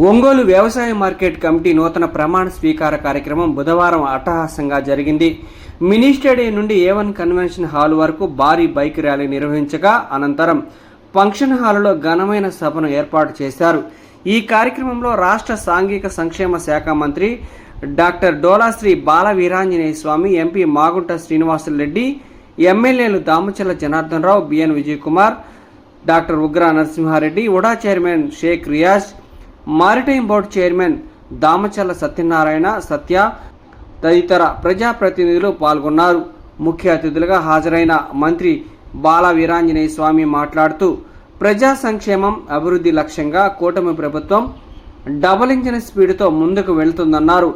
ఒంగోలు వ్యవసాయ market committee నూతన ప్రమాణ స్వీకార కార్యక్రమం బుధవారం అట్టహాసంగా జరిగింది. మినీ స్టేడియం నుండి A1 కన్వెన్షన్ హాల్ వరకు భారీ బైక్ ర్యాలీ నిర్వహించగా అనంతరం ఫంక్షన్ హాలులో ఘనమైన సభను ఏర్పాటు చేశారు. ఈ కార్యక్రమంలో రాష్ట్ర సాంఘిక సంక్షేమ శాఖ మంత్రి డాక్టర్ డోలాశ్రీ బాల వీరాంజనేయ స్వామి, ఎంపీ మాగుంట శ్రీనివాసులరెడ్డి, ఎమ్మెల్యేలు Damacharla Janardhan Rao, B N Vijay Kumar, doctor Ugra Narasimha Reddy, UDA chairman Sheikh Riyaz, maritime board chairman Damacharla Satyanarayana, Satya తదితర ప్రజాప్రతినిధులు పాల్గొన్నారు. ముఖ్య అతిథులుగా హాజరైన మంత్రి బాల వీరాంజనేయ స్వామి మాట్లాడుతూ ప్రజా సంక్షేమం, అభివృద్ధి లక్ష్యంగా కూటమి ప్రభుత్వం డబుల్ ఇంజిన్ స్పీడ్తో ముందుకు వెళ్తుందన్నారు.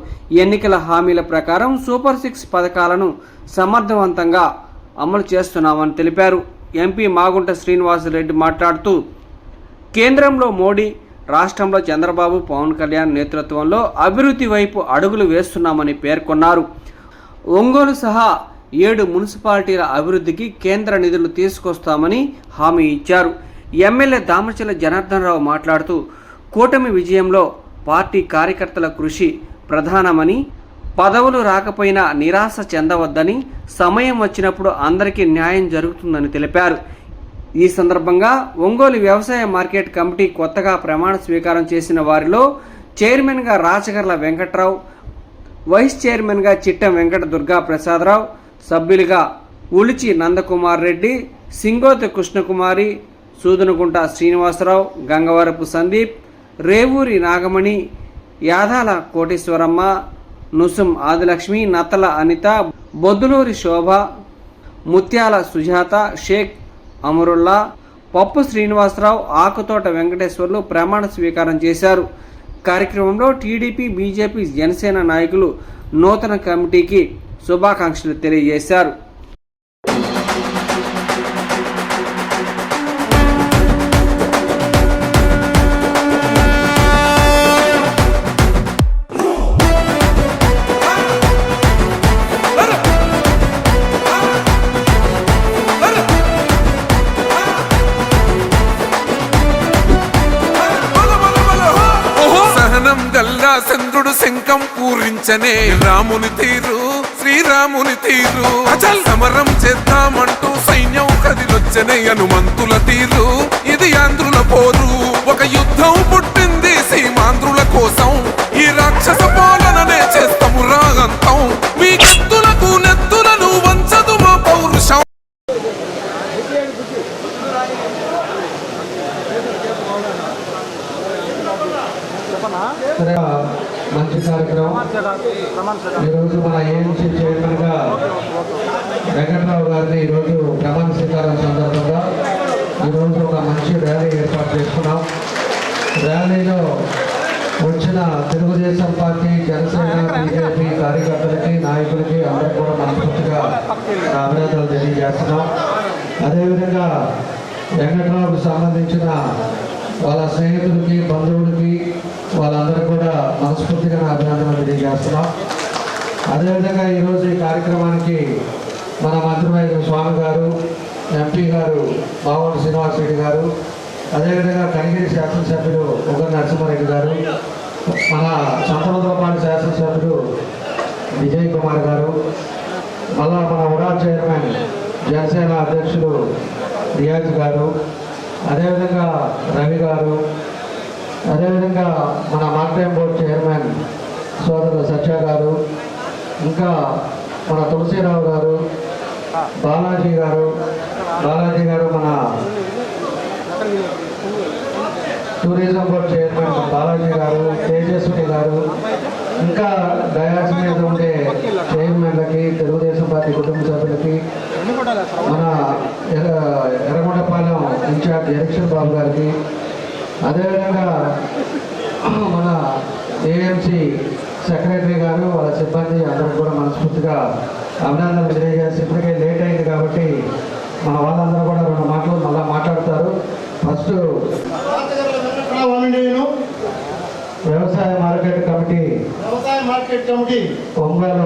ఎన్నికల హామీల ప్రకారం సూపర్ 6 పథకాలను సమర్థవంతంగా అమలు చేస్తున్నామని తెలిపారు. ఎంపీ మాగుంట శ్రీనివాసులరెడ్డి మాట్లాడుతూ కేంద్రంలో మోడీ, రాష్ట్రంలో చంద్రబాబు, పవన్ కళ్యాణ్ నేతృత్వంలో అభివృద్ధి వైపు అడుగులు వేస్తున్నామని పేర్కొన్నారు. ఒంగోలు సహా 7 మున్సిపాలిటీల అభివృద్ధికి కేంద్ర నిధులు తీసుకొస్తామని హామీ ఇచ్చారు. ఎమ్మెల్యే దామచర్ల జనార్దన్ రావు మాట్లాడుతూ కూటమి విజయంలో పార్టీ కార్యకర్తల కృషి ప్రధానమని, పదవులు రాకపోయినా నిరాశ చెందవద్దని, సమయం వచ్చినప్పుడు అందరికీ న్యాయం జరుగుతుందని తెలిపారు. ఈ సందర్భంగా ఒంగోలు వ్యవసాయ మార్కెట్ కమిటీ కొత్తగా ప్రమాణ స్వీకారం చేసిన వారిలో చైర్మన్గా రాచగర్ల వెంకట్రావు, వైస్ చైర్మన్గా చిట్టం వెంకట దుర్గా ప్రసాదరావు, సభ్యులుగా ఉలిచి నందకుమార్ రెడ్డి, సింగోతి కృష్ణకుమారి, సూదనగుంట శ్రీనివాసరావు, గంగవరపు సందీప్, రేవూరి నాగమణి, యాదాల కోటేశ్వరమ్మ, నుసుం ఆదిలక్ష్మి, నత్తల అనిత, బొద్దులూరి శోభ, ముత్యాల సుజాత, షేక్ అమరుల్లా, పప్పు శ్రీనివాసరావు, ఆకుతోట వెంకటేశ్వర్లు ప్రమాణ స్వీకారం చేశారు. కార్యక్రమంలో టీడీపీ, బీజేపీ, జనసేన నాయకులు నూతన కమిటీకి శుభాకాంక్షలు తెలియజేశారు. చంద్రుడు శంఖం పూరించనే రాముని తీరు, శ్రీరాముని తీరు. అచల్ సమరం చేద్దామంటూ సైన్యం కదిలొచ్చనే హనుమంతుల తీరు. ఇది ఆంధ్రుల పోరు, ఒక యుద్ధం పుట్టింది సీమాంధ్రుల కోసం. ఈ రాక్షస పాలననే చేస్తాము రాగంతం. మీ కత్తులకు నెత్తులను వంచదు మా పౌరుషం. మంచి కార్యక్రమం. ఈరోజు మన ఏఎంసీ చైర్మన్గా వెంకట్రావు గారిని ఈరోజు ప్రమాణ స్వీకారం సందర్భంగా ఈరోజు ఒక మంచి ర్యాలీ ఏర్పాటు చేసుకున్నాం. ర్యాలీలో వచ్చిన తెలుగుదేశం పార్టీ, జనసేన, బీజేపీ కార్యకర్తలకి, నాయకులకి అందరికీ కూడా మనస్ఫూర్తిగా అభినందనలు తెలియజేస్తున్నాం. అదేవిధంగా వెంకట్రావుకు సంబంధించిన వాళ్ళ స్నేహితులకి, బంధువులకి, వాళ్ళందరూ కూడా మనస్ఫూర్తిగా అభినందనలు తెలియజేస్తున్నాం. అదేవిధంగా ఈరోజు ఈ కార్యక్రమానికి మన మంత్రివర్యులు స్వామి గారు, ఎంపీ గారు మాగుంట శ్రీనివాసరెడ్డి గారు, అదేవిధంగా కనిగిరి శాసనసభ్యులు ఉగ్ర నరసింహారెడ్డి గారు, మన సంతనోదపాటి శాసనసభ్యులు విజయ్ కుమార్ గారు, మళ్ళా మన ఉడా చైర్మన్ జనసేన అధ్యక్షులు రియాజ్ గారు, అదేవిధంగా రవి గారు, అదేవిధంగా మన మారిటైమ్ బోర్డు చైర్మన్ సోదరులు సత్య గారు, ఇంకా మన తులసీరావు గారు, బాలాజీ గారు మన టూరిజం బోర్డు చైర్మన్ బాలాజీ గారు, తేజస్విని గారు, ఇంకా డయాస్ మీద ఉండే చైర్మన్లకి, తెలుగుదేశం పార్టీ కుటుంబ సభ్యులకి, మన ఎర్రగొండపాలెం ఇన్ఛార్జ్ ఎలక్షన్ బాబు గారికి, అదేవిధంగా మన ఏఎంసీ సెక్రటరీ గారు, వాళ్ళ సిబ్బంది అందరికి కూడా మనస్ఫూర్తిగా అభినందనలు తెలియజేసి, ఇప్పటికే లేట్ అయింది కాబట్టి మన వాళ్ళందరూ కూడా 2 మాటలు మళ్ళీ మాట్లాడతారు. ఫస్ట్ వ్యవసాయ మార్కెట్ కమిటీ ఒంగోలు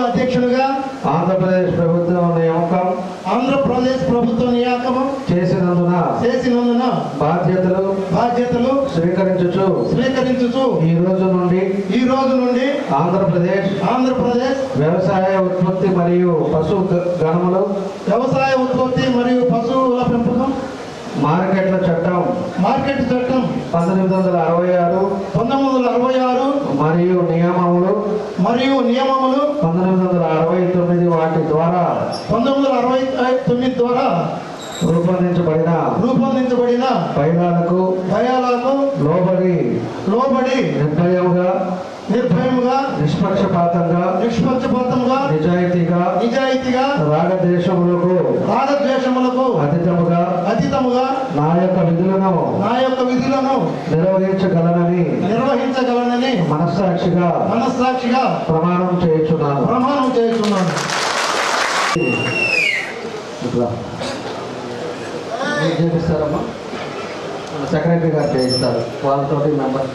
అధ్యక్షులుగా ఆంధ్రప్రదేశ్ ప్రభుత్వం నియామకం ఆంధ్రప్రదేశ్ ప్రభుత్వ నియామకం చేసినందున బాధ్యతలు స్వీకరించుచు ఈ రోజు నుండి ఆంధ్రప్రదేశ్ వ్యవసాయ ఉత్పత్తి మరియు పశువుల పెంపకం మార్కెట్ చట్టం 1966 మరియు నియమములు 1969 వాటి ద్వారా రూపొందించబడిన బైలాలకు లోబడి నిర్భయముగా నిష్పక్షపాతంగా నిజాయితీగా రాగద్వేషములకు అతీతముగా నా యొక్క విధులను నిర్వహించగలనని మనస్సాక్షిగా ప్రమాణం చేయుచున్నాను. చేపిస్తారమ్మా, సెక్రటరీ గారు చేయిస్తారు, వాళ్ళతోటి మెంబర్.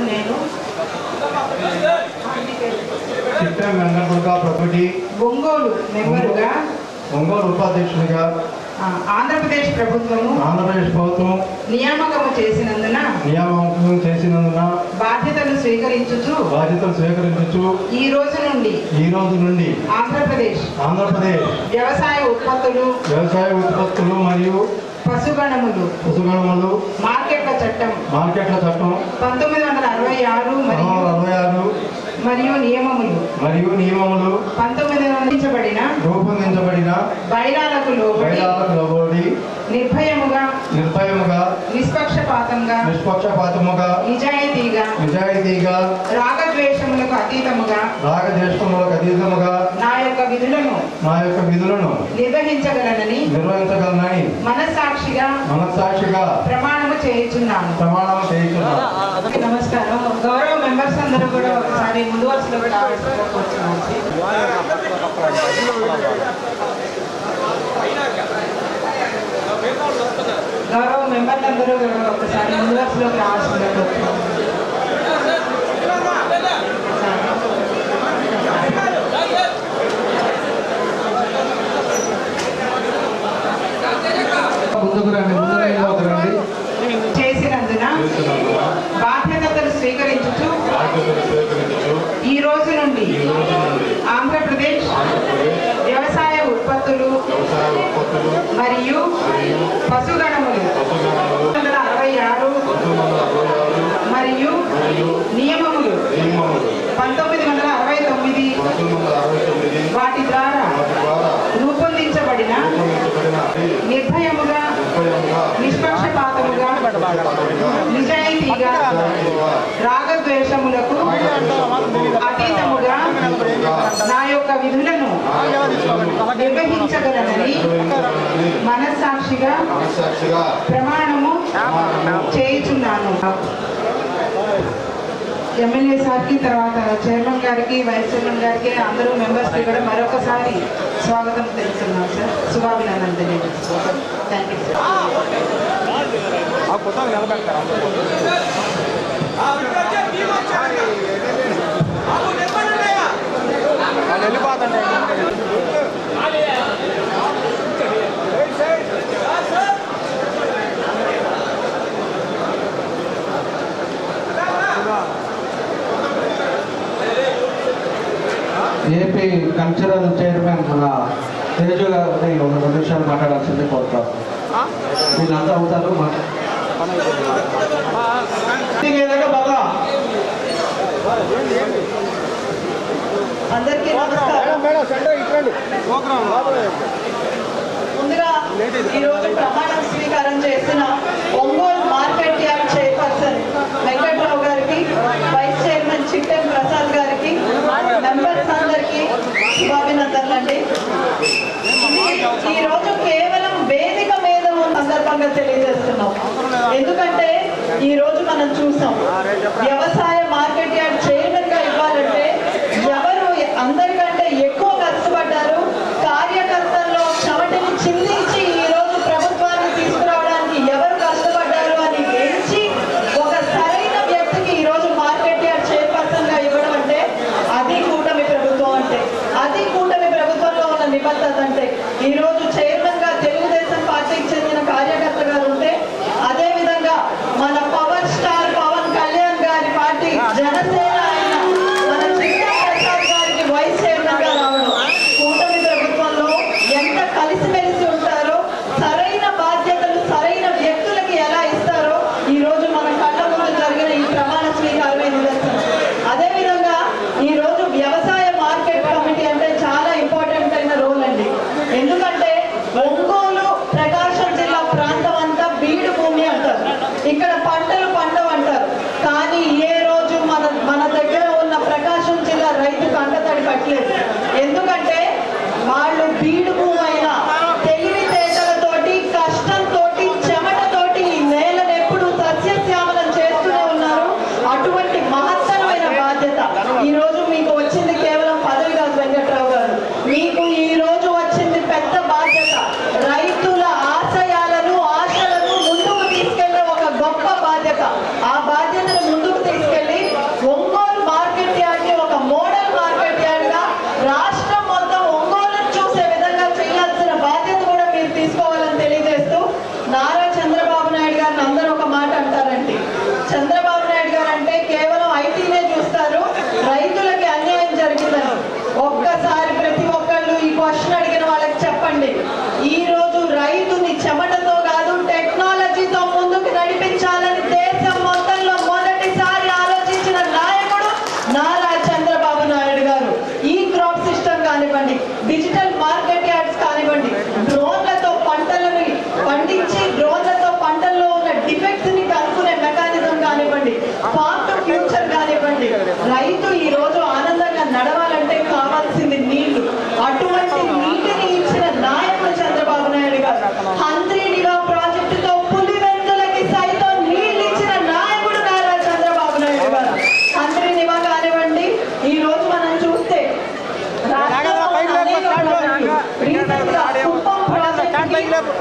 నేను చిట్టం వెంకటదుర్గ ప్రభుటి ఒంగోలు మెంబరుగా ఒంగోలు ఉపాధ్యక్షునిగా ఆంధ్రప్రదేశ్ ప్రభుత్వం నియామకం చేసినందున బాధ్యతలు స్వీకరించుచు ఈ రోజు నుండి ఆంధ్రప్రదేశ్ వ్యవసాయ ఉత్పత్తులు మరియు పశుగణములు మార్కెట్ల చట్టం 1966 మరియు నియమములు 1990 రూపొందించబడిన బైలాలకు లోబడి నిర్భయముగా నిష్పక్షపాతంగా నిజాయితీగా రాగద్వేషములకు అతీతముగా నా యొక్క విధులను నిర్వహించగలనని మనస్సాక్షిగా ప్రమాణము చేయుచున్నాను. నమస్కారం. గౌరవ మెంబర్స్ అందరూ కూడా ఒకసారి ముందు వరుసలో గౌరవ మెంబర్లందరూ ఒకసారి ముందు వరుసలోకి రావాల్సిందిగా కోరుతున్నాను. చేసినందున బాధ్యతలు స్వీకరించుచు ఈ రోజు నుండి ఆంధ్రప్రదేశ్ వ్యవసాయ ఉత్పత్తులు మరియు పశుగణములు 1966 మరియు నియమములు 1969 వాటి ద్వారా రూపొందించబడిన నిర్భయముగా నిష్పక్షపాతముగా నిజాయితీగా రాగద్వేషములకు అతీతముగా నా యొక్క విధులను నిర్వహించగలనని మనస్సాక్షిగా ప్రమాణము చేయుచున్నాను. ఎమ్మెల్యే సార్కి, తర్వాత చైర్మన్ గారికి, వైస్ చైర్మన్ గారికి, అందరూ మెంబర్స్కి కూడా మరొకసారి స్వాగతం తెలుస్తున్నాం సార్. శుభాభినందనలు తెలియజేస్తున్నాం. Thank you AP cultural chairman మన తేజు గారిని ఒక 2 నిమిషాలు మాట్లాడాల్సిందే కోరుతాం. వీళ్ళంతా అవుతారు అందరికీ నమస్కారం. ముందుగా ఈరోజు ప్రమాణ స్వీకారం చేసిన Ongole market yard chairperson Venkatrao గారికి, వైస్ చైర్మన్ చిట్టెం ప్రసాద్ గారికి, మెంబర్స్ అందరికీ శుభాభినందనలండి. ఈరోజు కేవలం వేదిక మీద ఉన్న సందర్భంగా తెలియజేస్తున్నాం. ఎందుకంటే ఈ రోజు మనం చూసాం, వ్యవసాయ మార్కెట్ యార్డ్ చైర్మన్ గా ఇవ్వాలంటే ఎవరు అందరికంటే ఎక్కువగా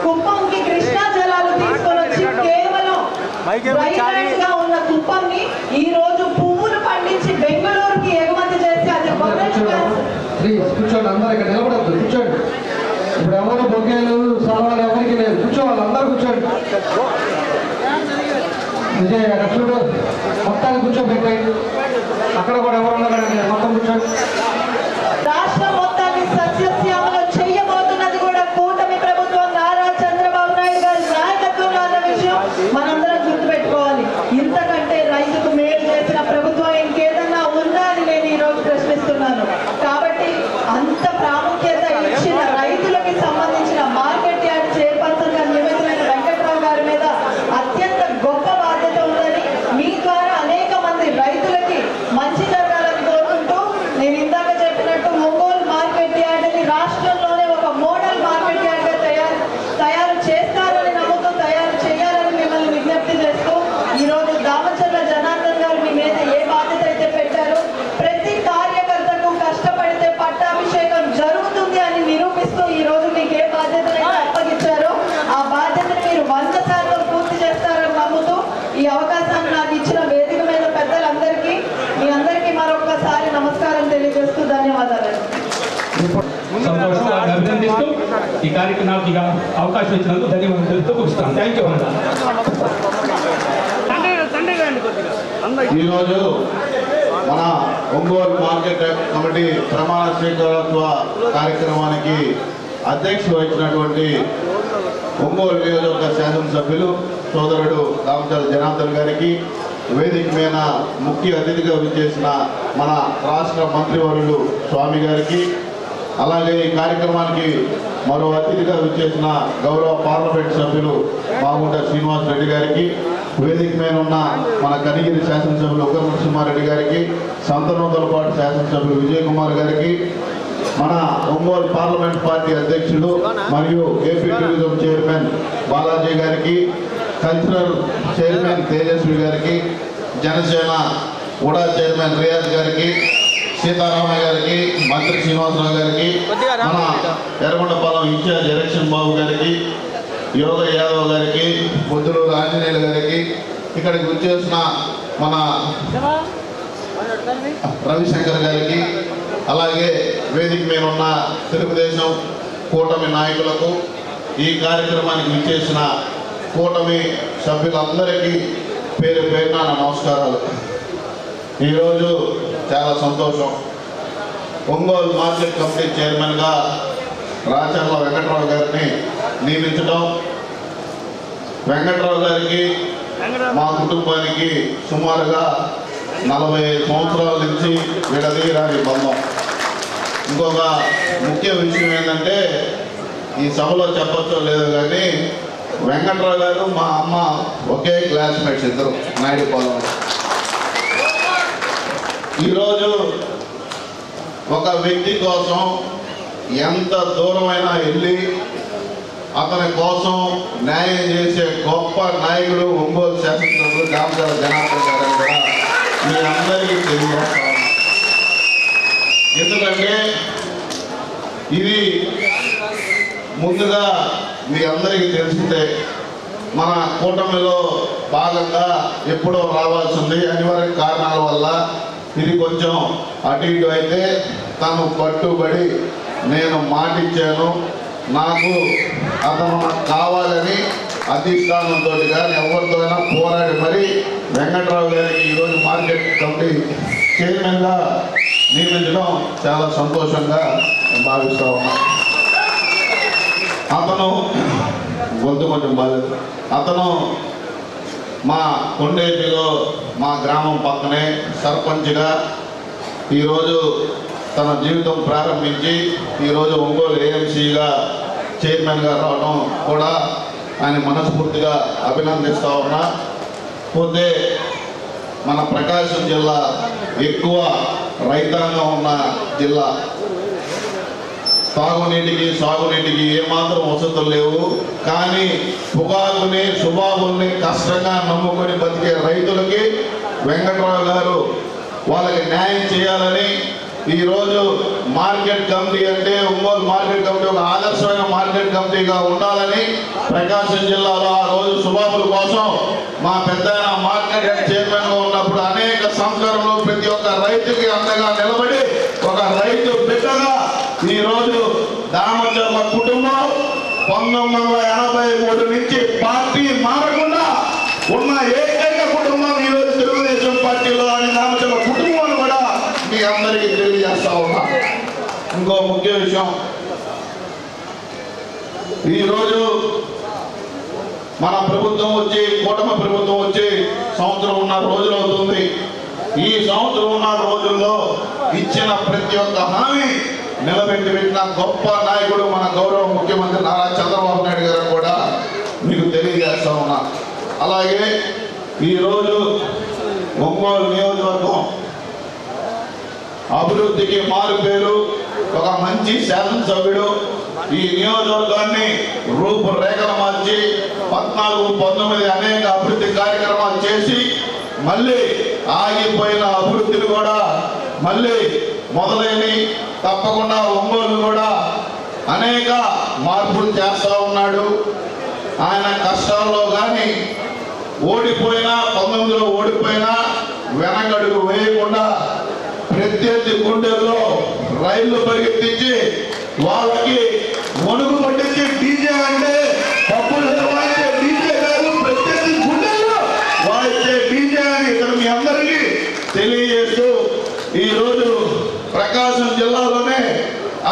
కుప్పంకి కృష్ణా జలాలు తీసుకొని వచ్చి కేవలం రైల్వేస్ గా ఉన్న కుప్పంని ఈ రోజు పువ్వులు పండించి బెంగళూరుకి ఎగుమతి చేసి అది ప్లీజ్ కూర్చోండి, అందరూ ఇక్కడ నిలబడద్దు, కూర్చోండి. ఇప్పుడు ఎవరు బొగ్గేలు సలవాలు ఎవరికి లేదు, కూర్చోవాలి, అందరూ కూర్చోండి. విజయ్ అక్కడ చూడు, మొత్తాన్ని కూర్చోబెట్టండి. అక్కడ కూడా ఎవరు ఉన్నారండి, మొత్తం కూర్చోండి. రాష్ట్రం మొత్తాన్ని సస్యశ్యామలం చేయబోతున్నది కూడా కూటమి ప్రభుత్వం నారా చంద్రబాబు నాయుడు గారి నాయకత్వంలో అన్న విషయం మనందరం గుర్తుపెట్టుకోవాలి. ఇంతకంటే రైతుకు మేలు చేసిన ప్రభుత్వం ఇంకేదన్నా ఉందా అని నేను ఈ రోజు ప్రశ్నిస్తున్నాను. కాబట్టి అంత ప్రాముఖ్యత ఇచ్చిన రైతులకి సంబంధించిన మార్కెట్ యార్డ్ చైర్పర్సన్ గా నియమితులైన వెంకట్రావు గారి మీద అత్యంత గొప్ప బాధ్యత ఉందని, మీ ద్వారా అనేక మంది రైతులకి మంచి జరగాలని కోరుకుంటూ నేను ఇందాక చెప్పినట్టు ఒంగోలు మార్కెట్ యార్డ్ ని రాష్ట్రంలోనే ఒక మోడల్ మార్కెట్ యార్డ్ గా తయారు చేస్తారని నమ్ముతూ తయారు చేయాలని మిమ్మల్ని విజ్ఞప్తి చేస్తూ ఈ రోజు దామచర్ల జనార్దన్ గారు మీ మీద ఏ బాధ్యత అయితే పెట్టారో ప్రతి కార్యకర్తకు కష్టపడితే పట్టాభిషేకం జరుగుతుంది అని నిరూపిస్తూ ఈ రోజు మీకు ఏ బాధ్యతను అప్పగించారో ఆ బాధ్యతను మీరు 100% పూర్తి చేస్తారని నమ్ముతూ ఈ అవకాశాన్ని నాకు ఇచ్చిన వేదిక మీద పెద్దలందరికీ మీ అందరికీ మరొకసారి నమస్కారం తెలియజేస్తూ ధన్యవాదాలు. సంతోషంగా అభినందిస్తూ ఈ కార్యక్రమానికి అవకాశం ఇచ్చినందుకు ధన్యవాదాలు తెలుస్తూ కూర్చున్నాను. థ్యాంక్ యూ అన్న. ఈరోజు మన ఒంగోలు మార్కెట్ కమిటీ ప్రమాణ స్వీకారోత్సవ కార్యక్రమానికి అధ్యక్షులు వహించినటువంటి ఒంగోలు నియోజకవర్గ శాసనసభ్యులు సోదరుడు దామచర్ల జనార్దన్ గారికి, వేదిక మీద ముఖ్య అతిథిగా విచ్చేసిన మన రాష్ట్ర మంత్రివర్యులు స్వామి గారికి, అలాగే ఈ కార్యక్రమానికి మరో అతిథిగా విచ్చేసిన గౌరవ పార్లమెంట్ సభ్యులు మాగుంట శ్రీనివాస్ రెడ్డి గారికి, వేదిక మీద ఉన్న మన కనిగిరి శాసనసభ్యులు ఉగ్ర నరసింహారెడ్డి గారికి, సంతనూతలపాటు శాసనసభ్యులు విజయ్ కుమార్ గారికి, మన ఒంగోలు పార్లమెంట్ పార్టీ అధ్యక్షుడు మరియు ఏపీ టూరిజం చైర్మన్ బాలాజీ గారికి, కల్చరల్ చైర్మన్ తేజస్వి గారికి, జనసేన ఉడా చైర్మన్ రియాజ్ గారికి, సీతారామయ్య గారికి, మంత్రి శ్రీనివాసరావు గారికి, మన ఎర్రగొండపాలెం ఇన్ఛార్జ్ ఎలక్షన్ బాబు గారికి, యోగ యాదవ్ గారికి, బుద్ధులూరు ఆంజనేయులు గారికి, ఇక్కడికి వచ్చేసిన మన రవిశంకర్ గారికి, అలాగే వేదిక మీద ఉన్న తెలుగుదేశం కూటమి నాయకులకు, ఈ కార్యక్రమానికి విచ్చేసిన కూటమి సభ్యులందరికీ పేరు పేరున నా నమస్కారాలు. ఈరోజు చాలా సంతోషం. ఒంగోలు మార్కెట్ కమిటీ చైర్మన్గా రాచర్ల వెంకట్రావు గారిని నియమించడం, వెంకట్రావు గారికి మా కుటుంబానికి సుమారుగా 45 సంవత్సరాల నుంచి విడదీయరాని బంధం. ఇంకొక ముఖ్య విషయం ఏంటంటే, ఈ సభలో చెప్పచ్చో లేదో కానీ వెంకట్రావు గారు మా అమ్మ ఒకే క్లాస్మేట్స్, ఇద్దరు నాయుడుపాలెం. ఈరోజు ఒక వ్యక్తి కోసం ఎంత దూరమైనా వెళ్ళి అతని కోసం న్యాయం చేసే గొప్ప నాయకుడు ఒంగోలు శాసనసభ్యులు దామచర్ల జనార్దన్ గారు కూడా మీ అందరికీ తెలియజేస్తాను. ఎందుకంటే ఇది ముందుగా మీ అందరికీ తెలిసిందే, మన కూటమిలో భాగంగా ఎప్పుడో రావాల్సింది, అనివార్య కారణాల వల్ల ఇది కొంచెం అటు ఇటు అయితే తను పట్టుబడి నేను మాటిచ్చాను, నాకు అతను కావాలని అధిష్టానంతో కానీ ఎవరితోనైనా పోరాడి మరి వెంకట్రావు గారికి ఈరోజు మార్కెట్ కమిటీ చైర్మన్గా నియమించడం చాలా సంతోషంగా భావిస్తూ ఉన్నాను. అతను కొంచెం బాధ్యత, అతను మా కొండేపిలో మా గ్రామం పక్కనే సర్పంచ్గా ఈరోజు తన జీవితం ప్రారంభించి ఈరోజు ఒంగోలు ఏఎంసీగా చైర్మన్గా రావడం కూడా ఆయన మనస్ఫూర్తిగా అభినందిస్తూ ఉన్నా. పోతే మన ప్రకాశం జిల్లా ఎక్కువ రైతాంగం ఉన్న జిల్లా, తాగునీటికి సాగునీటికి ఏమాత్రం వసతులు లేవు. కానీ పొగాకుని సుబాబుల్ని కష్టంగా నమ్ముకొని బతికే రైతులకి వెంకట్రావు గారు వాళ్ళకి న్యాయం చేయాలని ఈరోజు మార్కెట్ కమిటీ అంటే ఒంగోలు మార్కెట్ కమిటీ ఒక ఆదర్శమైన మార్కెట్ కమిటీగా ఉండాలని ప్రకాశం జిల్లాలో ఆ రోజు శుభాముల కోసం మా పెద్ద మార్కెట్ చైర్మన్ గా ఉన్నప్పుడు అనేక సంస్కరణలు ప్రతి ఒక్క రైతుకి అండగా నిలబడి ఒక రైతు బిడ్డగా ఈ రోజు దామచర్ల కుటుంబం 1983 నుంచి పార్టీ మారకుండా ఉన్న ఏకైక కుటుంబం ఈ రోజు తెలుగుదేశం పార్టీలో అని దామచర్ల కుటుంబం కూడా మీ అందరికీ తెలియజేస్తా ఉన్నా. ఇంకో ముఖ్య విషయం, ఈరోజు మన ప్రభుత్వం వచ్చి కూటమి ప్రభుత్వం వచ్చి సంవత్సరం ఉన్న రోజులు అవుతుంది. ఈ సంవత్సరం ఉన్న రోజుల్లో ఇచ్చిన ప్రతి ఒక్క హామీ నిలబెట్టి పెట్టిన గొప్ప నాయకుడు మన గౌరవ ముఖ్యమంత్రి నారా చంద్రబాబు నాయుడు గారు కూడా మీకు తెలియజేస్తా ఉన్నా. అలాగే ఈరోజు ఒంగోలు నియోజకవర్గం అభివృద్ధికి మారు పేరు, ఒక మంచి శాసనసభ్యుడు ఈ నియోజకవర్గాన్ని రూపురేఖలు మార్చి 14-19 అనేక అభివృద్ధి కార్యక్రమాలు చేసి మళ్ళీ ఆగిపోయిన అభివృద్ధిని కూడా మళ్ళీ మొదలైన తప్పకుండా ఒంగోలు కూడా అనేక మార్పులు చేస్తూ ఉన్నాడు. ఆయన కష్టాల్లో కానీ ఓడిపోయినా 19లో ఓడిపోయినా వెనకడుగు వేయకుండా ప్రత్యర్థి గుండెల్లో రైళ్లు పరిగెత్తించి వాళ్ళకి వణుకు పట్టించి డీజే అంటే పప్పులు వాయిచ్చే డీజే కాదు, ప్రత్యర్థి గుండెల్లో వాయిచ్చే డీజే అని ఇక్కడ మీ అందరికీ తెలియజేస్తూ ఈరోజు ప్రకాశం జిల్లాలోనే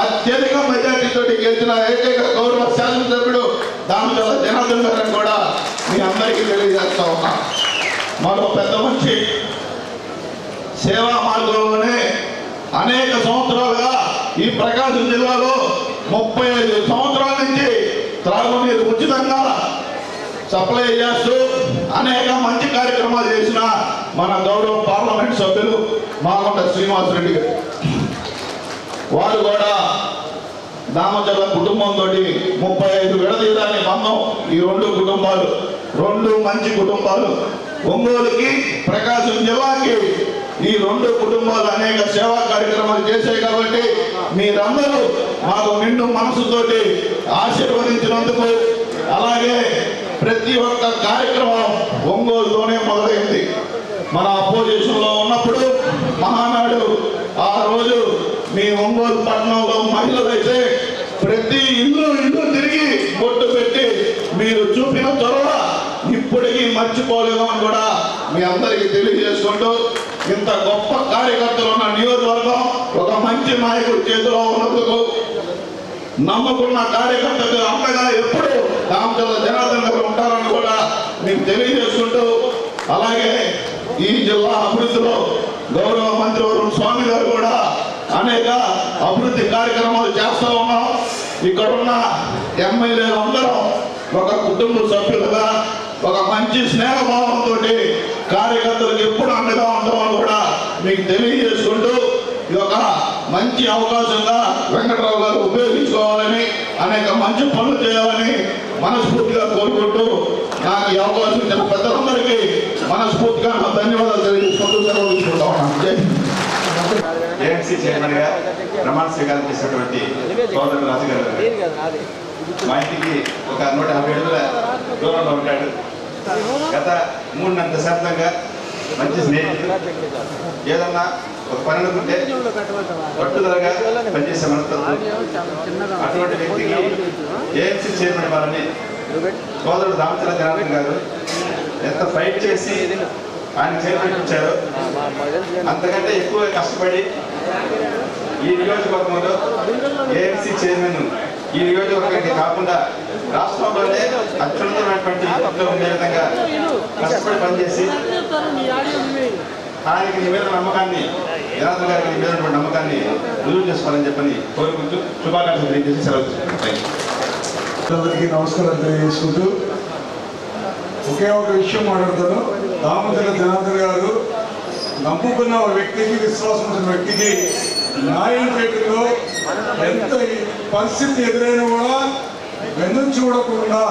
అత్యధిక మెజార్టీతో గెలిచిన ఏకైక గౌరవ శాసనసభ్యుడు దామచర్ల జనార్దన్ గారిని కూడా మీ అందరికీ తెలియజేస్తా ఉన్నా. మరో పెద్ద మంచి సేవా మార్గంలోనే అనేక సంవత్సరాలుగా ఈ ప్రకాశం జిల్లాలో 35 సంవత్సరాల నుంచి త్రాగునీరు ఉచితంగా సప్లై చేస్తూ అనేక మంచి కార్యక్రమాలు చేసిన మన గౌరవ పార్లమెంట్ సభ్యులు మాగుంట శ్రీనివాసరెడ్డి గారు, వారు కూడా దామచర్ల కుటుంబంతో 35 విడదీయడాన్ని బంధం. ఈ రెండు మంచి కుటుంబాలు ఒంగోలుకి ప్రకాశం జిల్లాకి ఈ రెండు కుటుంబాలు అనేక సేవా కార్యక్రమాలు చేశాయి కాబట్టి మీరందరూ మాకు నిండు మనసుతోటి ఆశీర్వదించినందుకు, అలాగే ప్రతి ఒక్క కార్యక్రమం ఒంగోలుతోనే మొదలైంది. మన అపోజిషన్ లో ఉన్నప్పుడు మహానాడు ఆ రోజు మీ ఒంగోలు పట్టణంలో మహిళలైతే ప్రతి ఇల్లు తిరిగి బొట్టు పెట్టి మీరు చూపిన చొరవ ఇప్పటికీ మర్చిపోలేము అని కూడా మీ అందరికీ తెలియజేసుకుంటూ, ఇంత గొప్ప కార్యకర్తలు ఉన్న నియోజకవర్గం ఒక మంచి నాయకుడి చేతిలో ఉన్నందుకు నమ్మకున్న కార్యకర్తలు అంతగా ఎప్పుడు దామచర్ల జనార్దన్ గారు ఉంటారని కూడా మీకు తెలియజేసుకుంటూ, అలాగే ఈ జిల్లా అభివృద్ధిలో గౌరవ మంత్రివర్గం స్వామి గారు కూడా అనేక అభివృద్ధి కార్యక్రమాలు చేస్తూ ఉన్నాం. ఇక్కడున్న ఎమ్మెల్యేలు అందరం ఒక కుటుంబ సభ్యులుగా ఒక మంచి స్నేహభావంతో కార్యకర్తలకు ఎప్పుడు అండగా ఉంటామని కూడా మీకు తెలియజేసుకుంటూ, ఇది ఒక మంచి అవకాశంగా వెంకటరావు గారు ఉపయోగించుకోవాలని, అనేక మంచి పనులు చేయాలని మనస్ఫూర్తిగా కోరుకుంటూ, నాకు ఈ అవకాశం ఇచ్చిన పెద్దలందరికీ మనస్ఫూర్తిగా నా ధన్యవాదాలు తెలియజేసుకుంటూ సెలవు తీసుకుంటా ఉన్నాను. ఏఎంసీ చైర్మన్ గా ప్రమాణ స్వీకారం చేసినటువంటి సోదరుడు రాజుగారు మా ఇంటికి ఒక 150 అడుగుల దూరంలో ఉంటాడు. గత 3 దశాబ్దంగా మంచి స్నేహితులు, ఏదన్నా ఒక పని అనుకుంటే పట్టుదలగా పనిచేసే మనస్తత్వం. అటువంటి వ్యక్తికి ఏఎంసీ చైర్మన్ వారిని సోదరుడు దామచర్ల జనార్దన్ గారు ఎంత ఫైట్ చేసి ఆయన చైర్మన్ ఇచ్చారో అంతకంటే ఎక్కువ కష్టపడి ఈ నియోజకవర్గంలో ఏఎంసీ చైర్మన్ ఈ నియోజకవర్గానికి కాకుండా రాష్ట్రంలోనే అత్యున్నతమైనటువంటి పదవిలో ఉండే విధంగా కష్టపడి పనిచేసి ఆయనకి నీ మీద నమ్మకాన్ని, జనార్దన్ గారికి నీ మీద నమ్మకాన్ని రుజువు చేసుకోవాలని చెప్పని కోరుకుంటూ శుభాకాంక్షలు తెలియజేసి సెలవు తీసుకుంటాయి. అందరికీ నమస్కారం తెలియజేసుకుంటూ ఒకే ఒక విషయం మాట్లాడతాను. దామచర్ల జనార్దన్ గారు నమ్ముకున్న ఒక వ్యక్తికి, విశ్వాసం ఉన్న వ్యక్తికి న్యాయం చేయడంలో ఎంత పరిస్థితి ఎదురైనా కూడా వెన్ను చూడకుండా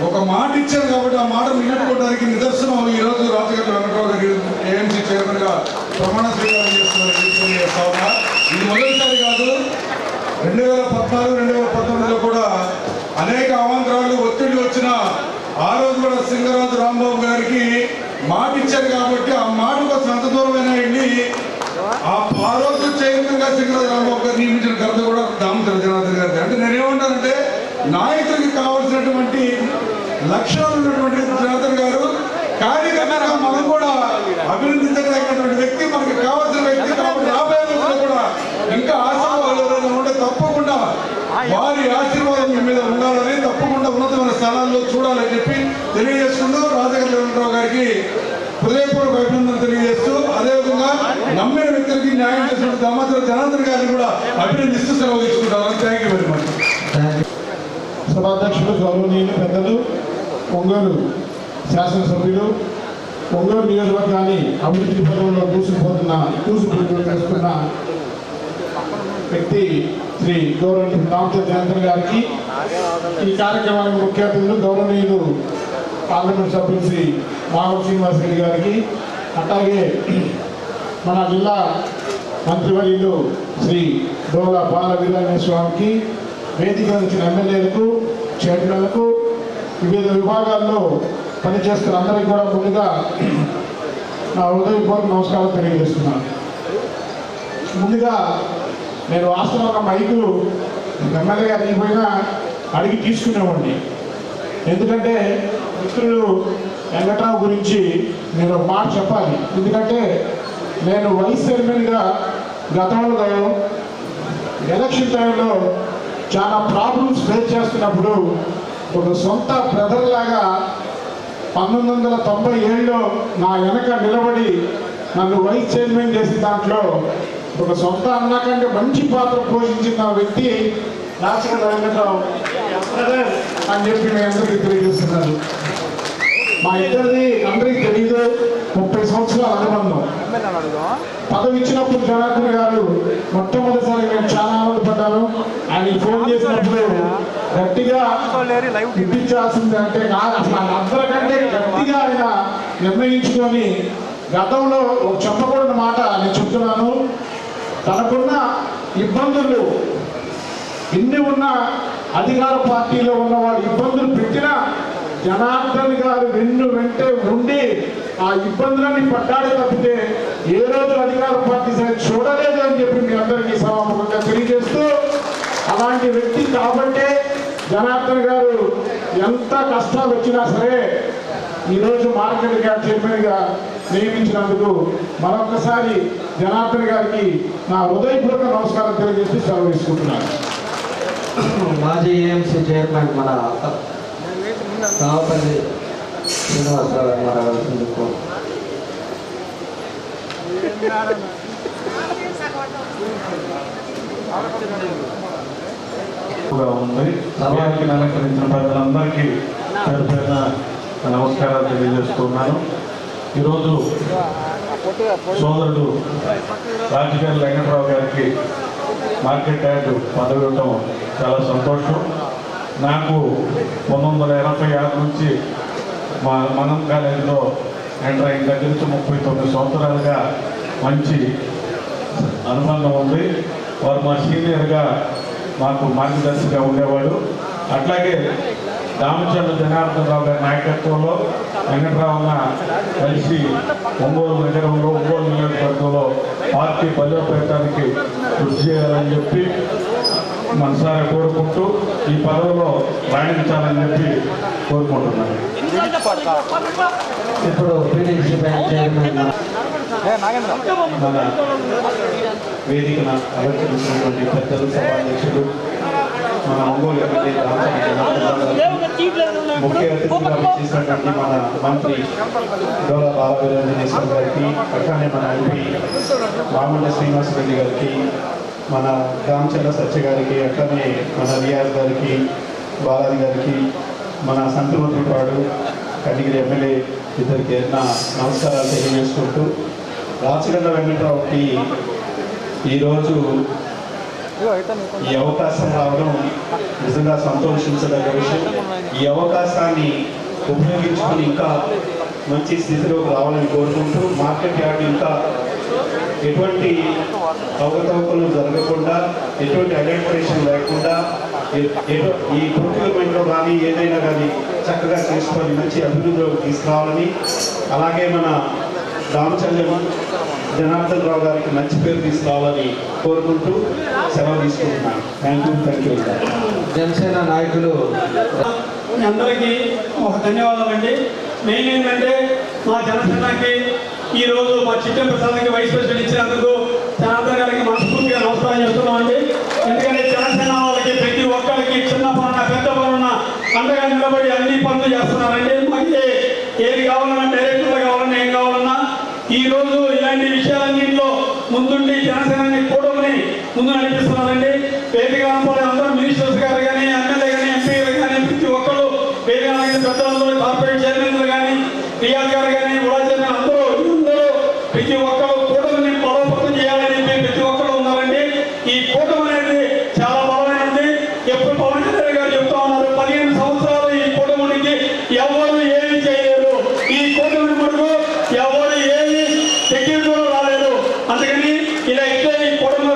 ఒక మాట ఇచ్చారు కాబట్టి ఆ మాట నిలబెట్టుకోవడానికి నిదర్శనం ఈరోజు రాజకీయ వెంకటరావు గారు ఏఎంసీ చైర్మన్ గా ప్రమాణ స్వీకారం చేస్తున్నారు. 2014-2019లో కూడా అనేక అవాంతరాలు ఒత్తిళ్లు వచ్చిన ఆ రోజు కూడా సింగరాజు రాంబాబు గారికి మాట ఇచ్చారు కాబట్టి ఆ మాట కోసం ఎంత దూరమైనా వెళ్ళి ఆ రోజు చైర్మన్ గా సింగరాజు రాంబాబు గారు నియమించిన ఘనత కూడా దామోదర జనార్దన్ గారి. అంటే నేనేమంటానంటే నాయకుడికి కావాల్సినటువంటి లక్షణాలు ఉన్నటువంటి జనార్దన్ గారు కార్యకర్తగా మనం కూడా అభినందించగలిగినటువంటి వ్యక్తి, మనకి కావాల్సిన వ్యక్తి. కాబట్టి రాబోయే రోజుల్లో కూడా ఇంకా ఆశీర్వాదాలు ఉంటే తప్పకుండా వారి ఆశీర్వాదం మీ మీద ఉండాలని, తప్పకుండా ఉన్నతమైన స్థానాల్లో చూడాలని చెప్పి తెలియజేసుకుంటూ రాజగోపాలరావు గారికి హృదయపూర్వక అభినందనలు తెలియజేస్తూ, అదేవిధంగా నమ్మిన వ్యక్తులకి న్యాయం చేసిన దామోదర జనార్దన్ గారిని కూడా అభినందిస్తూ సెలవు తీసుకుంటారు. Thank you very much. సభాధ్యక్షులు, గౌరవనీయులు పెద్దలు, ఒంగోలు శాసనసభ్యులు, ఒంగోలు నియోజకవర్గాన్ని అభివృద్ధి పదంలో దూసుకుపోతున్న వ్యక్తి శ్రీ గౌరవనీయులు దామోదర జనార్దన్ గారికి, ఈ కార్యక్రమానికి ముఖ్య అతిథులు గౌరవనీయులు పార్లమెంట్ సభ్యులు శ్రీ మాధవ శ్రీనివాస్ రెడ్డి గారికి, అట్లాగే మన జిల్లా మంత్రివర్యులు శ్రీ డోల బాల వీరాంజనేయ స్వామికి, వేదిక వచ్చిన ఎమ్మెల్యేలకు, చైర్మన్లకు, వివిధ విభాగాల్లో పనిచేస్తున్న అందరికీ కూడా ముందుగా నా హృదయపూర్వక నమస్కారం తెలియజేస్తున్నాను. ముందుగా నేను వాస్తవంగా మైకు ఎమ్మెల్యే గారు అయిపోయినా అడిగి తీసుకునేవాడిని. ఎందుకంటే మిత్రులు వెంకట్రావు గురించి నేను ఒక మాట చెప్పాలి. ఎందుకంటే నేను వైస్ చైర్మన్గా గతంలో ఎలక్షన్ టైంలో చాలా ప్రాబ్లమ్స్ ఫేస్ చేస్తున్నప్పుడు ఒక సొంత బ్రదర్ లాగా 1997లో నా వెనక నిలబడి నన్ను వైస్ చైర్మన్ చేసిన దాంట్లో ఒక సొంత అన్న కంటే మంచి పాత్ర పోషించిన వ్యక్తి రాజకీయ వెంకట్రావు అని చెప్పి మీ అందరికీ తెలియజేస్తున్నారు. మా ఇద్దరిది అందరికీ తెలీదు, 30 సంవత్సరాల అనుబంధం. పదవి ఇచ్చినప్పుడు జనార్దన్ గారు మొట్టమొదటిసారి నేను చాలా ఆనందపడ్డాను. ఆయన ఫోన్ చేసినప్పుడు గట్టిగా ఇప్పించాల్సింది అంటే అందరికంటే గట్టిగా ఆయన నిర్ణయించుకొని, గతంలో ఒక చెప్పకూడని మాట నేను చెప్తున్నాను, తనకున్న ఇబ్బందులు ఎన్ని ఉన్నా అధికార పార్టీలో ఉన్నవాడు ఇబ్బందులు పెట్టినా జనార్దన్ గారు వెంటే ఉండి ఆ ఇబ్బందులన్నీ పడ్డాడే తప్పితే ఏ రోజు అధికార పార్టీ సరే చూడలేదు అని చెప్పి మీ అందరికీ సభాముఖంగా తెలియజేస్తూ, అలాంటి వ్యక్తి కాబట్టే జనార్దన్ గారు ఎంత కష్టాలు వచ్చినా సరే ఈరోజు మార్కెట్ యార్డ్ చైర్మన్గా నియమించినందుకు మరొకసారి జనార్దన్ గారికి నా హృదయపూర్వక నమస్కారం తెలియజేస్తూ సెలవు తీసుకుంటున్నాను. మాజీ ఏఎంసీ చైర్మన్ మన కావపల్లి శ్రీనివాసరావు గారు మాట్లాడుతుందుకు ఉంది. సభకి అలంకరించిన ప్రజలందరికీ పేరు పేరున నమస్కారాలు తెలియజేస్తున్నాను. ఈరోజు సోదరుడు రాజకీయ వెంకట్రావు గారికి మార్కెట్ యార్డ్ పదవి ఇవ్వటం చాలా సంతోషం. నాకు 1986 నుంచి మా మనం కాలేజీలో ఎంటర్ అయిన దగ్గర నుంచి 39 సంవత్సరాలుగా మంచి అనుబంధం ఉంది. వారు మా సీనియర్గా మాకు మార్గదర్శిగా ఉండేవాడు. అట్లాగే దామచర్ల జనార్దన్ రావు గారి నాయకత్వంలో వెంకట్రావున్న కలిసి ఒంగోలు నగరంలో, ఒంగోలు నియోజకవర్గంలో పార్టీ బలోపేతానికి కృషి చేయాలని చెప్పి మనసారా కోరుకుంటూ ఈ పదవిలో రాణించాలని చెప్పి కోరుకుంటున్నాను. ఇప్పుడు PDC బ్యాంక్ చైర్మన్ మన వేదికను అలంకరించినటువంటి పెద్దలు, సభాధ్యక్షులు, మన ఒంగోలు ఎమ్మెల్యే ముఖ్య అతిథిగా చేసినటువంటి మన మంత్రి డోల బాల వీరాంజనేయ స్వామి గారికి, అట్లానే మన ఎంపీ మామూళ్ళ శ్రీనివాసరెడ్డి గారికి, మన రామచంద్ర సత్య గారికి, అట్లనే మన రియాజ్ గారికి, బాలాజీ గారికి, మన సంతమంత్రిపాడు కనిగిరి ఎమ్మెల్యే ఇద్దరికి నా నమస్కారాలు తెలియజేసుకుంటూ, రాచగల్ల వెంకట్రావుకి ఈరోజు ఈ అవకాశం రావడం నిజంగా సంతోషించదగ్గ విషయం. ఈ అవకాశాన్ని ఉపయోగించుకొని ఇంకా మంచి స్థితిలోకి రావాలని కోరుకుంటూ, మార్కెట్ యార్డ్ ఇంకా ఎటువంటి అవకతవకలు జరగకుండా, ఎటువంటి అడల్టరేషన్ లేకుండా ఈ ప్రొక్యూర్మెంట్లో కానీ ఏదైనా కానీ చక్కగా చేసుకొని మంచి అభివృద్ధిలోకి తీసుకురావాలని, అలాగే మన రామచంద్రన్ జనార్దన్ రావు గారికి మంచి పేరు తీసుకురావాలని కోరుకుంటూ సెలవు తీసుకుంటున్నాను. Thank you. జనసేన నాయకులు అందరికీ ఒక ధన్యవాదాలండి. మెయిన్ ఏంటంటే మా జనసేనకి ఈరోజు మా చిట్టం ప్రసాద్కి వైస్ ప్రెసిడెంట్ ఇచ్చినందుకు జనార్దన్ గారికి మనస్ఫూర్తిగా నమస్కారం చేస్తున్నామండి. ఎందుకంటే జనసేన వాళ్ళకి ప్రతి ఒక్కరికి చిన్న పనున్న పెద్ద పనున్న అండగా నిలబడి అన్ని పనులు చేస్తున్నారండి. మాకు ఏది కావాలన్నా డైరెక్టర్లు కావాలన్నా ఏం కావాలన్నా ఈ రోజు ఇలాంటి విషయాలన్నింటిలో ముందుండి జనసేనని కూడమని ముందు నడిపిస్తున్నారండి. వేదిక అందరూ మినిస్టర్స్ గారు కానీ, ఎమ్మెల్యే కానీ, ఎంపీలు కానీ ప్రతి ఒక్కరు వేదిక పెద్దలందరూ, కార్పొరేట్ చైర్మన్లు కానీ, రియాజ్ గారు కానీ, ఉడా చైర్మన్ అందరూ ప్రతి ఒక్కరు కూటమిని బలోపేతం చేయాలని చెప్పి ప్రతి ఒక్కరు ఉన్నారండి. ఈ కూటమి అనేది చాలా బలమైనది. ఎప్పుడు పవన్ కళ్యాణ్ గారు చెప్తా ఉన్నారు, 15 సంవత్సరాలు ఈ కూటమికి ఎవరు ఏమి చేయలేరు, ఈ కూటమి మటుకు ఎవరు ఏమి దగ్గర రాలేదు. అందుకని ఇలా ఇట్లా ఈ కూటమి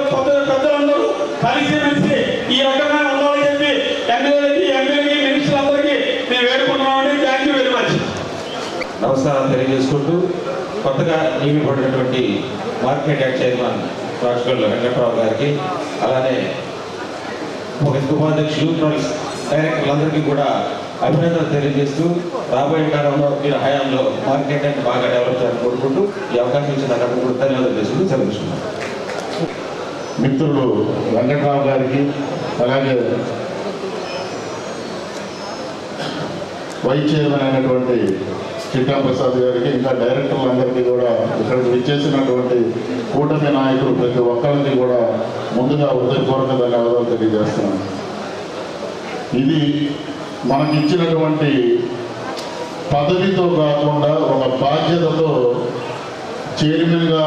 పెద్దలందరూ కలిసిమెలిసి ఈ రకంగా ఉండాలని చెప్పి ఎమ్మెల్యేకి మినిస్టర్లందరికీ మేము వేడుకుంటున్నామండి. Thank you very much. నమస్కారం తెలియజేసుకుంటూ, కొత్తగా నియమింపబడినటువంటి మార్కెట్ యార్డ్ చైర్మన్ రాష్ట్రంలో వెంకట్రావు గారికి, అలానే ఉపాధ్యక్షులు, డైరెక్టర్లందరికీ కూడా అభినందనలు తెలియజేస్తూ, రాబోయే కాలంలో మీరు హయాంలో మార్కెట్ యార్డ్ బాగా డెవలప్ చేయాలని కోరుకుంటూ ఈ అవకాశం ఇచ్చిన కూడా ధన్యవాదాలు చేసుకుంటూ సెలవుస్తున్నాను. మిత్రులు వెంకట్రావు గారికి, అలాగే వైస్ చైర్మన్ అయినటువంటి చిట్టం ప్రసాద్ గారికి, ఇంకా డైరెక్టర్లందరికీ కూడా ఇక్కడికి విచ్చేసినటువంటి కూటమి నాయకులు ప్రతి ఒక్కరికి కూడా ముందుగా హృదయపూర్వక ధన్యవాదాలు తెలియజేస్తున్నాను. ఇది మనకి ఇచ్చినటువంటి పదవితో కాకుండా ఒక బాధ్యతతో చైర్మన్గా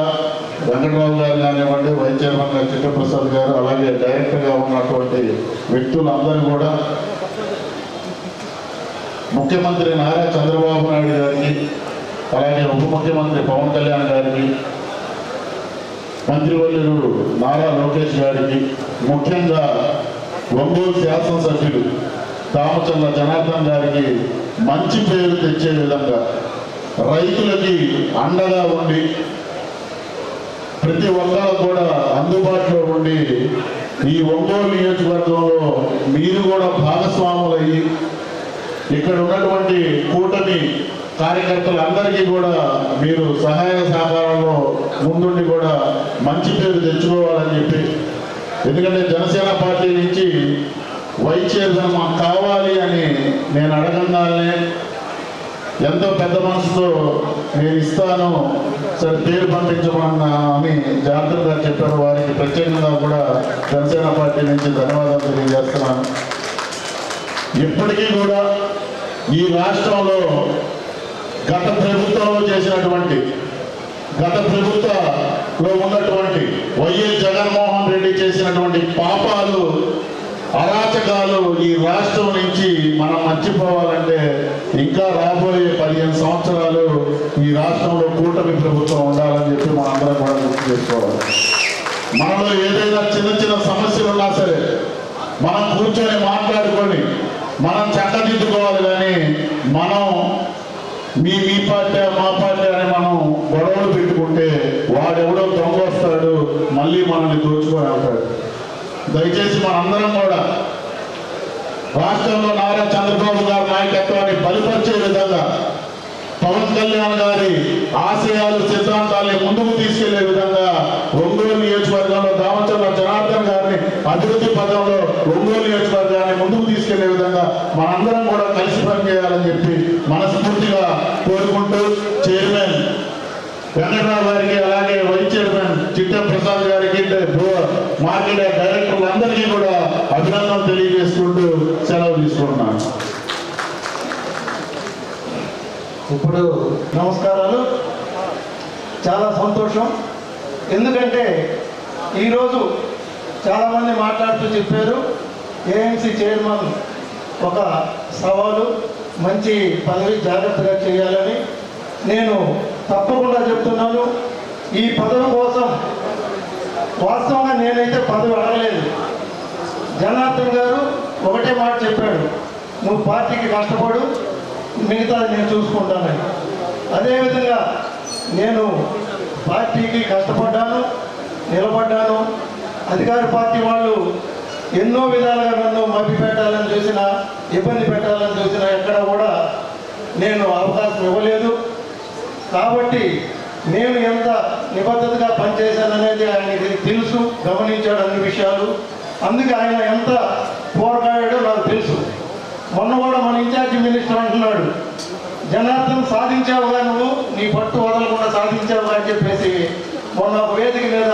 వెంకటరావు గారు కానివ్వండి, వైస్ చైర్మన్ గారు చిట్టం ప్రసాద్ గారు, అలాగే డైరెక్టర్గా ఉన్నటువంటి వ్యక్తులందరూ కూడా ముఖ్యమంత్రి నారా చంద్రబాబు నాయుడు గారికి, అలాగే ఉప ముఖ్యమంత్రి పవన్ కళ్యాణ్ గారికి, మంత్రివర్యులు నారా లోకేష్ గారికి, ముఖ్యంగా ఒంగోలు శాసనసభ్యులు దామచర్ల జనార్దన్ గారికి మంచి పేరు తెచ్చే విధంగా రైతులకి అండగా ఉండి ప్రతి ఒక్కరు కూడా అందుబాటులో ఉండి ఈ ఒంగోలు నియోజకవర్గంలో మీరు కూడా భాగస్వాములయ్యి ఇక్కడ ఉన్నటువంటి కూటమి కార్యకర్తలందరికీ కూడా మీరు సహాయ సహకారంలో ముందుండి కూడా మంచి పేరు తెచ్చుకోవాలని చెప్పి, ఎందుకంటే జనసేన పార్టీ నుంచి వైస్ చైర్మన్ మాకు కావాలి అని నేను అడగంగానే ఎంతో పెద్ద మనసుతో నేను ఇస్తాను, సరే పేరు పంపించమన్నా అని జాగ్రత్త గారు చెప్పారు. వారికి ప్రత్యేకంగా కూడా జనసేన పార్టీ నుంచి ధన్యవాదాలు తెలియజేస్తున్నాను. ఇప్పటికీ కూడా ఈ రాష్ట్రంలో గత ప్రభుత్వంలో ఉన్నటువంటి వైఎస్ జగన్మోహన్ రెడ్డి చేసినటువంటి పాపాలు, అరాచకాలు ఈ రాష్ట్రం నుంచి మనం మర్చిపోవాలంటే ఇంకా రాబోయే 15 సంవత్సరాలు ఈ రాష్ట్రంలో కూటమి ప్రభుత్వం ఉండాలని చెప్పి మనందరం కూడా గుర్తు చేసుకోవాలి. మనలో ఏదైనా చిన్న చిన్న సమస్యలు ఉన్నా సరే మనం కూర్చొని మాట్లాడుకొని మనం చక్కదిద్దుకోవాలి. కానీ మనం మీ పార్టీ మా పార్టీ అని మనం గొడవలు పెట్టుకుంటే వాడెవడో దొంగ వస్తాడు, మళ్ళీ మనల్ని దోచుకొని వెళ్తాడు. దయచేసి మనందరం కూడా రాష్ట్రంలో నారా చంద్రబాబు గారి నాయకత్వాన్ని బలపరిచే విధంగా, పవన్ కళ్యాణ్ గారి ఆశయాలు సిద్ధాంతాన్ని ముందుకు తీసుకెళ్లే విధంగా ఒంగోలు నియోజకవర్గంలో దామచర్ల జనార్దన్ గారిని అభివృద్ధి పదంలో ఒంగోలు నియోజకవర్గాన్ని ముందుకు తీసుకెళ్లే విధంగా మనందరం కూడా కలిసి పనిచేయాలని చెప్పి మనస్ఫూర్తిగా కోరుకుంటూ, చైర్మన్ వెంకటరావు గారికి, అలాగే వైస్ చైర్మన్ చిట్టం ప్రసాద్ గారికి, మార్కెట్ డైరెక్టర్లందరికీ కూడా అభినందనలు తెలియజేసుకుంటూ సెలవు తీసుకుంటున్నాను. ఇప్పుడు నమస్కారాలు. చాలా సంతోషం, ఎందుకంటే ఈరోజు చాలామంది మాట్లాడుతూ చెప్పారు ఏఎంసీ చైర్మన్ ఒక సవాలు, మంచి పదవి, జాగ్రత్తగా చేయాలని. నేను తప్పకుండా చెప్తున్నాను, ఈ పదవి కోసం వాస్తవంగా నేనైతే పదవి అడగలేదు. జనార్దన్ గారు ఒకటే మాట చెప్పాడు, నువ్వు పార్టీకి కష్టపడు, మిగతాది నేను చూసుకుంటానని. అదేవిధంగా నేను పార్టీకి కష్టపడ్డాను, నిలబడ్డాను. అధికార పార్టీ వాళ్ళు ఎన్నో విధాలుగా నన్ను మభ్య పెట్టాలని చూసినా, ఇబ్బంది పెట్టాలని చూసినా ఎక్కడ కూడా నేను అవకాశం ఇవ్వలేదు. కాబట్టి నేను ఎంత నిబద్ధతగా పనిచేశాననేది ఆయనకి తెలుసు, గమనించాడు అన్ని విషయాలు. అందుకే ఆయన ఎంత పోరాడాడో నాకు తెలుసు. మొన్న కూడా మన ఇన్ఛార్జి మినిస్టర్ అంటున్నాడు, జనార్దన్ సాధించావుగా, నువ్వు నీ పట్టు వదలకుండా సాధించావుగా అని చెప్పేసి మొన్న ఒక వేదిక మీద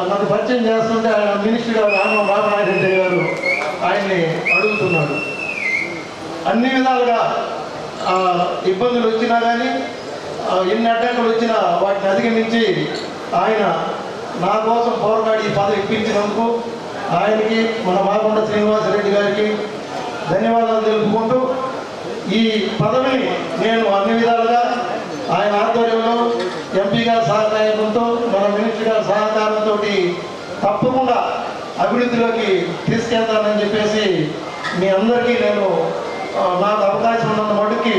నన్ను పరిచయం చేస్తుంటే ఆయన మినిస్టర్ గారు రామనారాయణ గారు ఆయన్ని అడుగుతున్నాడు. అన్ని విధాలుగా ఇబ్బందులు వచ్చినా కానీ, ఎన్ని అడ్డంకులు వచ్చినా వాటిని అధిగమించి ఆయన నా కోసం పోరాడి ఈ పదవి ఇప్పించినందుకు ఆయనకి, మన మాకొండ శ్రీనివాసరెడ్డి గారికి ధన్యవాదాలు తెలుపుకుంటూ, ఈ పదవిని నేను అన్ని విధాలుగా ఆయన ఆధ్వర్యంలో ఎంపీ గారి సహకారంతో, మన మినిస్టర్ గారి సహకారంతో తప్పకుండా అభివృద్ధిలోకి తీసుకెళ్తానని చెప్పేసి మీ అందరికీ నేను నాకు అవకాశం ఉన్నంత మటుకి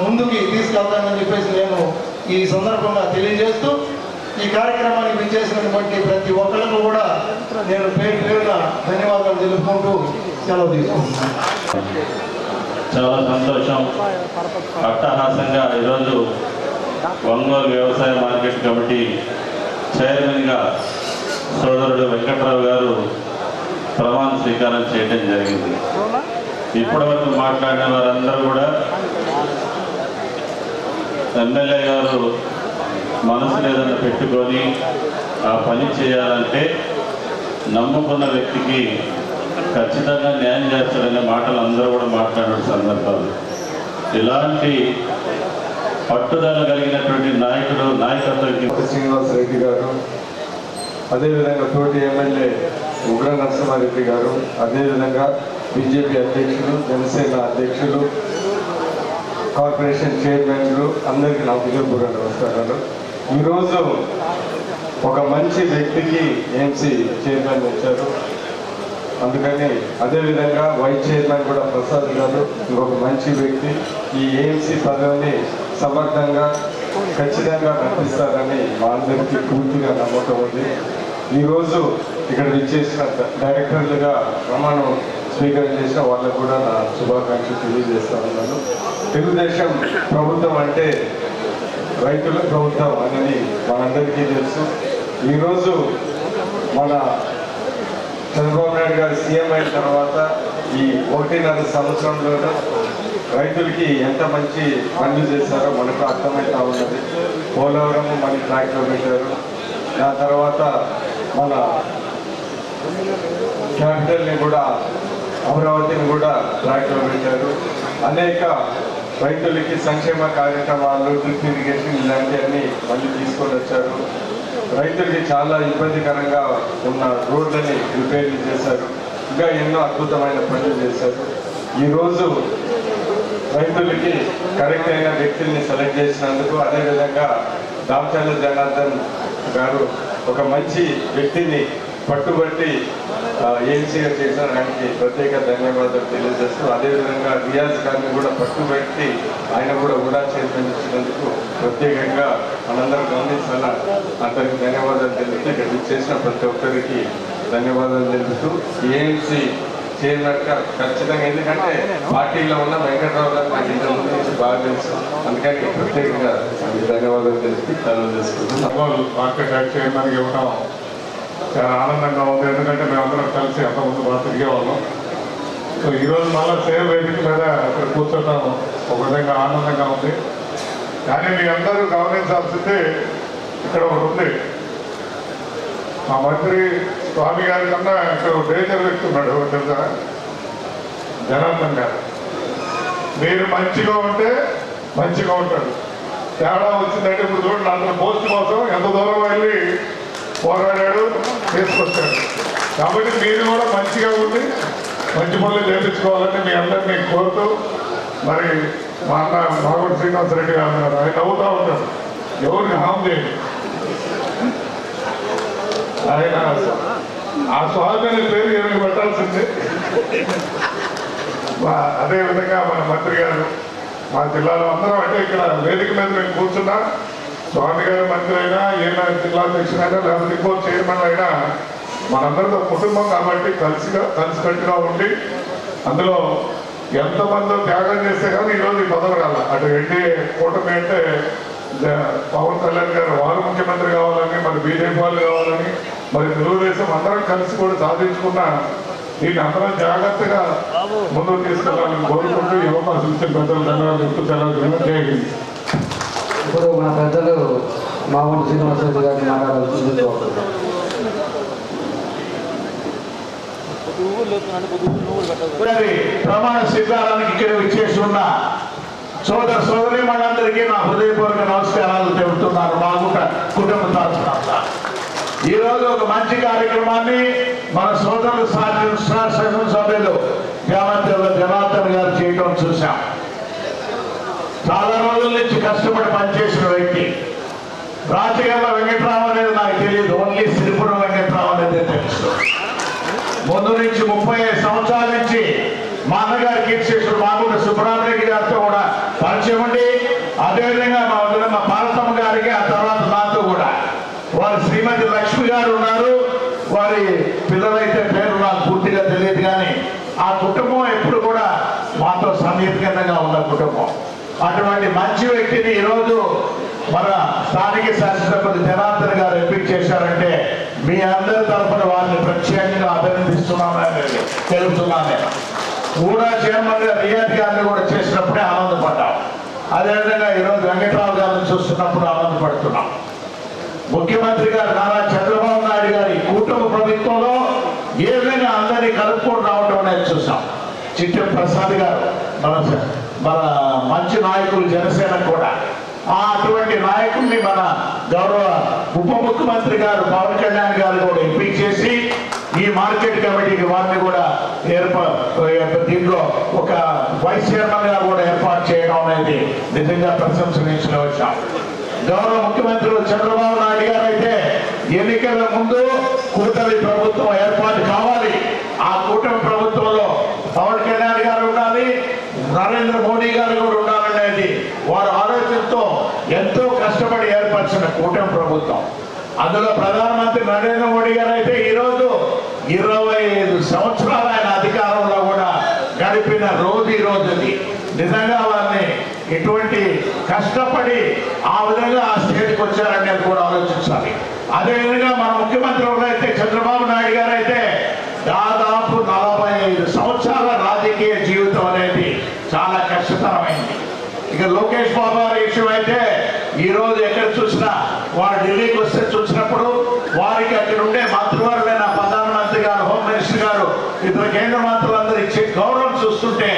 ముందుకి తీసుకెళ్తానని చెప్పేసి నేను ఈ సందర్భంగా తెలియజేస్తూ, ఈ కార్యక్రమాన్ని విచ్చేసినటువంటి ప్రతి ఒక్కరికి కూడా నేను పేరున ధన్యవాదాలు తెలుపుకుంటూ సెలవు తీసుకుంటున్నాను. చాలా సంతోషం. అట్టహాసంగా ఈరోజు ఒంగోలు వ్యవసాయ మార్కెట్ కమిటీ చైర్మన్గా సోదరుడు వెంకట్రావు గారు ప్రమాణ స్వీకారం చేయడం జరిగింది. ఇప్పటివరకు మాట్లాడిన వారందరూ కూడా ఎమ్మెల్యే గారు మనసును ఏదైనా పెట్టుకొని ఆ పని చేయాలంటే నమ్ముకున్న వ్యక్తికి ఖచ్చితంగా న్యాయం చేస్తాడనే మాటలు అందరూ కూడా మాట్లాడే సందర్భాలు. ఇలాంటి పట్టుదల కలిగినటువంటి నాయకత్వం శ్రీనివాసరెడ్డి గారు, అదేవిధంగా తోటి ఎమ్మెల్యే ఉగ్ర నరసింహారెడ్డి గారు, అదేవిధంగా బీజేపీ అధ్యక్షులు, జనసేన అధ్యక్షులు, కార్పొరేషన్ చైర్మన్లు అందరికీ నా హృదయపూర్వక నమస్కారాలు. ఈరోజు ఒక మంచి వ్యక్తికి ఏఎంసీ చైర్మన్ వచ్చారు. అందుకని అదేవిధంగా వైస్ చైర్మన్ కూడా ప్రసాద్ గారు ఇంకొక మంచి వ్యక్తి ఈ ఏఎంసీ పదవిని సమర్థంగా ఖచ్చితంగా నడిపిస్తారని మా అందరికీ పూర్తిగా నమ్మకం ఉంది. ఈరోజు ఇక్కడ విచ్చేసిన డైరెక్టర్లుగా ప్రమాణం స్వీకారం చేసిన వాళ్ళకు కూడా నా శుభాకాంక్షలు తెలియజేస్తా ఉన్నాను. తెలుగుదేశం ప్రభుత్వం అంటే రైతుల ప్రభుత్వం అనేది మనందరికీ తెలుసు. ఈరోజు మన చంద్రబాబు నాయుడు గారు సీఎం అయిన తర్వాత ఈ 1.5 సంవత్సరంలో రైతులకి ఎంత మంచి పనులు చేశారో మనకు అర్థమవుతా ఉన్నది. పోలవరం మన ట్రాక్లో పెట్టారు, దాని తర్వాత మన క్యాపిటల్ని కూడా అమరావతిని కూడా ట్రాక్లో పెట్టారు. అనేక రైతులకి సంక్షేమ కార్యక్రమాలు, డ్రిప్ ఇరిగేషన్ ఇలాంటివన్నీ మళ్ళీ తీసుకొని వచ్చారు. రైతులకి చాలా ఇబ్బందికరంగా ఉన్న రోడ్లని రిపేర్లు చేశారు. ఇంకా ఎన్నో అద్భుతమైన పనులు చేశారు. ఈరోజు రైతులకి కరెక్ట్ అయిన వ్యక్తుల్ని సెలెక్ట్ చేసినందుకు, అదేవిధంగా దామచర్ల జనార్దన్ గారు ఒక మంచి వ్యక్తిని పట్టుబట్టి ఏఎంసీగా చేసిన ఆయనకి ప్రత్యేక ధన్యవాదాలు తెలియజేస్తూ, అదేవిధంగా రియాజ్ గారిని కూడా పట్టుబట్టి ఆయన కూడా ఉడా చైర్మన్ ఇచ్చినందుకు ప్రత్యేకంగా మనందరం గమనించాల అతనికి ధన్యవాదాలు తెలుపుతూ, ఇక్కడ చేసిన ప్రతి ఒక్కరికి ధన్యవాదాలు తెలుపుతూ, ఏఎంసీ చైర్మన్గా ఖచ్చితంగా, ఎందుకంటే పార్టీలో ఉన్న వెంకట్రావు గారు నాకు ఇంత ముందు నుంచి బాగా తెలుసు, అందుకని ప్రత్యేకంగా ధన్యవాదాలు తెలుపుతూ సెలవు చేసుకుంటున్నాం. మార్కెట్ యాక్ట్ చైర్మన్కి ఇవ్వడం చాలా ఆనందంగా ఉంది. ఎందుకంటే మేమందరం కలిసి అంతకుముందు బాగా తిరిగేవాళ్ళం. సో ఈరోజు మళ్ళీ సేవ వేదిక మీద అక్కడ కూర్చోవడం ఒక విధంగా ఆనందంగా ఉంది. కానీ మీ అందరూ గమనించాల్సింది ఇక్కడ ఒకటి ఉంది. మా మంత్రి స్వామి గారి కన్నా ఇక్కడ డేంజర్ వ్యక్తి ఉన్నాడు, తెలుసా? జనార్దన్ గారు. మీరు మంచిగా ఉంటే మంచిగా ఉంటాడు. తేడా వచ్చిందంటే ఇప్పుడు చూడండి, అందరూ పోస్ట్ కోసం ఎంత దూరం వెళ్ళి పోరాడాడు, తీసుకొచ్చాడు. కాబట్టి మీరు కూడా మంచిగా ఉండి మంచి పనులు చేయించుకోవాలని మీ అందరినీ కోరుతూ, మరి మా అన్న మాగుంట శ్రీనివాసరెడ్డి గారు ఆయన నవ్వుతూ ఉంటాడు, ఎవరికి హామ్ చేయండి, ఆయన ఆ స్వామి అనే పేరు ఏమి పెట్టాల్సిందే. అదేవిధంగా మన మంత్రి గారు, మా జిల్లాలో అందరం అంటే ఇక్కడ వేదిక మీద మేము కూర్చున్నా, స్వామి గారి మంత్రి అయినా, ఏమైనా జిల్లా అధ్యక్షుడైనా, లేకపోతే ఇంకో చైర్మన్ అయినా మనందరితో కుటుంబం కాబట్టి కలిసికట్టుగా ఉండి అందులో ఎంతమంది త్యాగం చేస్తే కానీ ఈరోజు ఈ పదవి రాల. అటు ఎన్డీఏ కూటమి అంటే పవన్ కళ్యాణ్ గారు వారు ముఖ్యమంత్రి కావాలని, మరి బీజేపీ వాళ్ళు కావాలని, మరి తెలుగుదేశం అందరం కలిసి కూడా సాధించుకున్న దీన్ని అందరం జాగ్రత్తగా ముందుకు తీసుకెళ్ళాలని కోరుకుంటూ ఈ అవకాశం ఇచ్చిన పెద్దలు ధన్యవాదాలు చెప్తూ సెలవు చేయండి. ఇప్పుడు మన పెద్దలు మామూలు శ్రీనివాసరెడ్డి గారిని మాట్లాడాల్సింది. ప్రమాణ స్వీకారానికి ఇక్కడ విచ్చేసి ఉన్న సోదర సోదరి మనందరికీ నా హృదయపూర్వక నమస్కారాలు తెలుపుతున్నాను. మా కుటుంబ తరఫున ఈరోజు ఒక మంచి కార్యక్రమాన్ని మన సోదరులు శాసనసభ్యులు జనార్దన్ గారు చేయడం చూశాం. చాలా రోజుల నుంచి కష్టపడి పనిచేసిన వ్యక్తి. రాజకీయాల వెంకట్రావు అనేది నాకు తెలియదు, ఓన్లీ సిరిపురం వెంకట్రావు అనేది తెలుసు. ముందు నుంచి 35 సంవత్సరాల నుంచి మా అన్నగారి కీర్తిశేషుడు మాగుంట సుబ్రహ్మణ్య గారితో కూడా పరిచయం ఉండి, అదేవిధంగా మా పార్వతమ్మ గారికి, ఆ తర్వాత నాతో కూడా వారి శ్రీమతి లక్ష్మి గారు ఉన్నారు. వారి పిల్లలైతే పేరు నాకు పూర్తిగా తెలియదు, కానీ ఆ కుటుంబం ఎప్పుడు కూడా మాతో సన్నిహితంగా ఉన్న కుటుంబం. అటువంటి మంచి వ్యక్తిని ఈరోజు మన స్థానిక శాసనసభ్యులు జనార్దన్ గారు ఎంపిక చేశారంటే మీ అందరి తరఫున వారిని ప్రత్యేకంగా అభినందిస్తున్నానని తెలుపుతున్నాను. కూడా చైర్మన్ గా రియాద్ గారిని కూడా చేసినప్పుడే ఆనందపడ్డాం. అదేవిధంగా ఈరోజు వెంకట్రావు గారిని చూస్తున్నప్పుడు ఆనందపడుతున్నాం. ముఖ్యమంత్రి గారు నారా చంద్రబాబు నాయుడు గారి కూటమి ప్రభుత్వంలో ఏ విధంగా అందరినీ కలుపుకొని రావడం అనేది చూసాం. చిట్టెం ప్రసాద్ గారు మన మంచి నాయకులు, జనసేన కూడా అటువంటి నాయకుల్ని మన గౌరవ ఉప ముఖ్యమంత్రి గారు పవన్ కళ్యాణ్ గారు కూడా ఎంపిక చేసి ఈ మార్కెట్ కమిటీకి వారిని కూడా దీంట్లో ఒక వైస్ చైర్మన్ గా కూడా ఏర్పాటు చేయడం అనేది నిజంగా ప్రశంసనీయంగా వచ్చాం. గౌరవ ముఖ్యమంత్రులు చంద్రబాబు నాయుడు గారు అయితే ఎన్నికల ముందు కూటమి ప్రభుత్వం ఏర్పాటు కావాలి, ఆ కూటమి ప్రభుత్వంలో పవన్ కళ్యాణ్ గారు ఉండాలి, నరేంద్ర మోడీ గారు కూడా ఉండాలనేది వారి ఆలోచనతో ఎంతో కష్టపడి ఏర్పరిచిన కూటమి ప్రభుత్వం. అందులో ప్రధానమంత్రి నరేంద్ర మోడీ గారు అయితే ఈరోజు 25 సంవత్సరాలు ఆయన అధికారంలో కూడా గడిపిన రోజు ఈ రోజుది. నిజంగా వారిని ఎటువంటి కష్టపడి ఆ విధంగా ఆ స్టేజ్కి వచ్చారనేది కూడా ఆలోచించాలి. అదేవిధంగా మన ముఖ్యమంత్రులు అయితే చంద్రబాబు నాయుడు గారు అయితే దాదాపు 45 సంవత్సరాల రాజకీయ జీవితం అనేది చాలా కష్టతరమైంది. ఇక లోకేష్ బాబు గారి విషయం అయితే ఈరోజు ఎక్కడ చూసినా వారు ఢిల్లీకి వస్తే చూసినప్పుడు వారికి అక్కడ ఉండే మంత్రివర్గమైన ప్రధానమంత్రి గారు, హోమ్ మినిస్టర్ గారు, ఇతర కేంద్ర మంత్రులందరూ ఇచ్చే గౌరవం చూస్తుంటే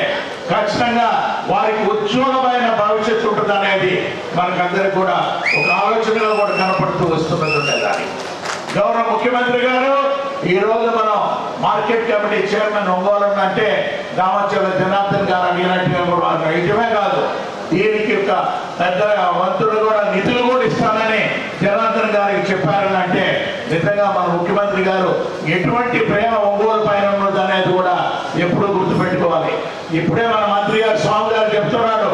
ఖచ్చితంగా వారికి ఉజ్వలమైన భవిష్యత్తు ఉంటుంది అనేది మనకందరికి కూడా ఒక ఆలోచనగా కూడా కనపడుతూ వస్తున్నట్టుండే దాన్ని. గౌరవ ముఖ్యమంత్రి గారు ఈరోజు మనం మార్కెట్ కమిటీ చైర్మన్ ఒంగోలు అంటే దామచర్ల జనార్దన్ గారు అడిగినట్టుగా కూడా నిజమే కాదు, దీనికి ఒక పెద్ద మంత్రులు కూడా నిధులు కూడా ఇస్తానని జనార్దన్ గారికి చెప్పారని అంటే నిజంగా మన ముఖ్యమంత్రి గారు ఎటువంటి ప్రేమ ఒంగోలు పైన ఉన్నది అనేది కూడా ఎప్పుడూ గుర్తుపెట్టుకోవాలి. ఇప్పుడే మన మంత్రి గారు స్వామి గారు చెప్తున్నాడు,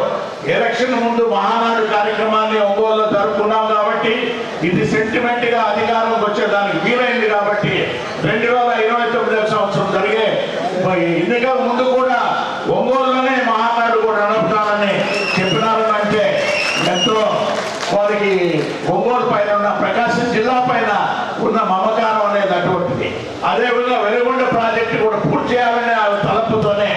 ఎలక్షన్ ముందు మహానాడు కార్యక్రమాన్ని ఒంగోలులో జరుపుకున్నాం కాబట్టి ఇది సెంటిమెంట్ గా అధికారంలోకి వచ్చేదానికి వీలైంది కాబట్టి 2029 సంవత్సరం జరిగే ఎన్నికల ముందు కూడా ఒంగోలులోనే మహానాడు కూడా నడుపుతానని చెప్పినారని అంటే ఎంతో వారికి ఒంగోలు పైన ఉన్న ప్రకాశం జిల్లా పైన ఉన్న మమకారం అనేది అటువంటిది. అదేవిధంగా వెలుగొండ ప్రాజెక్టు కూడా పూర్తి చేయాలనే తలపుతోనే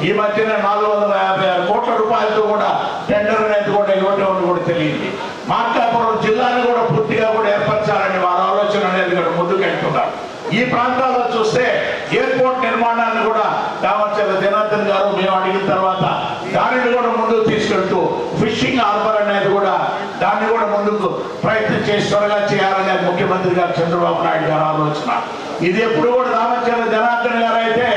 ఈ మధ్యన 456 కోట్ల రూపాయలతో కూడా టెండర్ అనేది కూడా ఇవ్వటం కూడా తెలియంది. మార్కాపురం జిల్లాను కూడా పూర్తిగా కూడా ఏర్పరచాలని వారి ఆలోచన అనేది కూడా ముందుకు వెళ్తున్నారు. ఈ ప్రాంతాల్లో చూస్తే ఎయిర్పోర్ట్ నిర్మాణాన్ని కూడా దామచర్ల జనార్దన్ గారు మేము అడిగిన తర్వాత దానిని కూడా ముందుకు తీసుకెళ్తూ ఫిషింగ్ హార్బర్ అనేది కూడా దాన్ని కూడా ముందుకు ప్రయత్నం చేసి త్వరగా చేయాలనేది ముఖ్యమంత్రి గారు చంద్రబాబు నాయుడు గారు ఆలోచన. ఇది ఎప్పుడు కూడా దామచర్ల జనార్దన్ గారు అయితే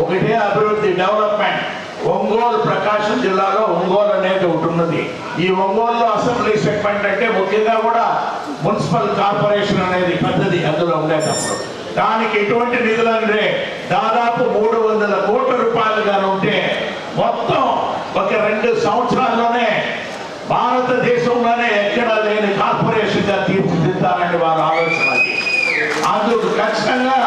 ఒకటే అభివృద్ధి, డెవలప్మెంట్. ఒంగోలు ప్రకాశం జిల్లాలో ఒంగోలు అనేది ఒకటి ఉన్నది. ఈ ఒంగోలులో అసెంబ్లీ సెగ్మెంట్ అంటే ముఖ్యంగా కూడా మున్సిపల్ కార్పొరేషన్ అనేది పెద్దది అందులో ఉండేటప్పుడు. దానికి ఎటువంటి నిధులు అంటే దాదాపు 300 కోట్ల రూపాయలుగా ఉంటే మొత్తం ఒక 2 సంవత్సరాల్లోనే భారతదేశంలోనే ఎక్కడ లేని కార్పొరేషన్గా తీర్చిదిద్దాలని వారి ఆలోచనకి. అందుకు ఖచ్చితంగా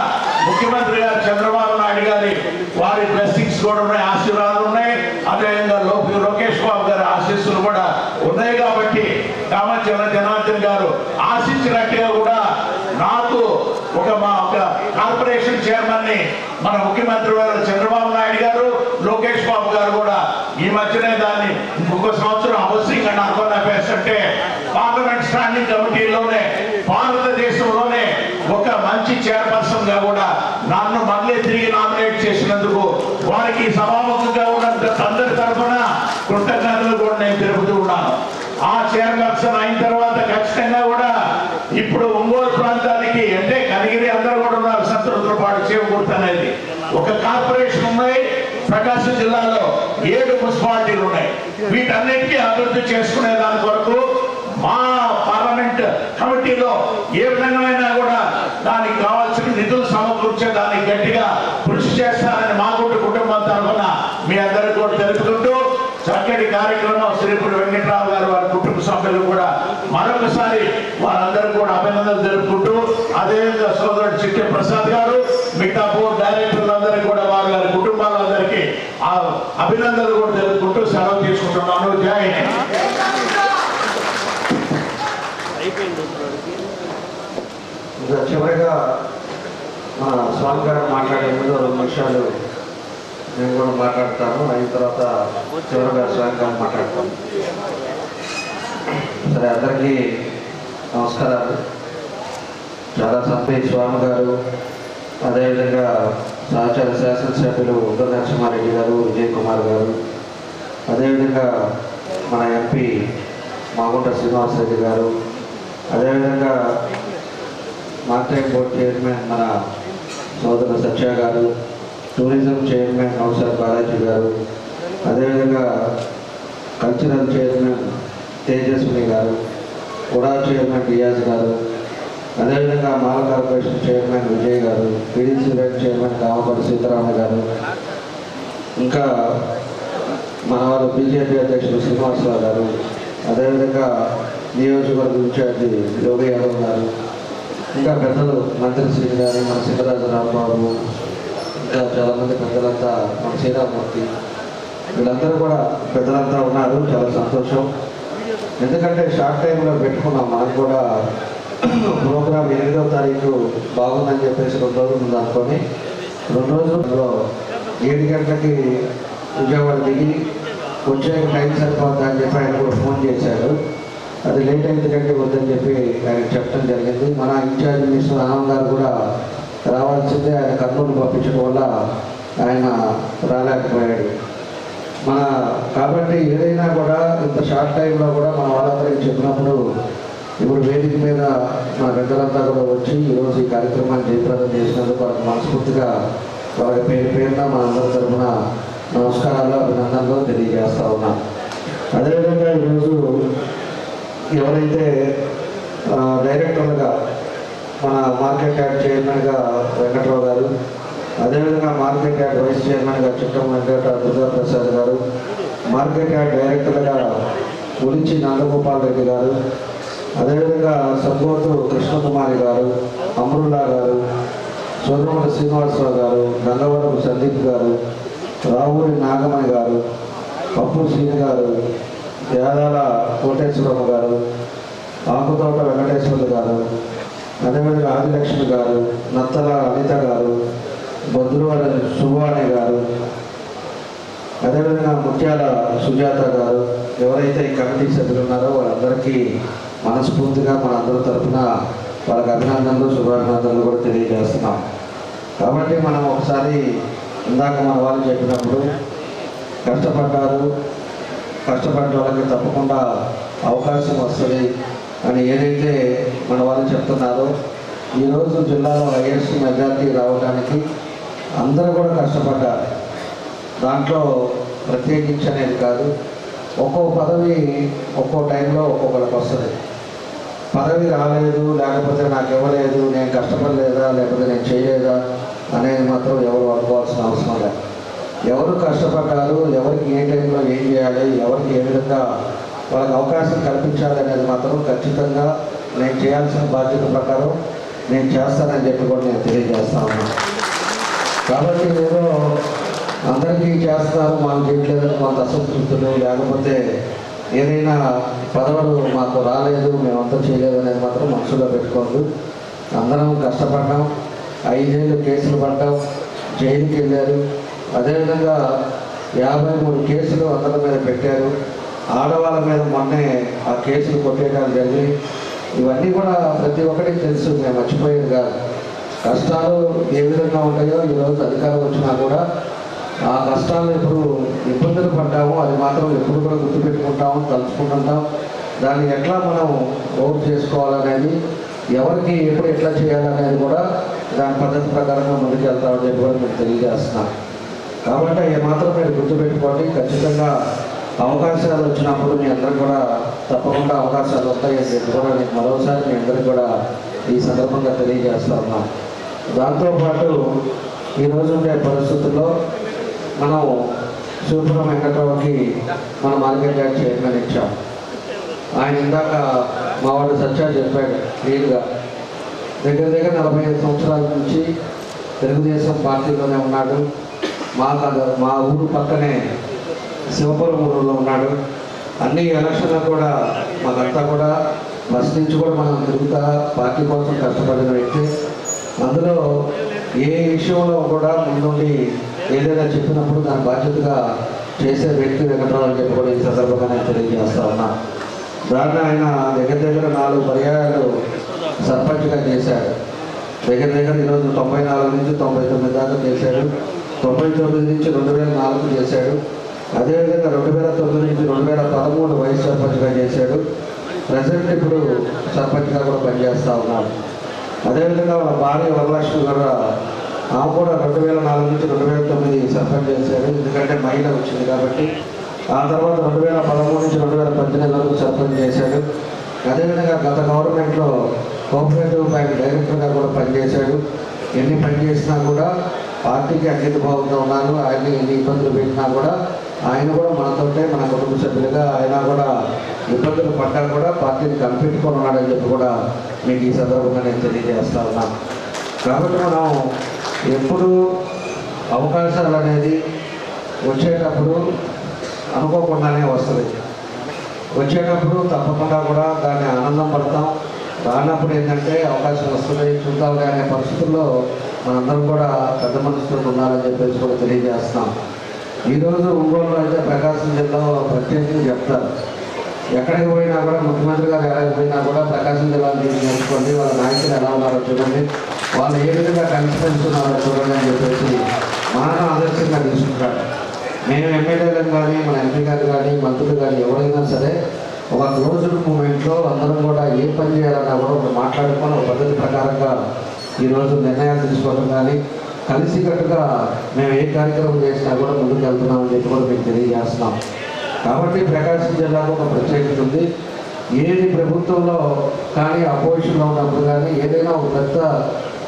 ముఖ్యమంత్రి గారు చంద్రబాబు నాయుడు గారి వారి బ్లెస్సింగ్స్ కూడా ఉన్నాయి, ఆశీర్వాదాలు ఉన్నాయి. అదేవిధంగా లోకేష్ బాబు గారి ఆశీస్సులు కూడా ఉన్నాయి. కాబట్టి కామచంద్ర జనార్దన్ గారు ఆశించినట్టుగా కూడా నాకు ఒక కార్పొరేషన్ చైర్మన్ ని మన ముఖ్యమంత్రి గారు చంద్రబాబు నాయుడు గారు, లోకేష్ బాబు గారు కూడా ఈ మధ్యనే దాన్ని ఇంకొక సంవత్సరం హౌసింగ్ అండ్ అర్బన్ అఫైర్స్ అంటే పార్లమెంట్ స్టాండింగ్ కమిటీలోనే భారతదేశంలోనే ఒక మంచి చైర్పర్సన్ గా కూడా నన్ను మళ్ళీ తిరిగి నామినేట్ చేసినందుకు వారికి సభాముఖంగా ఉన్నంత అందరి తరఫున కృతజ్ఞతలు కూడా నేను తెలుపుతూ ఉన్నాను. ఆ చైర్పర్సన్ అయిన తర్వాత ఖచ్చితంగా కూడా ఇప్పుడు ఒంగోలు ప్రాంతానికి అంటే కనిగిరి అందరూ కూడా ఉన్నారు, సంతృప్తితో పాటు చేకూర్త అనేది ఒక కార్పొరేషన్ ఉన్నాయి. ప్రకాశం జిల్లాలో 7 మున్సిపాలిటీలు ఉన్నాయి. వీటన్నిటికీ అభివృద్ధి చేసుకునే దాని కొరకు మా పార్లమెంట్ కమిటీలో ఏ విధంగా కూడా దానికి కావాల్సిన నిధులు సమకూర్చే దానికి గట్టిగా కృషి చేస్తారని మా కుటుంబం తరఫున మీ అందరికీ కూడా తెలుపుకుంటూ చక్కటి కార్యక్రమం శ్రీపురి వెంకట్రావు గారు వారి కుటుంబ సభ్యులు కూడా మరొకసారి వారందరూ కూడా అభినందనలు తెలుపుకుంటూ అదేవిధంగా సోదరుడు చిట్టి ప్రసాద్ గారు మిగతా బోర్డు డైరెక్టర్లందరికీ కూడా వారి కుటుంబాలందరికీ అభినందనలు కూడా తెలుపుకుంటూ సెలవు తీసుకుంటున్నాను. జై హింద్. చివరిగా మన స్వామి గారు మాట్లాడే ముందు 2 నిమిషాలు నేను కూడా మాట్లాడతాను. అయిన తర్వాత చివరిగా స్వామి గారు మాట్లాడతాను. సరే, అందరికీ నమస్కారాలు. చాలా సంతోష్ స్వామి గారు, అదేవిధంగా సహచర శాసనసభ్యులు ఉత్తర నరసింహారెడ్డి గారు, విజయ్ కుమార్ గారు, అదేవిధంగా మన ఎంపీ మాగుంట శ్రీనివాసరెడ్డి గారు, అదేవిధంగా మార్కెట్ బోర్డు చైర్మన్ మన సోదరు సత్య గారు, టూరిజం చైర్మన్ నౌసర్ బాలాజీ గారు, అదేవిధంగా కల్చరల్ చైర్మన్ తేజస్విని గారు, కూడా చైర్మన్ డియాజ్ గారు, అదేవిధంగా మాల కార్పొరేషన్ చైర్మన్ విజయ్ గారు, PDC right chairman Kamapalli Sitarama గారు, ఇంకా మన వారు బీజేపీ అధ్యక్షులు శ్రీనివాసరావు గారు, అదేవిధంగా నియోజకవర్గ ఇన్ఛార్జి యోగి యాదవ్ గారు, ఇంకా పెద్దలు మంత్రి శ్రీ గారు, మన సిద్ధరాజు రాంబాబు, ఇంకా చాలామంది పెద్దలంతా, మన శ్రీరామూర్తి, వీళ్ళందరూ కూడా పెద్దలంతా ఉన్నారు. చాలా సంతోషం. ఎందుకంటే షార్ట్ టైంలో పెట్టుకున్నాం. మనకు కూడా ప్రోగ్రాం 8వ తారీఖు బాగుందని చెప్పేసి 2 రోజుల ముందు అనుకొని 2 రోజుల్లో 7 గంటలకి విజయవాడ దిగి వచ్చే టైం సరిపోద్దా అని చెప్పి ఆయన కూడా ఫోన్ చేశాడు. అది లేట్ అయింది కంటే వద్దని చెప్పి ఆయన చెప్పడం జరిగింది. మన ఇన్ఛార్జ్ మినిస్టర్ ఆనంద్ గారు కూడా రావాల్సిందే, ఆయన కర్నూలు పంపించడం వల్ల ఆయన రాలేకపోయాడు. కాబట్టి ఏదైనా కూడా ఇంత షార్ట్ టైంలో కూడా మన వాళ్ళందరికీ చెప్పినప్పుడు ఇప్పుడు వేదిక మీద మన పెద్దలంతా కూడా వచ్చి ఈరోజు ఈ కార్యక్రమాన్ని జయప్రదం చేసినందుకు వాళ్ళకి మనస్ఫూర్తిగా వాళ్ళకి పేరున మన అందరి తరఫున నమస్కారాలు, అభినందనలు తెలియజేస్తా ఉన్నాం. అదేవిధంగా ఈరోజు ఎవరైతే డైరెక్టర్లుగా మన మార్కెట్ యార్డ్ చైర్మన్గా వెంకట్రావు గారు, అదేవిధంగా మార్కెట్ యార్డ్ వైస్ చైర్మన్గా చిట్టం వెంకట దుర్గాప్రసాద్ గారు, మార్కెట్ యార్డ్ డైరెక్టర్గా ఉలిచి నందగోపాల్ రెడ్డి గారు, అదేవిధంగా సంగోతు కృష్ణకుమారి గారు, అమరుల్లా గారు, సోదరుమల శ్రీనివాసరావు గారు, గంగవరం సందీప్ గారు, రావూరి నాగమణి గారు, పప్పు శ్రీని గారు, యాదాల కోటేశ్వరమ్మ గారు, ఆకుతోట వెంకటేశ్వర్లు గారు, అదేవిధంగా ఆదిలక్ష్మి గారు, నత్తల అనిత గారు, బొద్దులవాడ సువాణి గారు, అదేవిధంగా ముత్యాల సుజాత గారు, ఎవరైతే ఈ కమిటీ సభ్యులు ఉన్నారో వాళ్ళందరికీ మనస్ఫూర్తిగా మన అందరి తరఫున వాళ్ళకి అభినందనలు, శుభాభినందనలు కూడా తెలియజేస్తున్నాం. కాబట్టి మనం ఒకసారి ఇందాక మన వాళ్ళు చెప్పినప్పుడు కష్టపడ్డారు, కష్టపడ్డ వాళ్ళకి తప్పకుండా అవకాశం వస్తుంది అని ఏదైతే మన వాళ్ళు చెప్తున్నారో, ఈరోజు జిల్లాలో హైయెస్ట్ మెజారిటీ రావడానికి అందరూ కూడా కష్టపడ్డారు. దాంట్లో ప్రత్యేకించి అనేది కాదు, ఒక్కో పదవి ఒక్కో టైంలో ఒక్కొక్కరికి వస్తుంది. పదవి రాలేదు, లేకపోతే నాకు ఇవ్వలేదు, నేను కష్టపడలేదా, లేకపోతే నేను చేయలేదా అనేది మాత్రం ఎవరు అనుకోవాల్సిన అవసరం లేదు. ఎవరు కష్టపడ్డారు, ఎవరికి ఏ టైంలో ఏం చేయాలి, ఎవరికి ఏ విధంగా వాళ్ళకి అవకాశం కల్పించాలి అనేది మాత్రం ఖచ్చితంగా నేను చేయాల్సిన బాధ్యత ప్రకారం నేను చేస్తానని చెప్పి కూడా నేను తెలియజేస్తా ఉన్నాను. కాబట్టి ఏదో అందరికీ చేస్తున్నారు, మాకు చేయట్లేదని కొంత అసంతృప్తులు, లేకపోతే ఏదైనా పదవులు మాకు రాలేదు, మేమంతా చేయలేదు అనేది మాత్రం మనసులో పెట్టుకోవద్దు. అందరం కష్టపడ్డాం, 5 ఏళ్ళు కేసులు పడ్డాం, జైలుకి వెళ్ళారు. అదేవిధంగా 53 కేసులు అందరి మీద పెట్టారు. ఆడవాళ్ళ మీద మొన్నే ఆ కేసులు కొట్టేయడాలు జరిగి ఇవన్నీ కూడా ప్రతి ఒక్కరికి తెలుసు, మేము మర్చిపోయేది కాదు. కష్టాలు ఏ విధంగా ఉంటాయో ఈరోజు అధికారం వచ్చినా కూడా ఆ కష్టాలు ఇప్పుడు ఇబ్బందులు పడ్డాము, అది మాత్రం ఎప్పుడు కూడా గుర్తుపెట్టుకుంటాము, తలుచుకుంటుంటాం. దాన్ని ఎట్లా మనం ఓట్ చేసుకోవాలనేది, ఎవరికి ఎప్పుడు ఎట్లా చేయాలనేది కూడా దాని పద్ధతి ప్రకారంగా ముందుకు వెళ్తామని చెప్పి కూడా మీకు తెలియజేస్తున్నాం. కాబట్టి ఏమాత్రం మీరు గుర్తుపెట్టుకోండి. ఖచ్చితంగా అవకాశాలు వచ్చినప్పుడు మీ అందరికి కూడా తప్పకుండా అవకాశాలు వస్తాయని చెప్పి కూడా నేను మరోసారి మీ అందరికీ కూడా ఈ సందర్భంగా తెలియజేస్తా ఉన్నాం. దాంతోపాటు ఈరోజు ఉండే పరిస్థితుల్లో మనం శివపురం వెంకట్రావుకి మన మార్కెట్ యార్డ్ చైర్మన్ ఇచ్చాం. ఆయన ఇందాక మా వాడు సత్యా చెప్పాడు క్లియర్గా, దగ్గర 45 సంవత్సరాల నుంచి తెలుగుదేశం పార్టీలోనే ఉన్నాడు. మా ఊరు పక్కనే శివపురం ఊరిలో ఉన్నాడు. అన్ని ఎలక్షన్లు కూడా మాకంతా కూడా ఫస్ట్ నుంచి కూడా మనం తిరుగుతా పార్టీ కోసం కష్టపడిన వ్యక్తి. అందులో ఏ విషయంలో కూడా ముందుండి ఏదైనా చెప్పినప్పుడు దాని బాధ్యతగా చేసే వ్యక్తి వెంకట్రావు అని చెప్పి కూడా ఈ సందర్భంగా నేను తెలియజేస్తా ఉన్నా. దాన్ని ఆయన దగ్గర 4 పర్యాయాలు సర్పంచ్గా చేశాడు. దగ్గర ఈరోజు 94 నుంచి 99 దాకా చేశాడు. 99 నుంచి 2004 చేశాడు. అదేవిధంగా 2009 నుంచి 2013 వైస్ సర్పంచ్గా చేశాడు. ప్రజెంట్ ఇప్పుడు సర్పంచ్గా కూడా పనిచేస్తూ ఉన్నాడు. అదేవిధంగా వాళ్ళ భార్య వరలక్ష్మి గారు ఆమె కూడా 2004 నుంచి 2009 సర్పంచ్ చేశాడు. ఎందుకంటే మహిళ వచ్చింది కాబట్టి. ఆ తర్వాత 2013 నుంచి 2018 వరకు సర్పంచ్ చేశాడు. అదేవిధంగా గత గవర్నమెంట్లో కోఆపరేటివ్ బ్యాంక్ డైరెక్టర్గా కూడా పనిచేశాడు. ఎన్ని పని చేసినా కూడా పార్టీకి అంకిత భావంతో ఉన్నాను. ఆయన ఎన్ని ఇబ్బందులు పెట్టినా కూడా ఆయన కూడా మనతోటే మన కుటుంబ సభ్యులుగా ఆయన కూడా ఇబ్బందులు పడ్డా కూడా పార్టీని కనిపెట్టుకొని ఉన్నాడని చెప్పి కూడా మీకు ఈ సందర్భంగా నేను తెలియజేస్తా ఉన్నాను. కాబట్టి మనం ఎప్పుడు అవకాశాలు అనేది వచ్చేటప్పుడు అనుకోకుండానే వస్తుంది. వచ్చేటప్పుడు తప్పకుండా కూడా దాన్ని ఆనందం పడతాం. రానప్పుడు ఏంటంటే అవకాశం వస్తుంది చూద్దాం అనే పరిస్థితుల్లో మనందరం కూడా పెద్ద మనసుతో ఉండాలని చెప్పేసి కూడా తెలియజేస్తాం. ఈరోజు ఒంగోలులో అయితే ప్రకాశం జిల్లాలో ప్రత్యేకంగా చెప్తారు. ఎక్కడికి పోయినా కూడా ముఖ్యమంత్రి గారు ఎక్కడికి పోయినా కూడా ప్రకాశం జిల్లాను నేర్చుకోండి, వాళ్ళ నాయకులు ఎలా ఉన్నారో చూడండి, వాళ్ళు ఏ విధంగా కన్ఫిడెన్స్ ఉన్నారో చూడండి అని చెప్పేసి మనను ఆదర్శంగా తీసుకుంటారు. మేము ఎమ్మెల్యేలను కానీ మన ఎంపీ గారు కానీ మంత్రులు కానీ ఎవరైనా సరే ఒక క్లోజ్డ్ మూమెంట్లో అందరం కూడా ఏ పని చేయాలన్నా కూడా ఒకటి మాట్లాడుకొని ఒక పద్ధతి ప్రకారంగా ఈరోజు నిర్ణయాలు తీసుకోవడం కానీ కలిసికట్టుగా మేము ఏ కార్యక్రమం చేసినా కూడా ముందుకు వెళ్తున్నామని చెప్పి కూడా మీకు తెలియజేస్తున్నాం. కాబట్టి ప్రకాశం జిల్లాకు ఒక ప్రత్యేకత ఉంది. ఏది ప్రభుత్వంలో కానీ అపోజిషన్లో ఉన్నప్పుడు కానీ ఏదైనా ఒక పెద్ద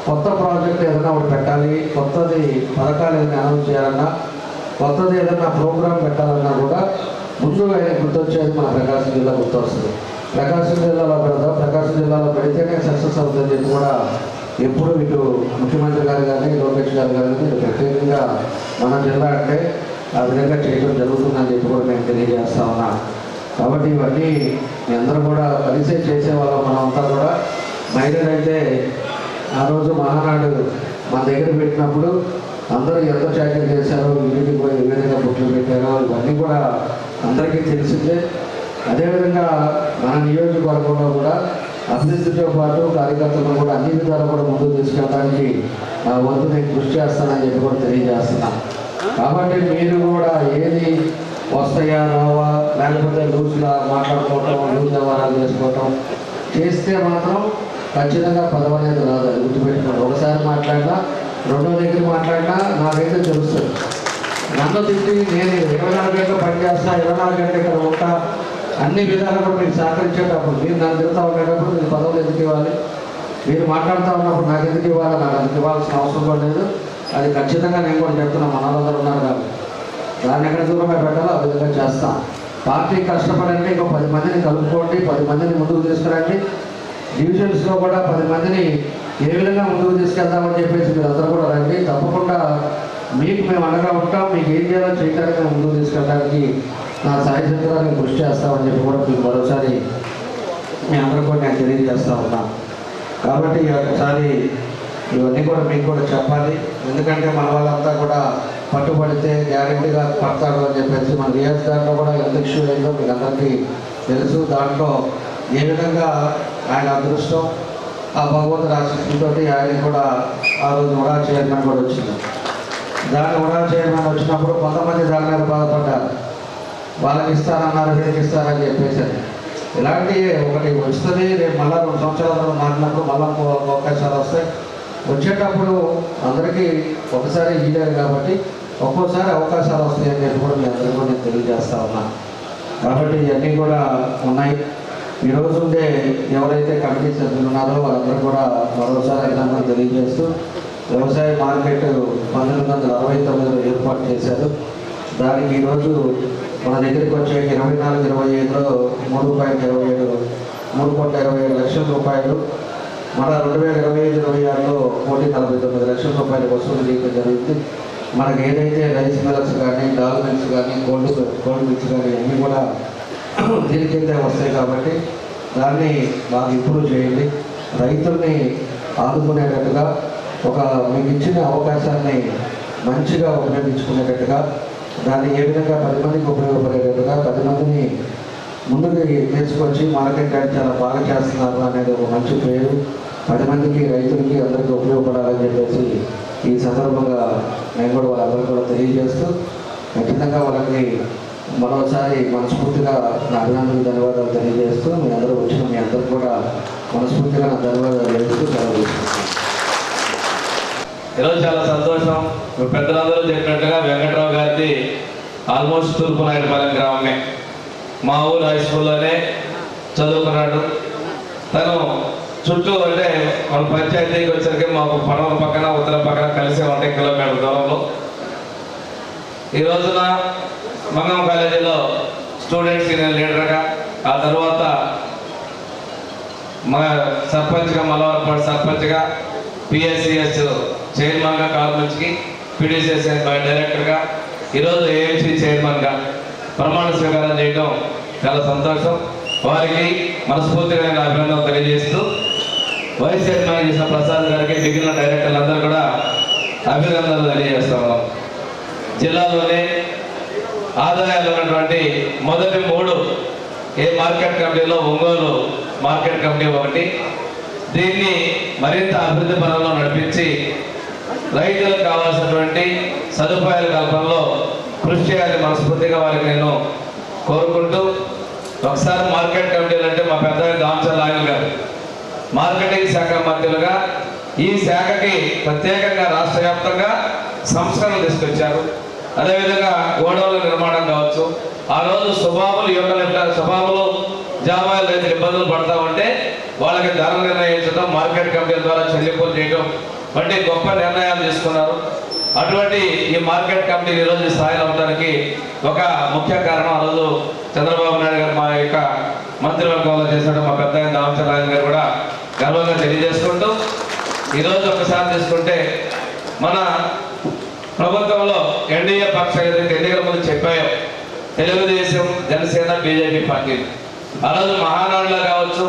కొత్త ప్రాజెక్ట్ ఏదైనా ఒకటి పెట్టాలి, కొత్తది పథకాలు ఏదైనా అనౌన్స్ చేయాలన్నా, కొత్తది ఏదైనా ప్రోగ్రాం పెట్టాలన్నా కూడా ముందు ఆయన గుర్తొచ్చేది మన ప్రకాశం జిల్లా గుర్తొస్తుంది. ప్రకాశం జిల్లాలో పెడతాం, ప్రకాశం జిల్లాలో పెడితేనే సక్సెస్ అవుతుందని చెప్పి కూడా ఎప్పుడు ఇటు ముఖ్యమంత్రి గారు కానీ లోకేష్ గారు కానీ ఇటు ప్రత్యేకంగా మన జిల్లా అంటే ఆ విధంగా చేయడం జరుగుతుందని చెప్పి కూడా మేము తెలియజేస్తా ఉన్నాం. కాబట్టి ఇవన్నీ మీ అందరూ కూడా కలిసే చేసేవాళ్ళం. మనమంతా కూడా మహిళలైతే ఆ రోజు మహానాడు మన దగ్గర పెట్టినప్పుడు అందరూ ఎంత చాకరీ చేశారో, ఇంటికి పోయి ఏ విధంగా బుట్లు పెట్టారో ఇవన్నీ కూడా అందరికీ తెలిసిందే. అదేవిధంగా మన నియోజకవర్గంలో కూడా అభివృద్ధితో పాటు కార్యకర్తలను కూడా అన్ని విధాలు కూడా ముందుకు తీసుకెళ్ళడానికి నా వంతు నేను కృషి చేస్తానని చెప్పి కూడా తెలియజేస్తున్నాను. కాబట్టి మీరు కూడా ఏది వస్తాయా రావా, లేకపోతే లూజ్గా మాట్లాడుకోవటం, లూజ్ వ్యవహారాలు చేసుకోవటం చేస్తే మాత్రం ఖచ్చితంగా పదవి అనేది రాదు. అది గుర్తుపెట్టుకోండి. ఒకసారి మాట్లాడినా రెండో దగ్గర మాట్లాడినా నాకైతే తెలుస్తుంది. నన్ను తిట్టి నేను 24 గంటలు పనిచేస్తా, 24 గంటలు ఇక్కడ ఉంటా, అన్ని విధాలు కూడా మీకు సహకరించేటప్పుడు మీరు నన్ను తిరుగుతూ ఉండేటప్పుడు మీరు పదవులు ఎందుకు ఇవ్వాలి, మీరు మాట్లాడుతూ ఉన్నప్పుడు నాకు ఎందుకు ఇవ్వాలి, నాకు ఎందుకు ఇవ్వాల్సిన అవసరం కూడా లేదు. అది ఖచ్చితంగా నేను కూడా చెప్తున్నా, మన వాళ్ళందరూ ఉన్నారు కాబట్టి దాన్ని ఎక్కడ దూరమే పెట్టాలో ఆ విధంగా చేస్తాం. పార్టీ కష్టపడండి, ఇంకో 10 మందిని కలుపుకోండి, 10 మందిని ముందుకు తీసుకురండి. డివిజన్స్లో కూడా 10 మందిని ఏ విధంగా ముందుకు తీసుకెళ్తామని చెప్పేసి మీరు అందరూ కూడా రండి. తప్పకుండా మీకు మేము అండగా ఉంటాం. మీకు ఏం చేయాలో చేయడానికి మేము ముందుకు తీసుకెళ్ళడానికి నా సాయశక్తులను కృషి చేస్తామని చెప్పి కూడా మీకు మరోసారి మీ అందరూ కూడా నేను తెలియజేస్తూ ఉన్నాను. కాబట్టి ఒకసారి ఇవన్నీ కూడా మీకు కూడా చెప్పాలి. ఎందుకంటే మన వాళ్ళంతా కూడా పట్టుబడితే గ్యారెంటీగా పడతాడు అని చెప్పేసి మన రియాజ్ దాంట్లో కూడా ఎంత ఇష్యూ అయిందో మీకు అందరికీ తెలుసు. దాంట్లో ఏ విధంగా ఆయన అదృష్టం ఆ భగవంతుడు ఆశిస్తుతో ఆయన కూడా ఆ రోజు ఉడా చైర్మన్ కూడా వచ్చింది. దాన్ని ఉడా చైర్మన్ వచ్చినప్పుడు కొంతమంది దాని మీద బాధపడ్డారు, వాళ్ళకి ఇస్తారన్నారు, వీళ్ళకి ఇస్తారని చెప్పేసి. ఇలాంటి ఒకటి వస్తుంది, రేపు మళ్ళీ 2 సంవత్సరాలు మారినప్పుడు మళ్ళీ అవకాశాలు వస్తాయి. వచ్చేటప్పుడు అందరికీ ఒకసారి ఇయ్యలేదు కాబట్టి ఒక్కోసారి అవకాశాలు వస్తాయని చెప్పి కూడా మీ అందరికీ కూడా నేను తెలియజేస్తా ఉన్నాను. కాబట్టి ఇవన్నీ కూడా ఉన్నాయి. ఈరోజు ఉండే ఎవరైతే కమిటీ సభ్యులు ఉన్నారో వాళ్ళందరూ కూడా మరోసారి అభినందన తెలియజేస్తూ వ్యవసాయ మార్కెట్ 1969లో ఏర్పాటు చేశారు. దానికి ఈరోజు మన దగ్గరికి వచ్చే 24-25లో 3.27 లక్షల రూపాయలు, మన 2025-26లో 1.49 లక్షల రూపాయలు వసూలు చేయడం జరిగింది. మనకి ఏదైతే రైస్ మిల్లర్స్ కానీ, డాల్ మిల్స్ కానీ, కోల్డ్ మిల్స్ కానీ అన్నీ కూడా దీని కిందే వస్తాయి. కాబట్టి దాన్ని బాగా ఇంప్రూవ్ చేయండి. రైతుల్ని ఆదుకునేటట్టుగా మీకు ఇచ్చిన అవకాశాన్ని మంచిగా ఉపయోగించుకునేటట్టుగా, దాన్ని ఏ విధంగా 10 మందికి ఉపయోగపడేటట్టుగా, 10 మందిని ముందుకు తీసుకొచ్చి మార్కెట్ చాలా బాగా చేస్తున్నారు అనేది ఒక మంచి పేరు 10 మందికి, రైతులకి అందరికీ ఉపయోగపడాలని చెప్పేసి ఈ సందర్భంగా నేను కూడా వాళ్ళందరూ కూడా తెలియజేస్తూ ఖచ్చితంగా వాళ్ళకి మరోసారి మనస్ఫూర్తిగా నా అభినందనలు, ధన్యవాదాలు తెలియజేస్తూ మీ అందరూ వచ్చిన మీ అందరూ కూడా మనస్ఫూర్తిగా నా ధన్యవాదాలు చేస్తూ సెలవు తీసుకుంటున్నాను. ఈరోజు చాలా సంతోషం. పెద్దలందరూ చెప్పినట్టుగా వెంకట్రావు గారిది ఆల్మోస్ట్ తూర్పునాయుడుపాలెం గ్రామమే, మా ఊరు హై స్కూల్లోనే చదువుకున్నాడు. తను చుట్టూ అంటే మన పంచాయతీకి వచ్చరికి మాకు పడవల పక్కన ఉత్తర పక్కన కలిసే 1 కిలోమీటర్ దూరంలో. ఈ రోజున మంగం కాలేజీలో స్టూడెంట్స్ యూనియన్ లీడర్గా, ఆ తర్వాత మన సర్పంచ్గా, మల్లవరపాడు సర్పంచ్గా, పిఎస్సిఎస్ చైర్మన్గా కాలేజ్కి, పిడిసిఎస్ డైరెక్టర్గా, ఈరోజు ఏఎంసీ చైర్మన్గా ప్రమాణ స్వీకారం చేయడం చాలా సంతోషం. వారికి మనస్ఫూర్తిగా నేను అభినందన తెలియజేస్తూ వైస్ చైర్మన్ చేసిన ప్రసాద్ గారికి, మిగిలిన డైరెక్టర్లందరూ కూడా అభినందనలు తెలియజేస్తా ఉన్నాం. జిల్లాలోనే ఆదాయాలు ఉన్నటువంటి మొదటి 3 ఏ మార్కెట్ కమిటీలో ఒంగోలు మార్కెట్ కమిటీ ఒకటి. దీన్ని మరింత అభివృద్ధి పరంలో నడిపించి రైతులకు కావాల్సినటువంటి సదుపాయాల కల్పనలో కృషి చేయాలని మనస్ఫూర్తిగా వారికి నేను కోరుకుంటూ, ఒకసారి మార్కెట్ కమిటీలు అంటే మా పెద్ద దామచల్ లాయల్ గారు మార్కెటింగ్ శాఖ మంత్రులుగా ఈ శాఖకి ప్రత్యేకంగా రాష్ట్ర వ్యాప్తంగా సంస్కరణలు తీసుకొచ్చారు. అదేవిధంగా గోడౌన్ల నిర్మాణం కావచ్చు, ఆ రోజు స్వభావాలు జాబాయిలు రైతులు ఇబ్బందులు పడతా ఉంటే వాళ్ళకి ధర నిర్ణయించడం, మార్కెట్ కమిటీల ద్వారా చెల్లింపులు చేయడం వంటి గొప్ప నిర్ణయాలు తీసుకున్నారు. అటువంటి ఈ మార్కెట్ కమిటీ ఈరోజు స్థాయిలో ఉండడానికి ఒక ముఖ్య కారణం ఆ రోజు చంద్రబాబు నాయుడు గారు మా యొక్క మంత్రివర్గంలో చేసిన మా పెద్ద దామచల్ గారు కూడా గర్వంగా తెలియజేసుకుంటూ, ఈరోజు ఒకసారి తీసుకుంటే మన ప్రభుత్వంలో ఎన్డీఏ పక్ష ఎన్నికల ముందు చెప్పాయో తెలుగుదేశం, జనసేన, బీజేపీ పార్టీలు ఆ రోజు మహానాడులో కావచ్చు,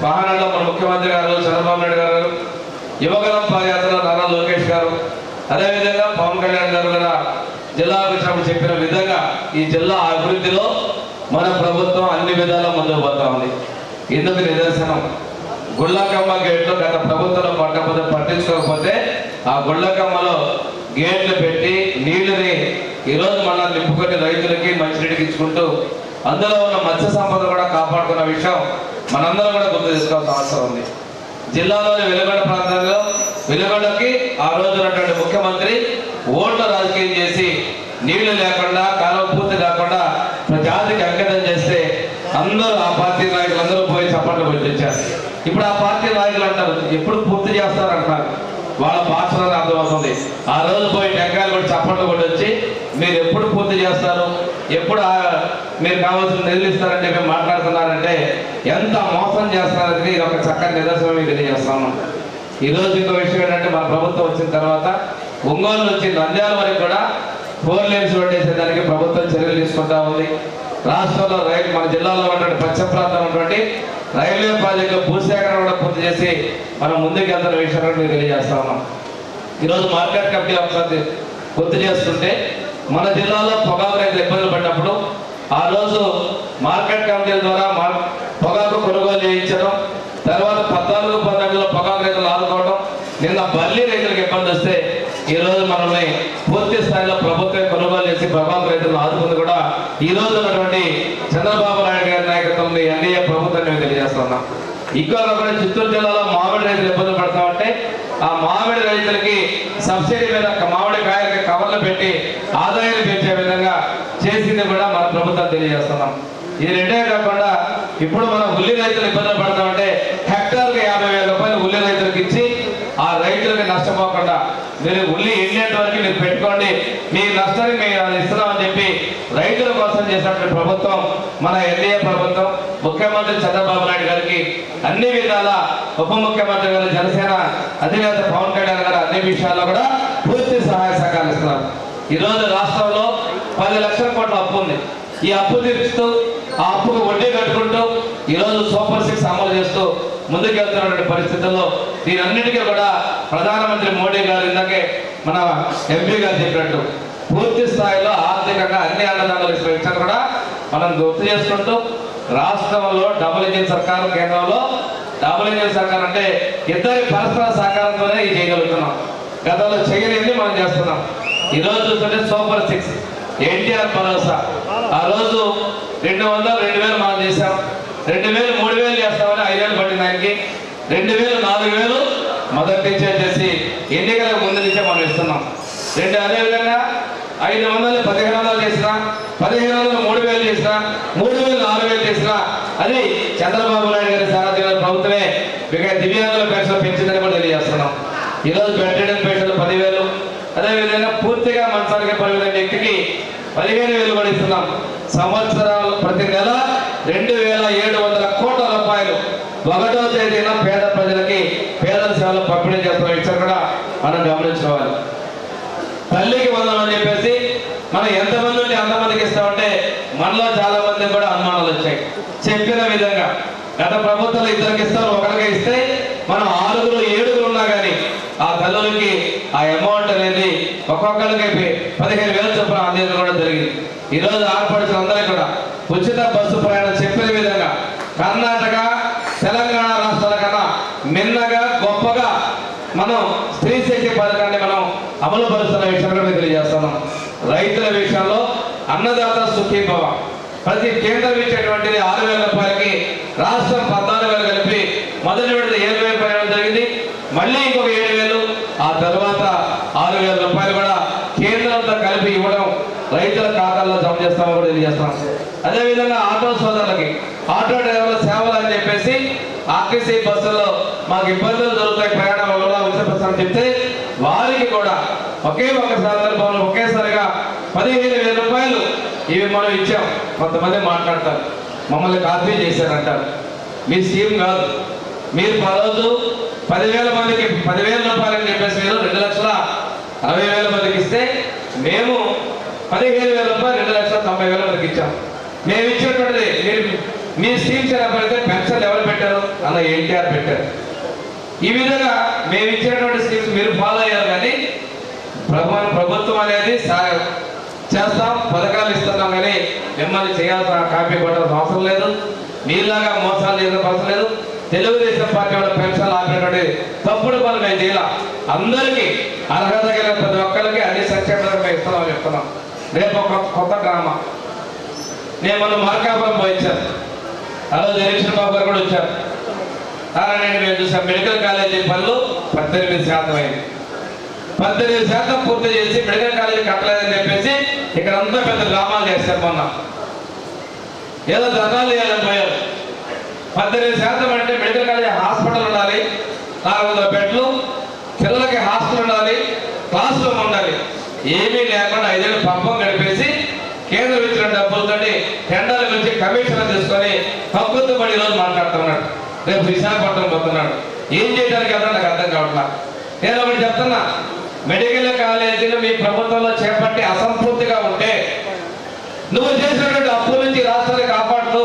మహానాడులో మన ముఖ్యమంత్రి గారు చంద్రబాబు నాయుడు గారు, యువగలం పాదయాత్రలో నారా లోకేష్ గారు, అదేవిధంగా పవన్ కళ్యాణ్ గారు కూడా జిల్లా అభివృద్ధి చెప్పిన విధంగా ఈ జిల్లా అభివృద్ధిలో మన ప్రభుత్వం అన్ని విధాలా ముందుకు పోతా ఉంది. ఇందుకు నిదర్శనం గుళ్ళకమ్మ గేట్లు గత ప్రభుత్వంలో పట్టించుకోకపోతే ఆ గుళ్ళకమ్మలో గేట్లు పెట్టి నీళ్ళని ఈరోజు మన నింపుకొని రైతులకి మంచినీటికి ఇచ్చుకుంటూ అందులో ఉన్న మత్స్య సంపద కూడా కాపాడుకున్న విషయం మనందరం కూడా గుర్తు తీసుకోవాల్సిన అవసరం ఉంది. జిల్లాలోని వెలుగొండ ప్రాంతంలో వెలుగొండకి ఆ రోజు ఉన్నటువంటి ముఖ్యమంత్రి ఓట్ల రాజకీయం చేసి నీళ్లు లేకుండా, కాలువ పూర్తి కాకుండా జాతికి అంకితం చేస్తే అందరూ ఆ పార్టీ నాయకులు అందరూ పోయి చప్పట్లు కొట్టించారు. ఇప్పుడు ఆ పార్టీ నాయకులు అంటారు ఎప్పుడు పూర్తి చేస్తారంటున్నారు. వాళ్ళ భాషలో అర్థమవుతుంది. ఆ రోజు పోయి టెంకాయలు కూడా చప్పట్లు కొట్టొచ్చి మీరు ఎప్పుడు పూర్తి చేస్తారు, ఎప్పుడు మీరు కావాల్సిన నిధులు ఇస్తారంటే మేము మాట్లాడుతున్నారంటే ఎంత మోసం చేస్తున్నారని ఇది ఒక చక్కని నిదర్శనం మీకు తెలియజేస్తాను. ఈరోజు ఇంకో విషయం ఏంటంటే మన ప్రభుత్వం వచ్చిన తర్వాత ఒంగోలు నుంచి నంద్యాల వరకు కూడా 4 లేన్స్ రోడ్ వేసేదానికి ప్రభుత్వం చర్యలు తీసుకుంటా ఉంది. రాష్ట్రంలో మన జిల్లాలో ఉన్నటువంటి పశ్చిమ ప్రాంతం ఉన్నటువంటి రైల్వే ప్రాజెక్టులో భూసేకరణ కూడా పూర్తి చేసి మనం ముందుకు వెళ్తున్న విషయాన్ని మీకు తెలియజేస్తా ఉన్నాం. ఈరోజు మార్కెట్ కమిటీ ఒకసారి గుర్తు చేస్తుంటే మన జిల్లాలో పొగాకు రైతులు ఇబ్బందులు పడినప్పుడు ఆ రోజు మార్కెట్ కమిటీల ద్వారా పొగాకు కొనుగోలు చేయించడం, తర్వాత 14-18లో పొగాకు రైతులు ఆదుకోవడం, నిన్న బల్లి రైతులకు ఇబ్బంది వస్తే ఈరోజు మనల్ని పూర్తి స్థాయిలో ప్రభుత్వం కొనుగోలు చేసి పొగాకు రైతులను ఆదుకుంది కూడా ఈ రోజు ఉన్నటువంటి చంద్రబాబు నాయుడు గారి నాయకత్వంలో ఎన్డీఏ ప్రభుత్వాన్ని తెలియజేస్తున్నాం. ఇంకొక చిత్తూరు జిల్లాలో మామిడి రైతులు ఇబ్బంది పడతామంటే ఆ మామిడి రైతులకి సబ్సిడీ మీద మామిడి కాయలకి కవర్లు పెట్టి ఆదాయాన్ని పెంచే విధంగా చేసింది కూడా మన ప్రభుత్వం తెలియజేస్తున్నాం. ఇది రెండే కాకుండా ఇప్పుడు మనం ఉల్లి రైతులు ఇబ్బందులు పడతామంటే హెక్టార్కి 50,000 రూపాయలు ఉల్లి రైతులకు ఇచ్చి ఆ రైతులకి నష్టపోకుండా మీరు ఉల్లి ఎండేంత వరకు మీరు పెట్టుకోండి, మీ నష్టాన్ని మేము అది ఇస్తున్నామని చెప్పి రైతుల కోసం చేసినటువంటి ప్రభుత్వం మన ఎన్డీఏ ప్రభుత్వం. ముఖ్యమంత్రి చంద్రబాబు నాయుడు గారికి అన్ని విధాల, ఉప ముఖ్యమంత్రి గారు జనసేన అధినేత పవన్ కళ్యాణ్ గారు అన్ని విషయాల్లో కూడా పూర్తి సహాయ సహకారాలు ఇస్తున్నారు. ఈరోజు రాష్ట్రంలో 10 లక్షల కోట్ల అప్పు ఉంది. ఈ అప్పు తీర్చుతూ ఆ అప్పుకు వడ్డీ కట్టుకుంటూ ఈరోజు సూపర్ 6 అమలు చేస్తూ ముందుకెళ్తున్నటువంటి పరిస్థితుల్లో దీనన్నిటికీ కూడా ప్రధానమంత్రి మోడీ గారు ఇందాకే మన ఎంపీ గారు చెప్పినట్టు పూర్తి స్థాయిలో ఆర్థికంగా అన్ని అండదండలు ఇచ్చిన కూడా మనం గుర్తు చేసుకుంటూ రాష్ట్రంలో డబుల్ ఇంజిన్ సర్కారు, కేంద్రంలో డబుల్ ఇంజిన్ సర్కారు అంటే ఇద్దరి పరస్పర సహకారంతోనే ఇది చేయగలుగుతున్నాం. గతంలో చేయలేని మనం చేస్తున్నాం. ఈరోజు చూస్తుంటే సూపర్ 6 ఎన్టీఆర్ భరోసా ఆ రోజు 200, 2000 మనం చేసాం. 2000, 3000 చేస్తామని 5 ఏళ్ళు పట్టింది ఆయనకి. 2000, 4000 మొదటి నుంచే చేసి ఎన్నికలకు ముందు నుంచే మనం ఇస్తున్నాం. అదేవిధంగా 500, 1500 చేసినా, 1500, 3000 చేసినా, 3000, 4000 చేసినా అది చంద్రబాబు నాయుడు గారి సారథ్యంలో ప్రభుత్వమే దివ్యాంగుల పెన్షన్ పెంచిందని కూడా తెలియజేస్తున్నాం. ఈరోజు బెడ్రీడెన్ పెన్షన్లు 10,000, అదేవిధంగా పూర్తిగా మంచానికి పరిమిత వ్యక్తికి 15,000 కూడా ఇస్తున్నాం. సంవత్సరాలు ప్రతి నెల 2,700 కోట్ల రూపాయలు 1వ తేదీన పేద ప్రజలకి పేదల సేవలు పంపిణీ చేస్తున్న విషయం కూడా మనం గమనించుకోవాలి. తల్లికి వందనం అని చెప్పేసి మనం ఎంతమంది ఉంటే అంతమందికి ఇస్తామంటే మనలో చాలా మంది కూడా అనుమానాలు వచ్చాయి. చెప్పిన విధంగా గత ప్రభుత్వాలు 2కి ఇస్తారు, 1కే ఇస్తే మనం 6, 7 ఉన్నా కానీ ఆ తల్లులకి ఆ అమౌంట్ అనేది ఒక్కొక్కరికి 15,000 చొప్పున అందించడం కూడా జరిగింది. ఈరోజు ఆడపడుచులు అందరికీ కూడా ఉచిత బస్సు ప్రయాణం చెప్పిన విధంగా కర్ణాటక, తెలంగాణ రాష్ట్రాల కన్నా మిన్నగా గొప్పగా మనం స్త్రీ శక్తి పథకాన్ని మనం అమలు పరుస్తున్న విషయాన్ని కూడా తెలియజేస్తున్నాం. రైతుల విషయంలో అన్నదాత సుఖీభవ ప్రతి కేంద్రం ఇచ్చేటువంటిది 6,000 రూపాయలకి రాష్ట్రం 14,000 కలిపి మొదటి విడత 7,000 ప్రయాణం జరిగింది. మళ్ళీ ఇంకొక 7,000, ఆ తర్వాత 6,000 రూపాయలు కూడా కేంద్రంతో కలిపి ఇవ్వడం రైతుల ఖాతాల్లో జమ చేస్తామని కూడా తెలియజేస్తాం. అదేవిధంగా ఆటో సోదరులకి ఆటో డ్రైవర్ల సేవలు అని చెప్పేసి ఆర్టీసీ బస్సుల్లో మాకు ఇబ్బందులు జరుగుతాయి ప్రయాణం వల్ల ఉచిత బస్సు అని చెప్తే వారికి కూడా ఒకే ఒక సందర్భంలో ఒకేసారిగా 15,000 రూపాయలు ఇవి మనం ఇచ్చాం. కొంతమంది మాట్లాడతారు మమ్మల్ని కాపీ చేశారంటారు. మీ స్కీమ్ కాదు. మీరు రోజు 10,000 మందికి 10,000 రూపాయలు అని చెప్పేసి మీరు 2,60,000 మందికి ఇస్తే మేము 15,000 రూపాయలు 2,90,000 మందికి ఇచ్చాం. మేము ఇచ్చినటువంటిది మీరు మీ స్కీమ్స్ ఎలా పడితే పెన్షన్లు ఎవరు పెట్టారు అలా ఎన్టీఆర్ పెట్టారు. ఈ విధంగా మేము ఇచ్చినటువంటి స్కీమ్స్ మీరు ఫాలో అయ్యారు. కానీ ప్రభుత్వం అనేది చేస్తాం, పథకాలు ఇస్తున్నాం, కానీ మిమ్మల్ని చేయాల్సిన కాపీ కొట్టాల్సిన అవసరం లేదు. మీలాగా మోసాలు చేయాల్సిన అవసరం లేదు. తెలుగుదేశం పార్టీ వాళ్ళ పెన్షన్లు ఆపినటువంటి తప్పుడు పనులు మేము చేయాల. అందరికీ అర్హత కలిగిన ప్రతి ఒక్కరికి అన్ని సంక్షేమాలు మేము ఇస్తున్నామని చెప్తున్నాం. రేపు ఒక కొత్త డ్రామా. నేను మనం మార్కాపురం పోయించాను. ఆ రోజు ఎలక్షన్ బాబు గారు కూడా వచ్చారు. నేను మేము చూసాం మెడికల్ కాలేజీ పనులు 18% అయింది. 18% పూర్తి చేసి మెడికల్ కాలేజీ కట్టలేదని చెప్పేసి ఇక్కడ అంతా పెద్ద డ్రామాలు చేస్తారు. మొన్న ఏదో ధర్నాలు చేయాలని పోయారు. 18% అంటే మెడికల్ కాలేజ్ హాస్పిటల్ ఉండాలి, 400 బెడ్లు, పిల్లలకి హాస్టల్ ఉండాలి, క్లాస్ రూమ్ ఉండాలి. ఏమీ లేకుండా 5 ఏళ్ళు పంపం గడిపేసి కేంద్రం ఇచ్చిన డబ్బులతో టెండర్ల గురించి కమిషన్ తీసుకొని కక్కుతూ పడి ఈరోజు మాట్లాడుతున్నాడు. రేపు విశాఖపట్నం పోతున్నాడు. ఏం చేయడానికి వెళ్తా నాకు అర్థం కావట్లా. నేను ఒకటి చెప్తున్నా, మెడికల్ కాలేజీలు మీ ప్రభుత్వంలో చేపట్టి అసంపూర్తిగా ఉంటే నువ్వు చేసినటువంటి అప్పు నుంచి రాష్ట్రాన్ని కాపాడుతూ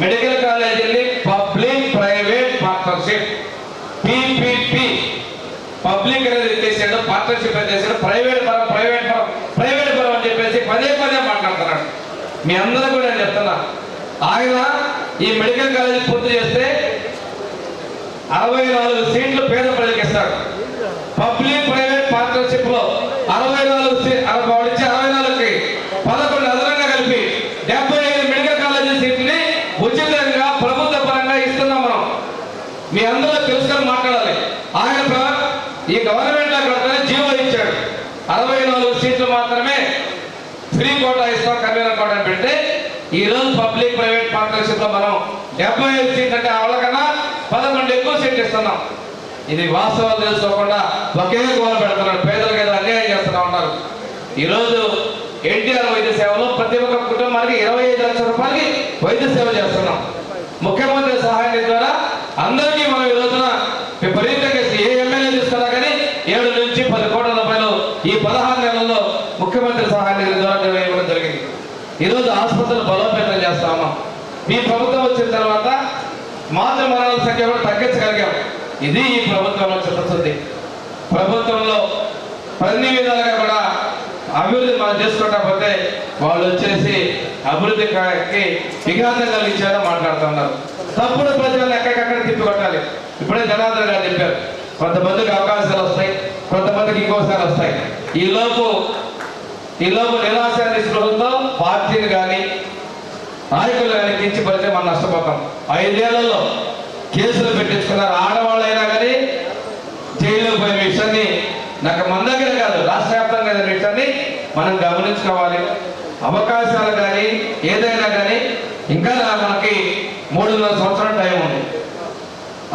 మెడికల్ కాలేజీని public private partnership PPP public అనేది చేసాడు, పార్ట్నర్షిప్ చేసాడు, ప్రైవేట్ పరం అని చెప్పేసి పదే మాట్లాడుతున్నాడు. మీ అందరూ కూడా నేను చెప్తున్నా, ఆయన ఈ మెడికల్ కాలేజీ పూర్తి చేస్తే 64 సీట్లు పేద ప్రజలకు ఇస్తాడు. పబ్లిక్ ప్రైవేట్ పార్ట్నర్షిప్ లో 64కి 11 అదనంగా కలిపి 75 మెడికల్ కాలేజీ సీట్ని ఉచితంగా ప్రభుత్వ పరంగా ఇస్తున్నాం మనం. మీ అందరూ తెలుసుకొని మాట్లాడాలి. ఆయన ఈ గవర్నమెంట్ కడితే జీవో ఇచ్చాడు, 64 సీట్లు మాత్రమే ఫ్రీ కోటా ఇస్తాం, కన్వీనర్ కోటా పెడితే ఈ రోజు పబ్లిక్ ప్రైవేట్ పార్ట్నర్షిప్ లో మనం 75 సీట్లు అంటే వాళ్ళకన్నా 11 ఎక్కువ సీట్లు ఇస్తున్నాం. ఇది వాస్తవాలు తెలుసుకోకుండా ఒకే గోల పెడుతున్నాడు, పేదలకు ఏదో అన్యాయం చేస్తున్నా ఉన్నారు. ఈరోజు ఎన్టీఆర్ వైద్య సేవలో ప్రతి ఒక్క కుటుంబానికి 25 లక్షల రూపాయలకి వైద్య సేవ చేస్తున్నాం. ముఖ్యమంత్రి సహాయ నిధి ద్వారా అందరికీ మనం ఈ రోజున విపరీతంగా ఏ ఎమ్మెల్యే తీసుకున్నా కానీ 7 నుంచి 10 కోట్ల రూపాయలు ఈ 16 నెలల్లో ముఖ్యమంత్రి సహాయ నిధి ద్వారా ఇవ్వడం జరిగింది. ఈరోజు ఆసుపత్రులు బలోపేతం చేస్తా ఉన్నాం. మీ ప్రభుత్వం వచ్చిన తర్వాత మాతృ మరణాల సంఖ్య కూడా తగ్గించగలిగాం. ఇది ఈ ప్రభుత్వంలో చిత్తశుద్ధి. ప్రభుత్వంలో అన్ని విధాలుగా కూడా అభివృద్ధి మనం చేసుకుంటా వాళ్ళు వచ్చేసి అభివృద్ధికి విఘాతం కలిగించారో మాట్లాడుతున్నారు. తప్పుడు ప్రజలను ఎక్కడికక్కడ తిప్పికొట్టాలి. ఇప్పుడే జనార్దన్ గారు చెప్పారు, కొంతమందికి అవకాశాలు వస్తాయి, కొంతమందికి ఇంకోసారి వస్తాయి. ఈ లోపు నిరాశ నిస్పృహంతో పార్టీని కానీ నాయకులు కానీ కించిపడితే మనం నష్టపోతాం. 5 ఏళ్లలో కేసులు పెట్టించుకున్నారు. ఆడవాళ్ళైనా కానీ జైల్లో పోయిన విషయాన్ని నాకు మన దగ్గర కాదు రాష్ట్ర వ్యాప్తంగా విషయాన్ని మనం గమనించుకోవాలి. అవకాశాలు కానీ ఏదైనా కానీ ఇంకా మనకి 3.5 సంవత్సరాల టైం ఉంది.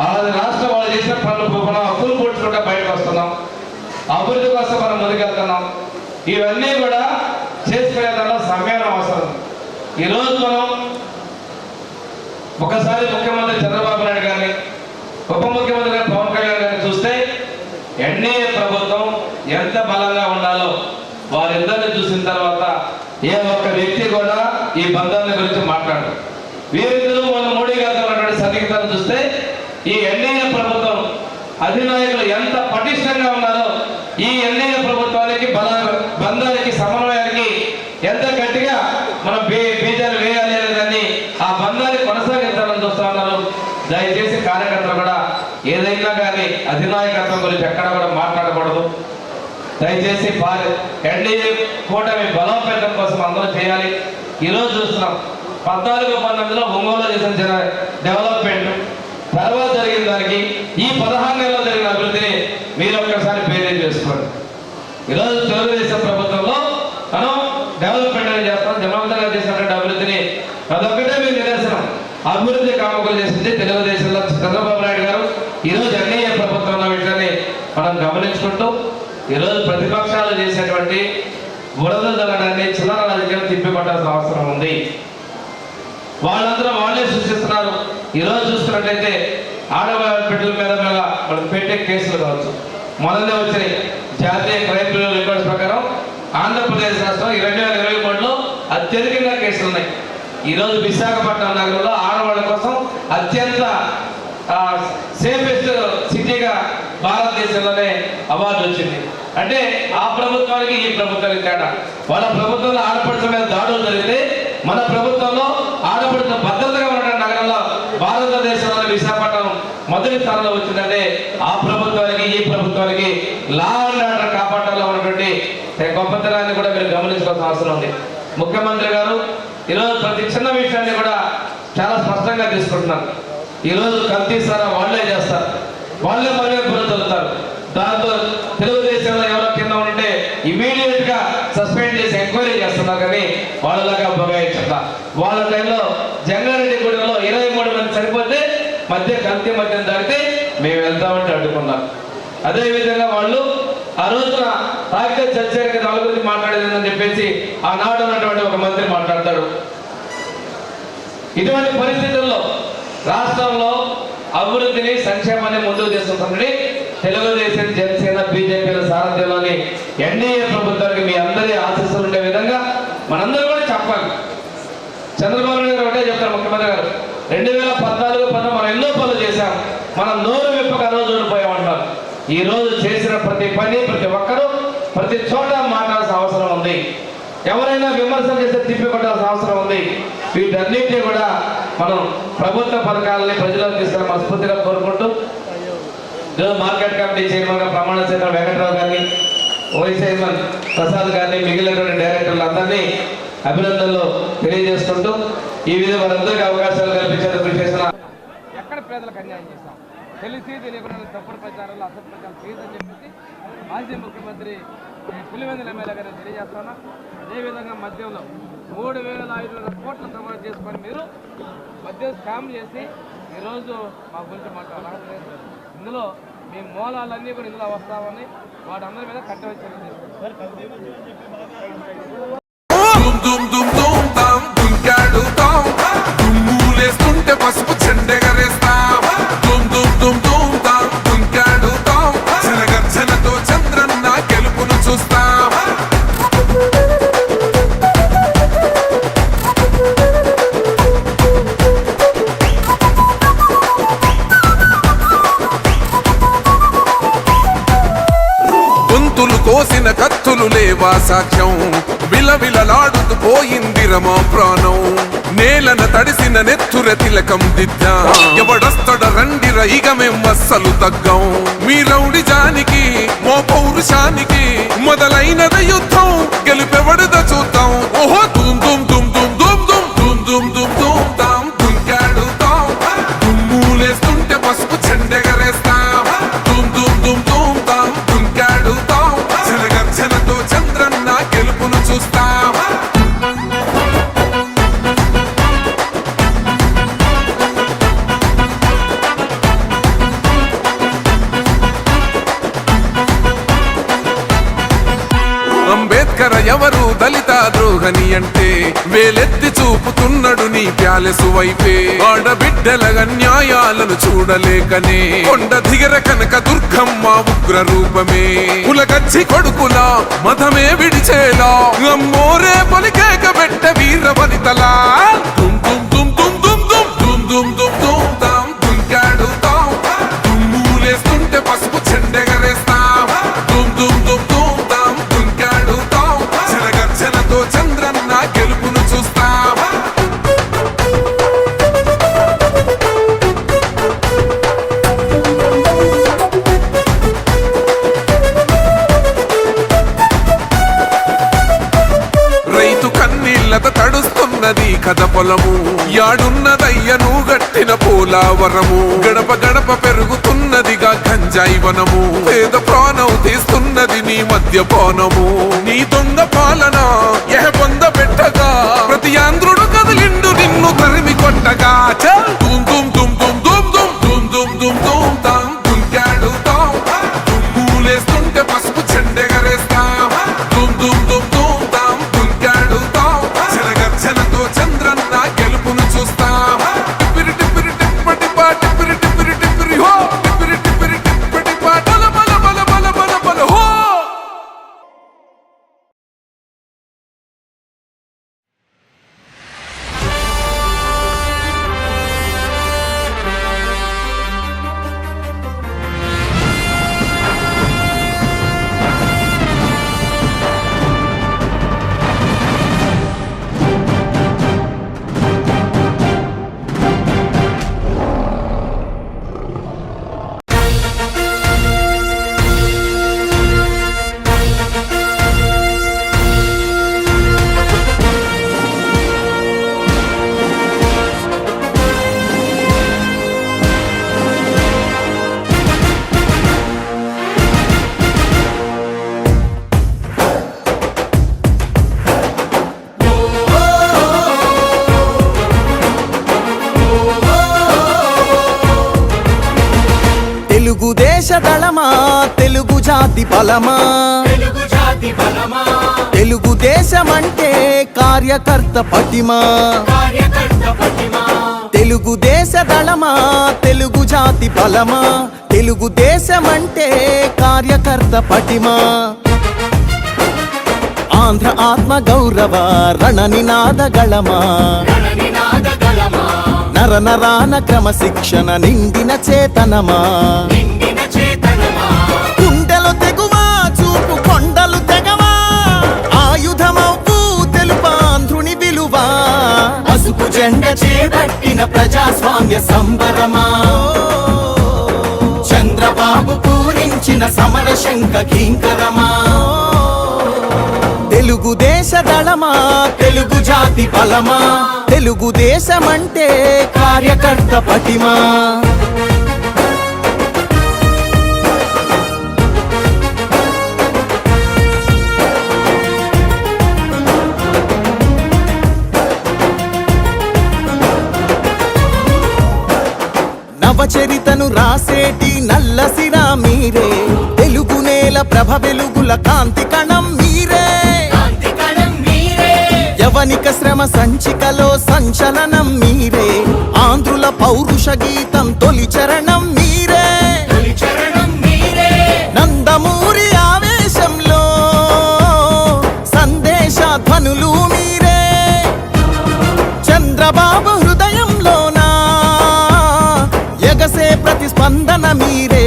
ఆ రాష్ట్రం వాళ్ళు చేసిన పనులు మనం అప్పులు పుట్టుకుంటే బయటకు వస్తున్నాం. అభివృద్ధి కోసం మనం ముందుకెళ్తున్నాం. ఇవన్నీ కూడా చేసుకునే దానిలో సమయం అవసరం. ఈరోజు మనం ఒకసారి ముఖ్యమంత్రి చంద్రబాబు నాయుడు గారిని, ఉప ముఖ్యమంత్రి గారు పవన్ కళ్యాణ్ గారిని చూస్తే ఎన్డీఏ ప్రభుత్వం ఎంత బలంగా ఉండాలో వారిద్దరిని చూసిన తర్వాత ఏ ఒక్క వ్యక్తి కూడా ఈ బంధాల గురించి మాట్లాడరు. వీరిద్దరూ మన మోడీ గారితో ఉన్నటువంటి సన్నిహితాన్ని చూస్తే ఈ ఎన్డీఏ ప్రభుత్వం అధినాయకులు ఎంత పటిష్టంగా ఉన్నారో ఈ ఎన్డీఏ ప్రభుత్వానికి బంధానికి సమన్వయానికి ఎంత గట్టిగా మనం బీజాలు వేయాలి అనేదాన్ని ఆ బంధాన్ని కొనసాగించాలని చూస్తా ఉన్నారు. దయచేసి కార్యకర్తలు కూడా ఏదైనా కానీ అధినాయకత్వం గురించి ఎక్కడ కూడా మాట్లాడకూడదు. దయచేసి ఎన్డీఏ కూటమి బలోపేతం కోసం అందరూ చేయాలి. ఈరోజు చూస్తున్నాం 14-19లో ఒంగోలులో చేసిన డెవలప్మెంట్ తర్వాత జరిగిన దానికి ఈ 16 నెలల్లో జరిగిన అభివృద్ధిని మీరు ఒక్కసారి బేరీజ్ చేసుకోండి. ఈరోజు తెలుగుదేశం ప్రభుత్వంలో మనం డెవలప్మెంట్ అని చేస్తాం. జగన్మోహన్ చేసినటువంటి అభివృద్ధిని అదొక్కటే మీరు నిదర్శనం. అభివృద్ధి కామకులు చేసింది తెలుగుదేశంలో చంద్రబాబు నాయుడు గారు. ఈరోజు ఎన్డీఏ ప్రభుత్వంలో వీటిని మనం గమనించుకుంటూ ఈరోజు ప్రతిపక్షాలు చేసేటువంటి బురద జరగడాన్ని చిల్లర రాజకీయాలు తిప్పిపట్టాల్సిన అవసరం ఉంది. వాళ్ళందరూ వాళ్ళే సృష్టిస్తున్నారు. ఈరోజు చూస్తున్నట్లయితే ఆడబిడ్డల మీద వాళ్ళు పెట్టే కేసులు కావచ్చు, మొదలనే వచ్చినాయి. జాతీయ క్రైమ్ బ్యూరో రికార్డ్స్ ప్రకారం ఆంధ్రప్రదేశ్ రాష్ట్రం 2023లో అత్యధికంగా కేసులు ఉన్నాయి. ఈరోజు విశాఖపట్నం నగరంలో ఆడవాళ్ళ కోసం అత్యంత సేఫెస్ట్ సిటీగా భారతదేశంలోనే అవార్డు వచ్చింది. అంటే ఆ ప్రభుత్వానికి ఈ ప్రభుత్వానికి తేడా. వాళ్ళ ప్రభుత్వంలో ఆడపడుచుల మీద దాడులు జరిగితే మన ప్రభుత్వంలో ఆడపడుచుల భద్రతగా ఉన్న నగరంలో భారతదేశంలో విశాఖపట్నం మొదటి స్థానంలో వచ్చిందంటే ఆ ప్రభుత్వానికి ఈ ప్రభుత్వానికి లా అండ్ ఆర్డర్ కాపాడాలో ఉన్నటువంటి గొప్పతనాన్ని కూడా మీరు గమనించుకోవాల్సిన అవసరం ఉంది. ముఖ్యమంత్రి గారు ఈరోజు ప్రతి చిన్న విషయాన్ని కూడా చాలా స్పష్టంగా తీసుకుంటున్నారు. ఈరోజు కల్తీ సారా వాళ్ళే చేస్తారు, వాళ్ళే మనమే పొందుతారు. దాంతో తెలుగుదేశంలో ఎవరో కింద ఉంటే ఇమీడియట్ గా సస్పెండ్ చేసి ఎంక్వైరీ చేస్తున్నారు. కానీ వాళ్ళలాగా బగాయించట్లా. వాళ్ళ టైంలో జంగారెడ్డి గూడెంలో 23 మంది చనిపోతే మధ్య కల్తీ మధ్యం దాటితే మేము వెళ్తామంటే అడ్డుకున్నాం. అదేవిధంగా వాళ్ళు ఆ రోజున తాగితే చచ్చారికి నలుగురికి మాట్లాడేదని చెప్పేసి ఆనాడు ఉన్నటువంటి ఒక మంత్రి మాట్లాడతాడు. ఇటువంటి పరిస్థితుల్లో రాష్ట్రంలో అభివృద్ధిని సంక్షేమాన్ని ముందుకు తీసుకుంటుంది తెలుగుదేశం, జనసేన, బీజేపీల సారథ్యంలోని ఎన్డీఏ ప్రభుత్వానికి మీ అందరి ఆశీస్సులు ఉండే విధంగా మనందరూ కూడా చెప్పాలి. చంద్రబాబు నాయుడు గారు ఒకటే చెప్తారు, ముఖ్యమంత్రి గారు 2014 మనం ఎన్నో పనులు చేశాం, మనం నోరు విప్పక రోజు ఓడిపోయామంటారు. ఈ రోజు చేసిన ప్రతి పని ప్రతి ఒక్కరూ ప్రతి చోట మాట్లాడాల్సిన అవసరం ఉంది. ఎవరైనా విమర్శలు చేస్తే తిప్పికొట్టాల్సిన అవసరం ఉంది. వీటన్నిటినీ కూడా మనం ప్రభుత్వ పథకాలని ప్రజలకు తీసుకుని మనస్ఫూర్తిగా కోరుకుంటూ మార్కెట్ కమిటీ చైర్మన్ గా ప్రమాణ స్వీకారం వెంకటరావు గారిని, వైస్ చైర్మన్ ప్రసాద్ గారిని, మిగిలినటువంటి డైరెక్టర్లు అందరినీ అభినందనలు తెలియజేసుకుంటూ ఈ విధంగా వారందరికీ అవకాశాలు కల్పించేందుకు కృషి చేసిన ఎక్కడ పేదలకు అన్యాయం చేస్తాం, తెలిసి తెలియకుండా తప్పుడు ప్రచారాలు అసలు ప్రచారం చేయదని చెప్పేసి మాజీ ముఖ్యమంత్రి పులివెందుల ఎమ్మెల్యే గారిని తెలియజేస్తాను. అదేవిధంగా మద్యంలో 3,500 కోట్లు ప్రమాణం చేసుకొని మీరు మద్యం స్కామ్ చేసి ఈరోజు మా గురించి మాట్లాడాలి. ఇందులో మీ మూలాలన్నీ కూడా ఇందులో వస్తామని వాటందరి మీద కట్టవచ్చారు. దుమ్ములేస్తుంటే పసుపు చెండెగరేస్తాం, దుమ్ దుమ్ దుమ్ దుమ్ తాం దుంకాడుతాం, జనగర్జనతో చంద్రన్న గెలుపును చూస్తాం. గొంతులు కోసిన కత్తులు లేవా సాక్ష్యం, విలవిలలాడుతూ పోయింది రమా ప్రాణం, నేలన తడిసిన నెత్తుర తిలకం దిద్దా, ఎవడొస్తడ రండి రైగ మేం అస్సలు తగ్గం, మీ రౌడి జానికి మో పౌరుషానికి మొదలైనద యుద్ధం, గెలుపెవడద చూద్దాం. ఓహో దుమ్ దుమ్ దుమ్ దుమ్ దుమ్ దుమ్ దుమ్ దుమ్ దుమ్ దుమ్ తాం దుంకాడుతాం, దుమ్ములేస్తుంటే పసుపు చెండెగరేస్తాం, దుమ్ దుమ్ దుమ్ దుమ్ తాం దుంకాడుతాం, జనగర్జనతో చంద్రన్న గెలుపును చూస్తాం. అంబేద్కర్ ఎవరు దళిత ద్రోహని అంటే వేలెత్తి చూపుతున్నాడు నీ ప్యాలెసు వైపే, ఆడబిడ్డల అన్యాయాలను చూడలేకనే కొండ దిగర కనక దుర్గమ్మ ఉగ్ర రూపమే, కులగచ్చి కొడుకులా మతమే విడిచేలా అమ్మోరే పలికేక పెట్ట వీర వనితలా, దుమ్ దుమ్ దుమ్ దుమ్ దుమ్ దుమ్ దుమ్ దుమ్ దుమ్ దుమ్ తాం దుంకాడుతాం, దుమ్ములేస్తుంటే పసుపు చెండెగరేస్తాం, దుమ్ దుమ్ దుమ్ దుమ్ తాం దుంకాడుతాం, జనగర్జనతో చంద్రన్న గెలుపును చూస్తాం. రైతు కన్నీళ్లత తడుస్తున్నది కథ పొలము, యాడున్నదయ్యను గట్టిన పోలావరము, గడప గడప పెరుగుతున్నదిగా గంజాయి వనము, పేద ప్రాణం తీస్తున్నది నీ మద్యపానము, నీ దొంగ పాలన పొంద పెట్టగా ప్రతి ఆంధ్రుడు కదిలిండు నిన్ను తరిమి కొట్టగా, చల్ దుమ్ దుమ్ దుమ్ దుమ్ దుమ్ దుమ్ దుమ్ దుమ్ దుమ్ దుమ్ తాం దుంకాడుతాం, దుమ్ములేస్తుంటే పసుపు చెండెగరేస్తాం, దుమ్ దుమ్ దుమ్ దుమ్ తాం దుంకాడుతాం, జనగర్జనతో చంద్రన్న గెలుపును చూస్తాం. టిప్పిరి టిప్పిరి టిప్పటి పా టిప్పిరి టిప్పిరి టిప్పిరి హో, టిప్పిరి టిప్పిరి టిప్పటి పా బల బల బల బల బల బల హో. దళమా తెలుగు జాతి బలమా తెలుగుదేశమంటే కార్యకర్త పటిమా తెలుగుదేశ దళమా తెలుగు జాతి బలమా తెలుగుదేశమంటే కార్యకర్త పటిమా ఆంధ్ర ఆత్మ గౌరవ రణ నినాద గళమా నర నరాన క్రమశిక్షణ నిండిన చేతనమా గుండెలు తెగువా చూపు కొండలు తెగవా ఆయుధమవ్వు తెలుపాంధ్రుని విలువ పసుపు జెండ చేపట్టిన ప్రజాస్వామ్య సంబరమా చంద్రబాబు పూరించిన సమర శంఖ కింకరమా తెలుగుదేశ దళమా తెలుగు జాతి బలమా తెలుగుదేశమంటే కార్యకర్త పటిమా నవచరితను రాసేటి నల్లసిరా మీరే తెలుగు నేల ప్రభ వెలుగుల కాంతి కణం మీరే యవనిక శ్రమ సంచికలో సంచలనం మీరే ఆంధ్రుల పౌరుష గీతం తొలి చరణం మీరే నందమూరి ఆవేశంలో సందేశ ధ్వనులు మీరే చంద్రబాబు హృదయంలోనా ఎగసే ప్రతిస్పందన మీరే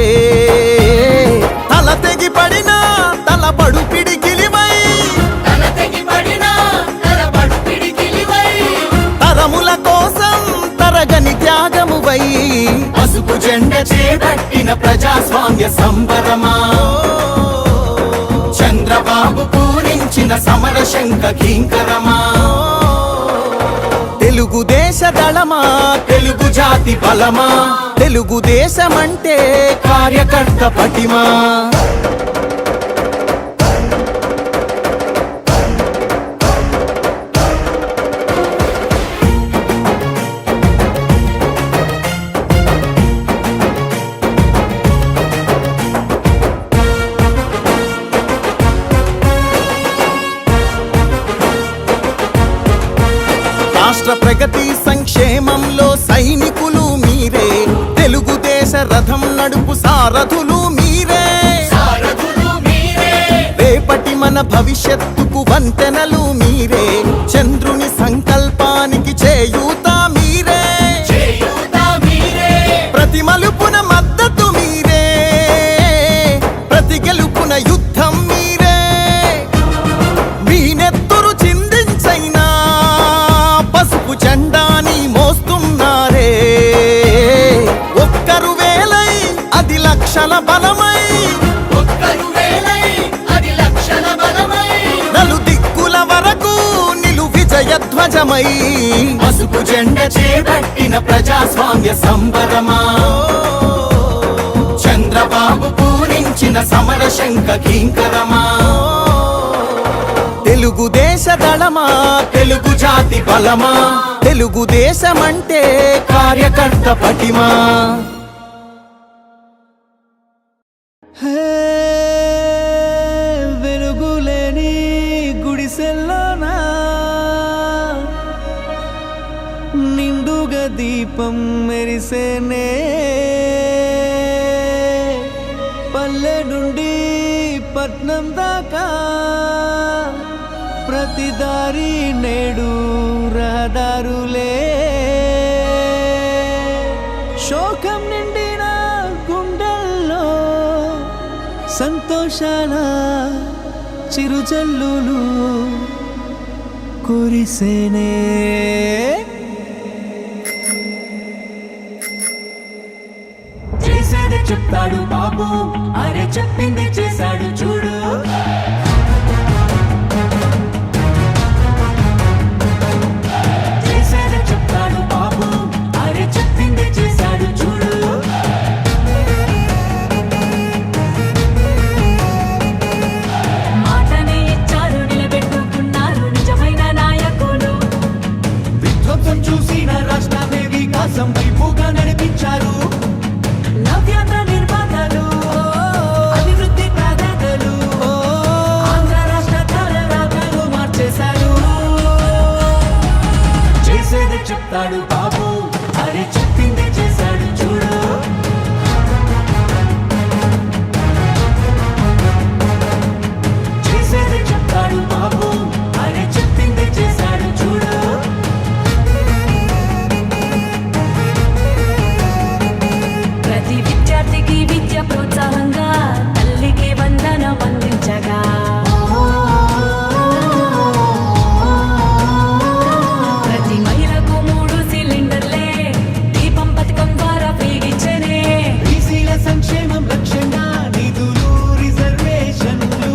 తల తెగి పడిన తలపడు పిడికిలివై తరముల కోసం తరగని త్యాగమువై పసుపు జెండ చేపట్టిన ప్రజాస్వామ్య సంబరమా చంద్రబాబు పూరించిన సమర శంఖ కింకరమా తెలుగుదేశ దళమా తెలుగు జాతి బలమా తెలుగుదేశమంటే కార్యకర్త పటిమా రాష్ట్ర ప్రగతి సంక్షేమంలో సైనికులు మీరే తెలుగుదేశ రథం నడుపు సారథులు మీరే రేపటి మన భవిష్యత్తుకు వంతెనలు మీరే చంద్రుని సంకల్పానికి చేయూత మీరే ప్రతి మలుపున మద్దతు మీరే ప్రతి గెలుపున యుద్ధం మీరే మీ నెత్తురు చిందించైనా పసుపు జెండాని మోస్తున్నారే ఒక్కరు వేలై అది లక్షల బలమై నలు దిక్కుల వరకు నిలు విజయ ధ్వజమై పసుపు జెండ చేపట్టిన ప్రజాస్వామ్య సంబరమా చంద్రబాబు పూరించిన సమర శంఖ కింకరమా తెలుగుదేశ దళమా తెలుగు జాతి బలమా తెలుగుదేశమంటే కార్యకర్త పటిమా వెలుగులేని గుడిసెల్లోనా నిండుగా దీపం మెరిసేనే పల్లె నుండి పట్నం దాకా ప్రతి దారి నేడు రహదారులే శోకం నిండిన గుండెల్లో సంతోషాల చిరుజల్లులు కురిసేనే చేసేది చెప్తాడు బాబు అరే చెప్పింది చేశాడు చూడు చేసేది చెప్తాడు బాబు అరే చెప్పింది చేశాడు చూడు మాటనే ఇచ్చారు నిలబెట్టుకున్నారు నిజమైన నాయకులు విధ్వంసం చూసిన రాష్ట్రాన్ని వికాసం వైపుగా నడిపించారు నవ్యాంధ్ర నిర్మాతలు చేసేది చెప్తాడు బాబు అరే చెప్పింది చేశాడు చూడు చేసేది చెప్తాడు బాబు అరే చెప్పింది చేశాడు చూడు ప్రతి విద్యార్థికి విద్య ప్రోత్సాహంగా తల్లికి వందనం అందించగా ప్రతి మహిళకు 3 సిలిండర్లే దీపం పథకం ద్వారా ఫ్రీగిచ్చనే బీసీల సంక్షేమం లక్ష్యంగా నిధులు రిజర్వేషన్లు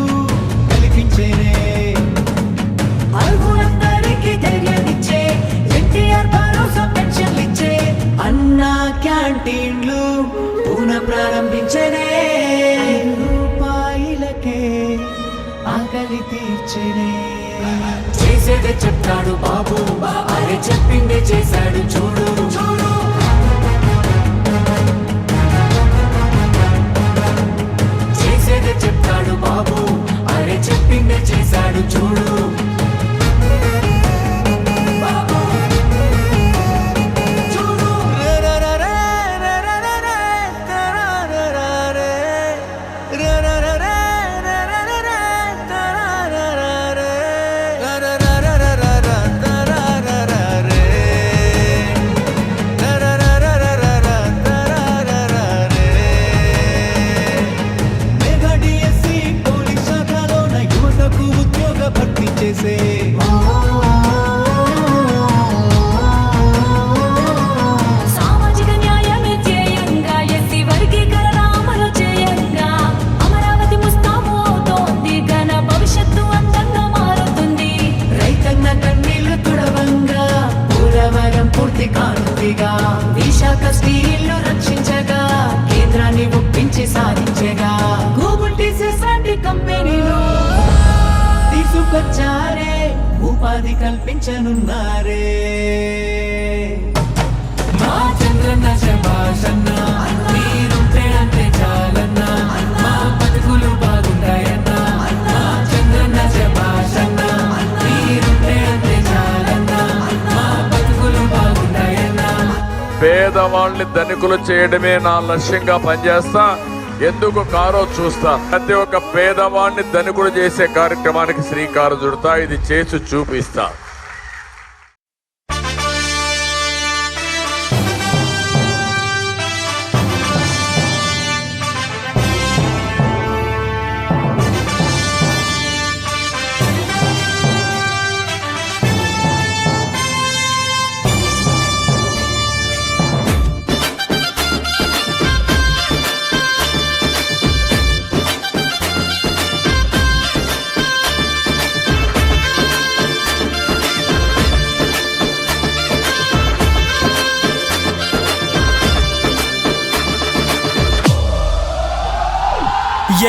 కల్పించేనే అర్హులందరికీ ధైర్యాన్నిచ్చే ఎన్టీఆర్ భరోసా పెన్షన్లిచ్చే అన్నా క్యాంటీన్లు పునః ప్రారంభించనే రూపాయలకే ఆకలి తీర్చనే చేసేదే చెప్తాడు బాబు అరే చెప్పిందే చేశాడు చూడు చూడు చేసేదే చెప్తాడు బాబు అరే చెప్పిందే చేశాడు చూడు సామాజిక న్యాయమే ధ్యేయంగా ఎస్సీ వర్గీకరణ అమలు చేయంగా అమరావతి ముస్తాబు అవుతోంది ఘన భవిష్యత్తు అందంగా మారుతుంది రైతన్న కన్నీళ్లు తుడవంగా పోలవరం పూర్తి కానుందిగా విశాఖ స్టీల్ను రక్షించగా కేంద్రాన్ని ఒప్పించి సాధించగా గూగుల్ టీసీఎస్ లాంటి కంపెనీలు తీసుకొచ్చారే ఉపాధి కల్పించనున్నారే మా చంద్రన్న శభాషన్న మీరుంటే అంటే చాలన్నా మా బతుకులు బాగుంటాయన్నా మా చంద్రన్న శభాషన్న మీరుంటే అంటే చాలన్నా మా బతుకులు బాగుంటాయన్నా పేదవాళ్ళని ధనికులు చేయడమే నా లక్ష్యంగా పనిచేస్తా ఎందుకు కారో చూస్తా ప్రతి ఒక్క పేదవాడిని ధనికులు చేసే కార్యక్రమానికి శ్రీకారం చుడతా ఇది చేసి చూపిస్తా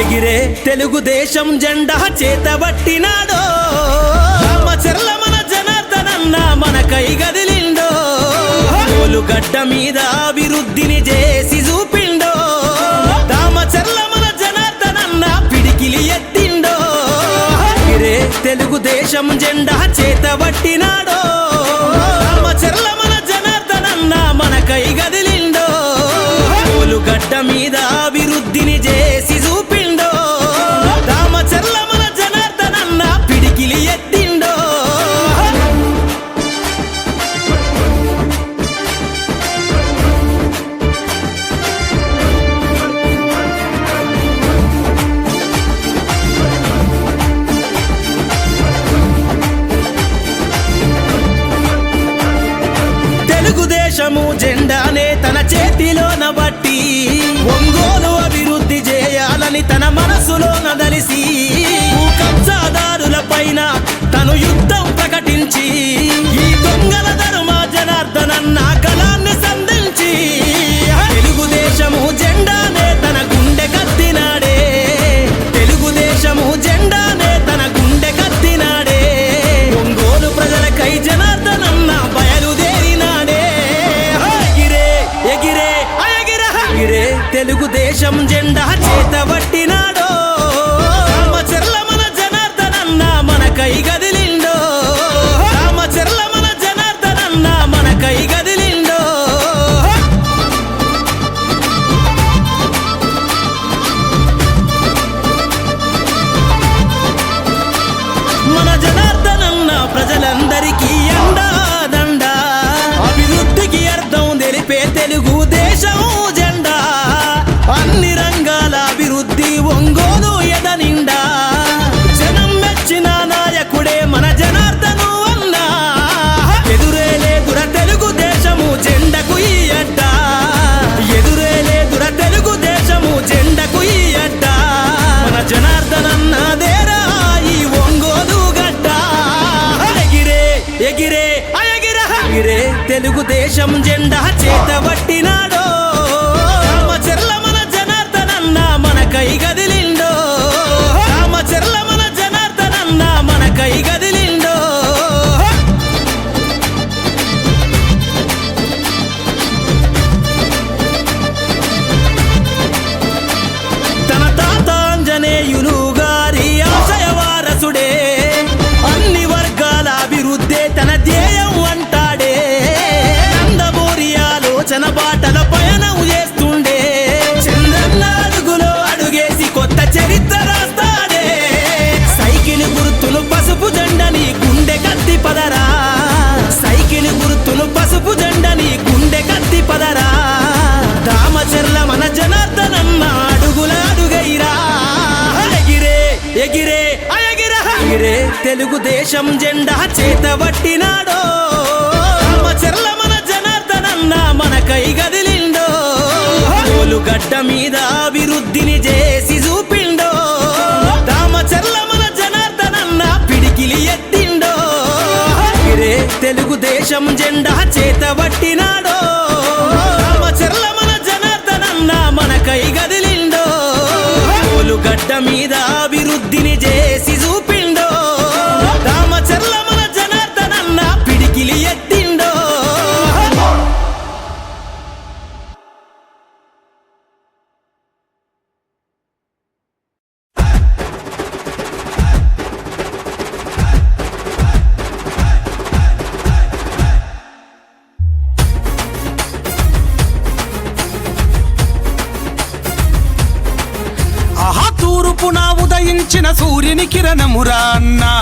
ఎగిరే తెలుగుదేశం జెండా చేతబట్టినాడో రామచర్ల మన జనార్దనన్న మన కై గదిలిండో గడ్డ మీద అభివృద్ధిని చేసి చూపిండో రామచర్ల మన జనార్దనన్న పిడికిలి ఎత్తిండో ఎగిరే తెలుగుదేశం జెండా చేతబట్టినాడో రామచర్ల మన జనార్దనన్న మన కై గదిలిండో గడ్డ మీద అభివృద్ధిని చేసి చూపిండో రామచర్ల మన జనార్దనన్న పిడికిలి ఎత్తిండో తెలుగుదేశము జెండానే తన చేతిలోన బట్టి ఒంగోలు అభివృద్ధి చేయాలని తన మనసులో నదలిసి కబ్జాదారుల పైన తను యుద్ధం ప్రకటించి ఈ దొంగల ధర్మ జనార్దనన్న కళాన్ని సంధించి తెలుగుదేశము జెండానే తన గుండె కత్తినాడే తెలుగుదేశము జెండానే తన గుండె కత్తినాడే ఒంగోలు ప్రజలకై జనార్దనన్న బయలుదేరినాడే ఎగిరే ఎగిరే ఎగిరే తెలుగుదేశం జెండా చేతబట్టినాడో రామచర్ల మన జనార్దనన్న మన కై గదిలిండో రామచర్ల మన జనార్దనన్న మన తెలుగుదేశం జెండా చేతబట్టినాడో రామచర్ల మన జనార్దనన్న మన కై గదిలిండో రామచర్ల మన జనార్దనన్న మన కై గదిలిండో తన తాత ఆంజనేయులు గారి ఆశయ వారసుడే అన్ని వర్గాల అభివృద్ధే తన ధ్యేయం అంటాడే నందమూరి ఆలోచన బాటల పయనం చేస్తుండే చంద్రన్న అడుగులో అడుగేసి కొత్త చరిత్ర రాస్తాడే సైకిల్ గుర్తులు పసుపు జెండని గుండె కత్తి పదరా సైకిల్ గుర్తులు పసుపు జెండని గుండె కత్తి పదరా దామచర్ల మన జనార్దనన్న అడుగుల అడుగైరా ఎగిరే ఎగిరే ఎగిరే తెలుగుదేశం జెండా చేతబట్టినాడో రామచర్ల మన జనార్దనన్న మన కై గదిలిండో గడ్డ మీద అభివృద్ధిని చేసి చూపిండో రామచర్ల మన జనార్దనన్న పిడికిలి ఎత్తిండో ఎగిరే తెలుగుదేశం జెండా చేతబట్టినాడో రామచర్ల మన జనార్దనన్న మన కై గదిలిండో గడ్డ మీద అభివృద్ధిని చేసి చూపిండో రామచర్ల మన జనార్దనన్న పిడికిలి ఎత్తిండో తూర్పున ఉదయించిన సూర్యుని కిరణమురా అన్నా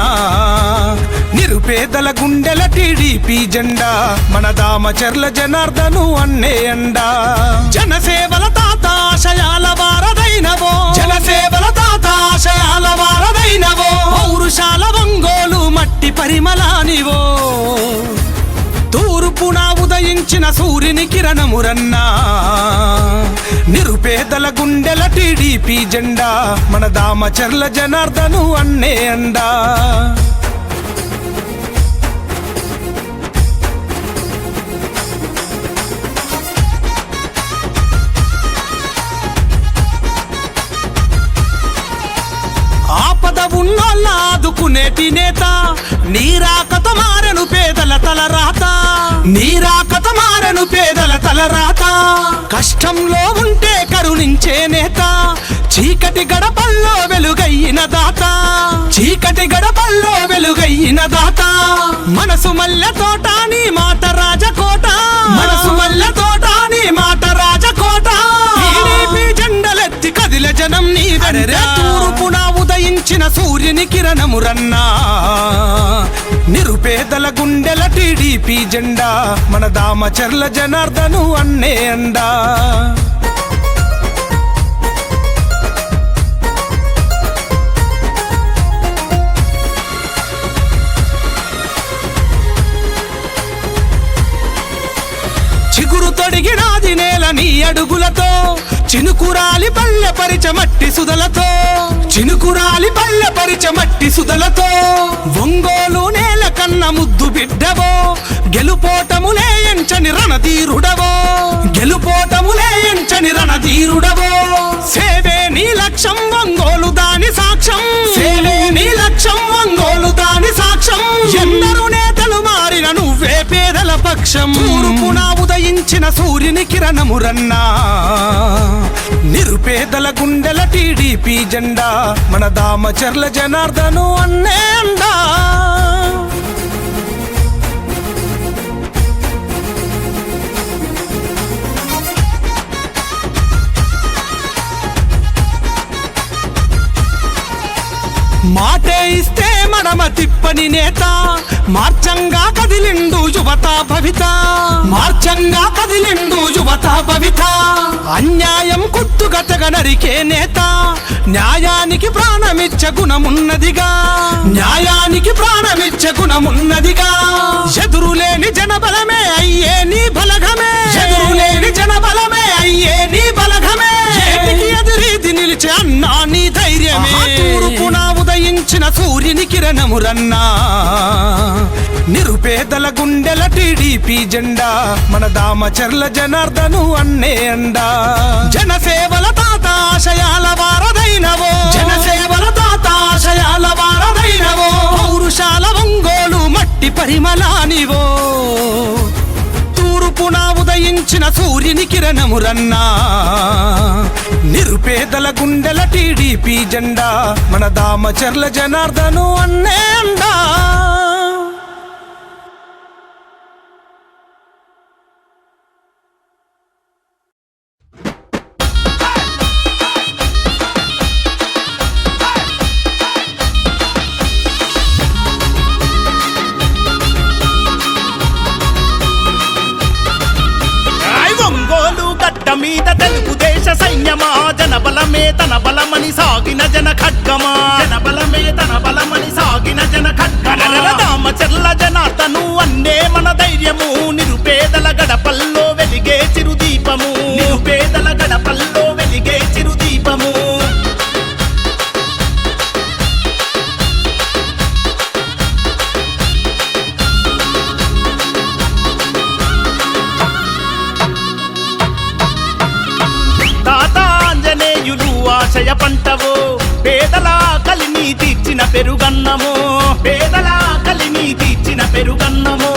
నిరుపేదల గుండెల టీడీపీ జెండా మన దామచర్ల జనార్దను అన్నే అండా జనసేవల తాత ఆశయాల వారదైనవో జనసేవల తాత ఆశయాల వారదైనవో పౌరుషాల ఒంగోలు మట్టి పరిమళానివో తూర్పున ఉదయించిన సూర్యుని కిరణమురన్నా నిరుపేదల గుండెల టీడీపీ జెండా మన దామచర్ల జనార్దను అన్నే అండా ఆపద ఉన్నోళ్ళ ఆదుకునేటి నేత నీరాకత మారెను పేదల తలరాత నీరాకత మారెను పేదల తలరాత కష్టంలో ఉంటే కరుణించే నేత చీకటి గడపల్లో వెలుగైన దాత చీకటి గడపల్లో వెలుగైన దాత మనసు మల్లె తోట నీ మాట రాజకోట మనసు మల్లె తోట నీ మాట రాజకోట టీడీపీ జెండలెత్తి కదిల జనం నీ తూర్పున ఉదయించిన సూర్యుని కిరణమురన్నా నిరుపేదల గుండెల టీడీపీ జెండా మన దామచర్ల జనార్దను అన్నే అండా చిగురు తొడిగినాది నేల నీ అడుగులతో చినుకురాలి పల్లె పరిచ మట్టి సుదలతో చినుకురాలి పల్లె పరిచ మట్టి సుదలతో ఒంగోలు నేల కన్న ముద్దు బిడ్డవో గెలుపోటములే ఎంచని రణధీరుడవో గెలుపోటములే ఎంచని రణధీరుడవో సేవే నీ లక్ష్యం ఒంగోలు దాని సాక్ష్యం సేవే నీ లక్ష్యం ఒంగోలు దాని సాక్ష్యం ఎందరూ నేతలు మారిన నువ్వే పేదల పక్షం తూర్పున ఉదయించిన సూర్యుని కిరణమురన్నా నిరుపేదల గుండెల టీడీపీ జెండా మన దామచర్ల జనార్దను అన్నే అండా మాటే ఇస్తే మడమ తిప్పని నేత మార్చంగా కదిలిండు యువత భవిత మార్చంగా కదిలిండు యువత భవిత అన్యాయం కుట్టుగతగ నరికే నేత న్యాయానికి ప్రాణమిచ్చ గుణమున్నదిగా న్యాయానికి ప్రాణమిచ్చ గుణమున్నదిగా ఎదురులేని జనబలమే అయ్యే నీ బలగమే ఎదురులేని జనబలమే అయ్యే నీ బలగమే ఎదిరీది నిలిచే అన్నా నీ ధైర్యమే తూర్పున ఉదయించిన ఉదయించిన సూర్యుని కిరణమురన్నా నిరుపేదల గుండెల టీడీపీ జెండా మన దామచర్ల జనార్దను అన్నే అండా జనసేవల తాత ఆశయాల వారదైనవో జనసేవల తాత ఆశయాల వారదైనవో పౌరుషాల ఒంగోలు మట్టి పరిమళానివో తూర్పున ఉదయించిన సూర్యుని కిరణమురన్నా నిరుపేదల గుండెల టీడీపీ జెండా మన దామచర్ల జనార్దను అన్నే అండా మీద తెలుగుదేశ సైన్యమా జనబలమే తన బలమని సాగిన జన ఖడ్గమా జనబలమే తన బలమని సాగిన జన ఖడ్గమా దామచర్ల జనార్దను అన్నే మన ధైర్యము నిరుపేదల గడపల్లో వెలిగే చిరుదీపము నిరుపేదల గడపల్లో వెలిగే చిరుదీపము ఆశయ పంటవో పేదల కలిని తీర్చిన పెరుగన్నమో పేదల కలిని తీర్చిన పెరుగన్నమో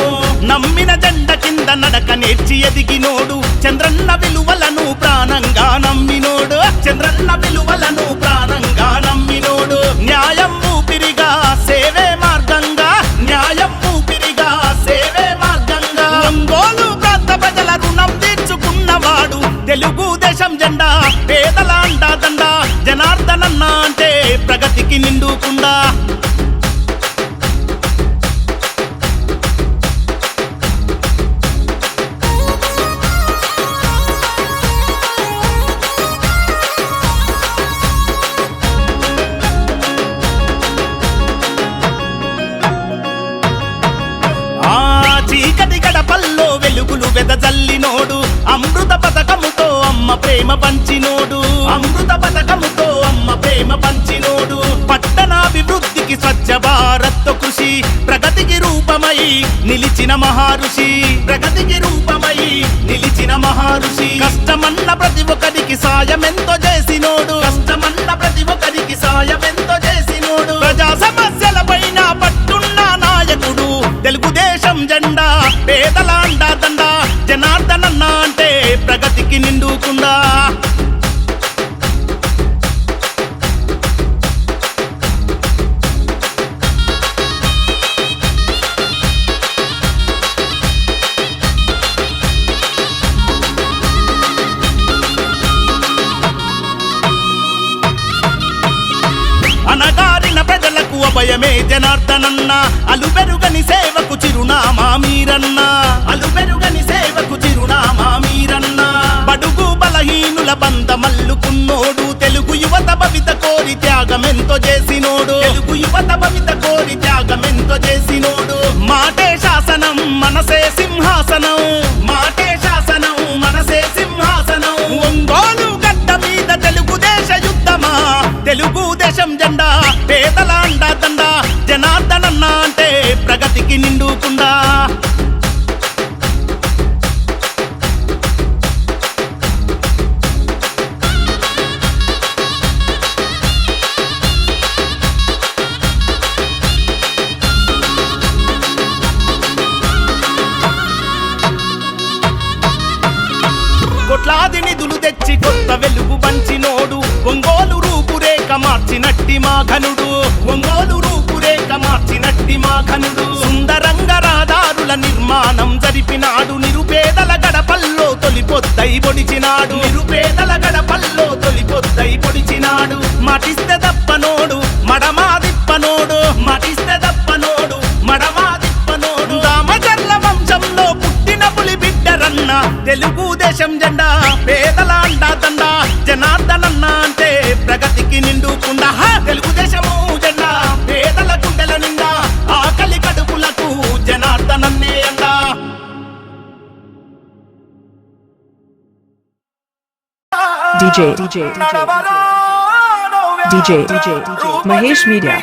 నమ్మిన జెండ కింద నడక నేర్చి ఎదిగినోడు చంద్రన్న విలువలను ప్రాణంగా నమ్మినోడు చంద్రన్న విలువలను ప్రాణంగా నమ్మినోడు న్యాయం ఊపిరిగా సేవే మార్గంగా న్యాయం ఊపిరిగా సేవే మార్గంగా ఒంగోలు ప్రాంత ప్రజల రుణం తీర్చుకున్నవాడు తెలుగుదేశం జెండా పేదల అండా దండా జనార్దనన్న అంటే ప్రగతికి నిండుకుండా చీకటి గడపల్లో వెలుగులు వెదజల్లినోడు అమృత పథకముతో అమ్మ ప్రేమ పంచినోడు అమృత పథకముతో అమ్మ ప్రేమ పంచినోడు పట్టణాభివృద్ధికి స్వచ్ఛ భారత్ కృషి ప్రగతికి రూపమై నిలిచిన మహారుషి ప్రగతికి రూపమై నిలిచిన మహారుషి కష్టమన్న ప్రతి ఒక్కరికి సాయమెంతో చేసినోడు కష్టమన్న ప్రతి ఒక్కరికి సాయమెంతో చేసినోడు ప్రజా సమస్యల పైన పట్టున్న నాయకుడు తెలుగుదేశం జెండా పేదల అండా దండా జనార్దనన్న అంటే ప్రగతికి నిండుకుండా అనగారిన ప్రజలకు అభయమే జనార్దనన్న అలుబెరుగని సేవకు చిరునామా మీరన్న అలుబెరుగని సేవకు చిరునామా మీరన్న బడుగు బలహీనుల బంధమల్లుకున్నోడు తెలుగు యువత భవిత కోరి త్యాగమెంతో చేసినోడు తెలుగు యువత భవిత కోరి త్యాగమెంతో చేసినోడు మాటే శాసనం మనసే సింహాసనం మాటే శాసనం మనసే సింహాసనం ఒంగోలు గడ్డ మీద తెలుగుదేశ యుద్ధమా తెలుగుదేశం జెండా పేదల అండా దండా జనార్దనన్న అంటే ప్రగతికి నిండుకుండా కోట్లాది నిధులు తెచ్చి కొత్త వెలుగు పంచినోడు ఒంగోలు రూపురేఖ మార్చినట్టి మా ఘనుడు ఒంగోలు రూపురేఖ మార్చినట్టి మా ఘనుడు సుందరంగ రహదారుల నిర్మాణం జరిపినాడు నిరుపేదల గడపల్లో తొలిపొద్దై పొడిచినాడు నిరుపేదల గడపల్లో తొలిపొద్దై పొడిచినాడు మాటిస్తే తప్పనోడు మడమాదిప్పనోడు మాటిస్తే తప్పనోడు మడమాదిప్పనోడు దామచర్ల వంశంలో పుట్టిన పులి బిడ్డరన్న తెలుగుదేశం జెండా పేదల అండా దండా జనార్దనన్న అంటే ప్రగతికి నిండుకుండా తెలుగుదేశము జెండా పేదల గుండెల నిండా ఆకలి కడుపులకు జనార్దనన్నే అండా DJ Mahesh Media.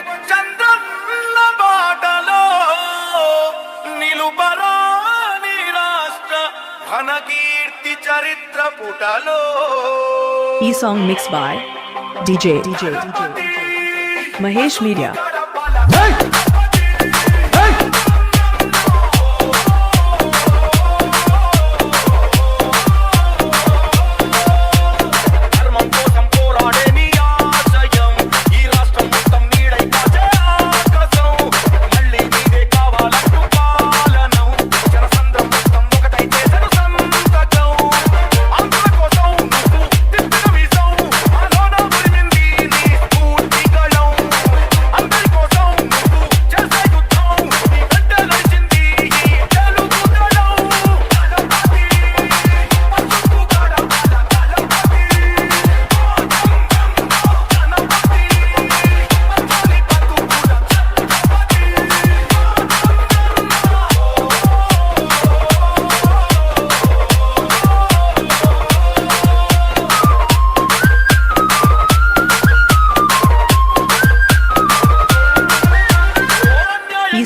ఘనకీర్తి చరిత్ర పుటలో. ఈ song mix by DJ Mahesh Media.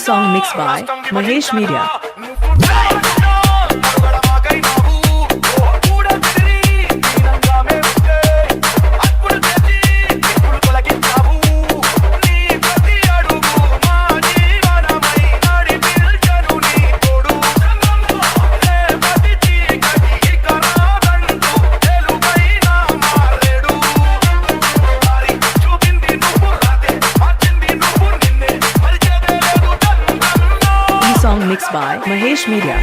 Song mixed by Mahesh Media. Mixed by Mahesh Media.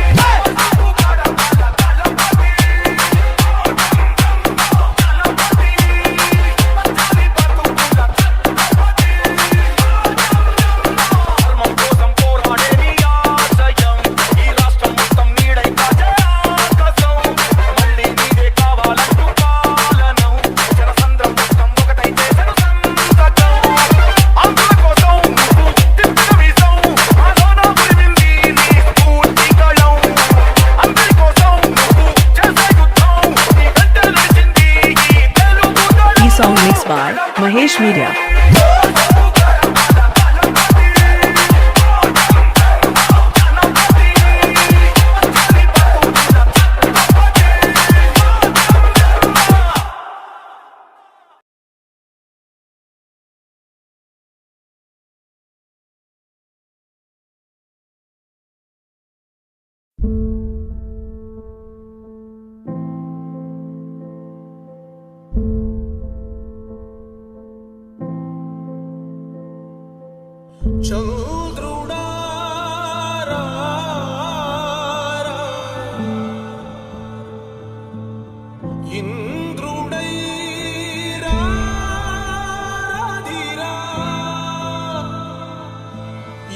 Song mixed by Mahesh Media.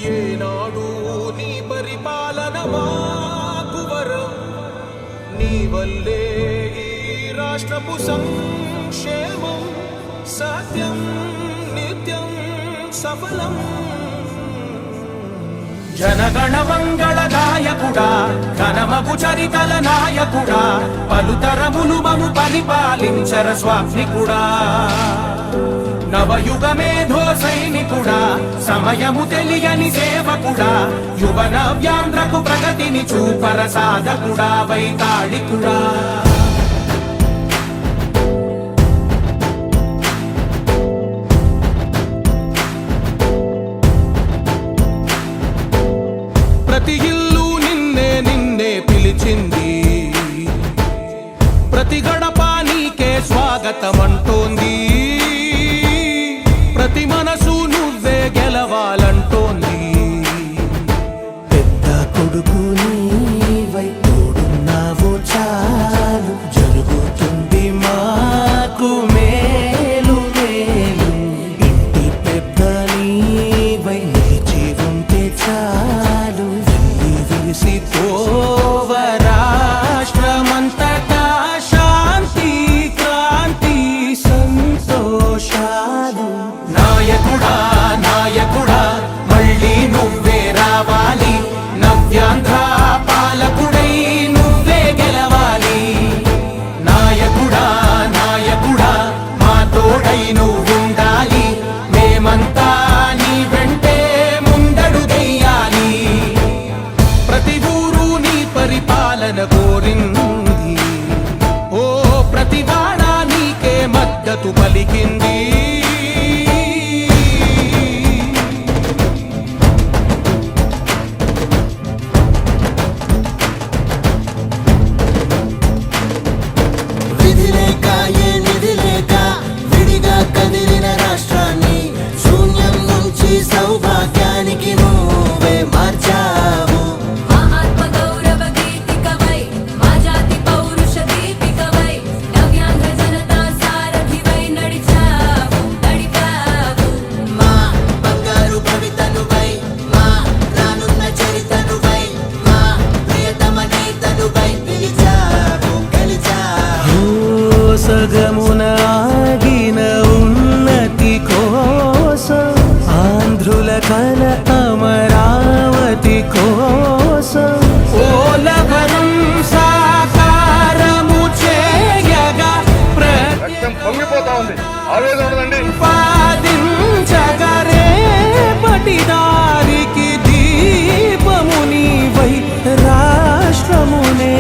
ఏనాడు నీ పరిపాలన మాకు వరం, నీ వల్లే ఈ రాష్ట్రపు సంక్షేమం సత్యం నిత్యం సఫలం. జనగణ మంగళ గాయకుడా, ఘనమగు చరితల నాయకుడా, పలుతరములు మము పరిపాలించర స్వామికుడా. నవయుగ మేధో సైనికుడా, సమయము తెలియని సేవకుడా, యువన వ్యాంధ్రకు ప్రగతిని చూపర సాధకుడా, వైతాళికుడా. ప్రతి ఇల్లు నిన్నే నిన్నే పిలిచింది, ప్రతి గడప నీకే స్వాగతమంటోంది, ప్రతి మనసు నువ్వే గెలవాలంటోంది. పెద్ద కొడుకు నీవై తోడున్నావు చాలు, జరుగుతుంది మాకు మేలు మేలు. ఇంటి పెద్ద నీవై నిలిచి ఉంటే చాలు, వెళ్ళి విరిసి పోవ రాష్ట్రమంతటా శాంతి క్రాంతి సంతోషం. సగమున ఆగిన ఉన్నతి కోసం ఆంధ్రుల కల అమరావతి కోసం ఓలవరం సాకారము చేయగా పొంగిపోతా ఉంది పాదించగరేపటి దారికి దీపముని వై రాష్ట్రమునే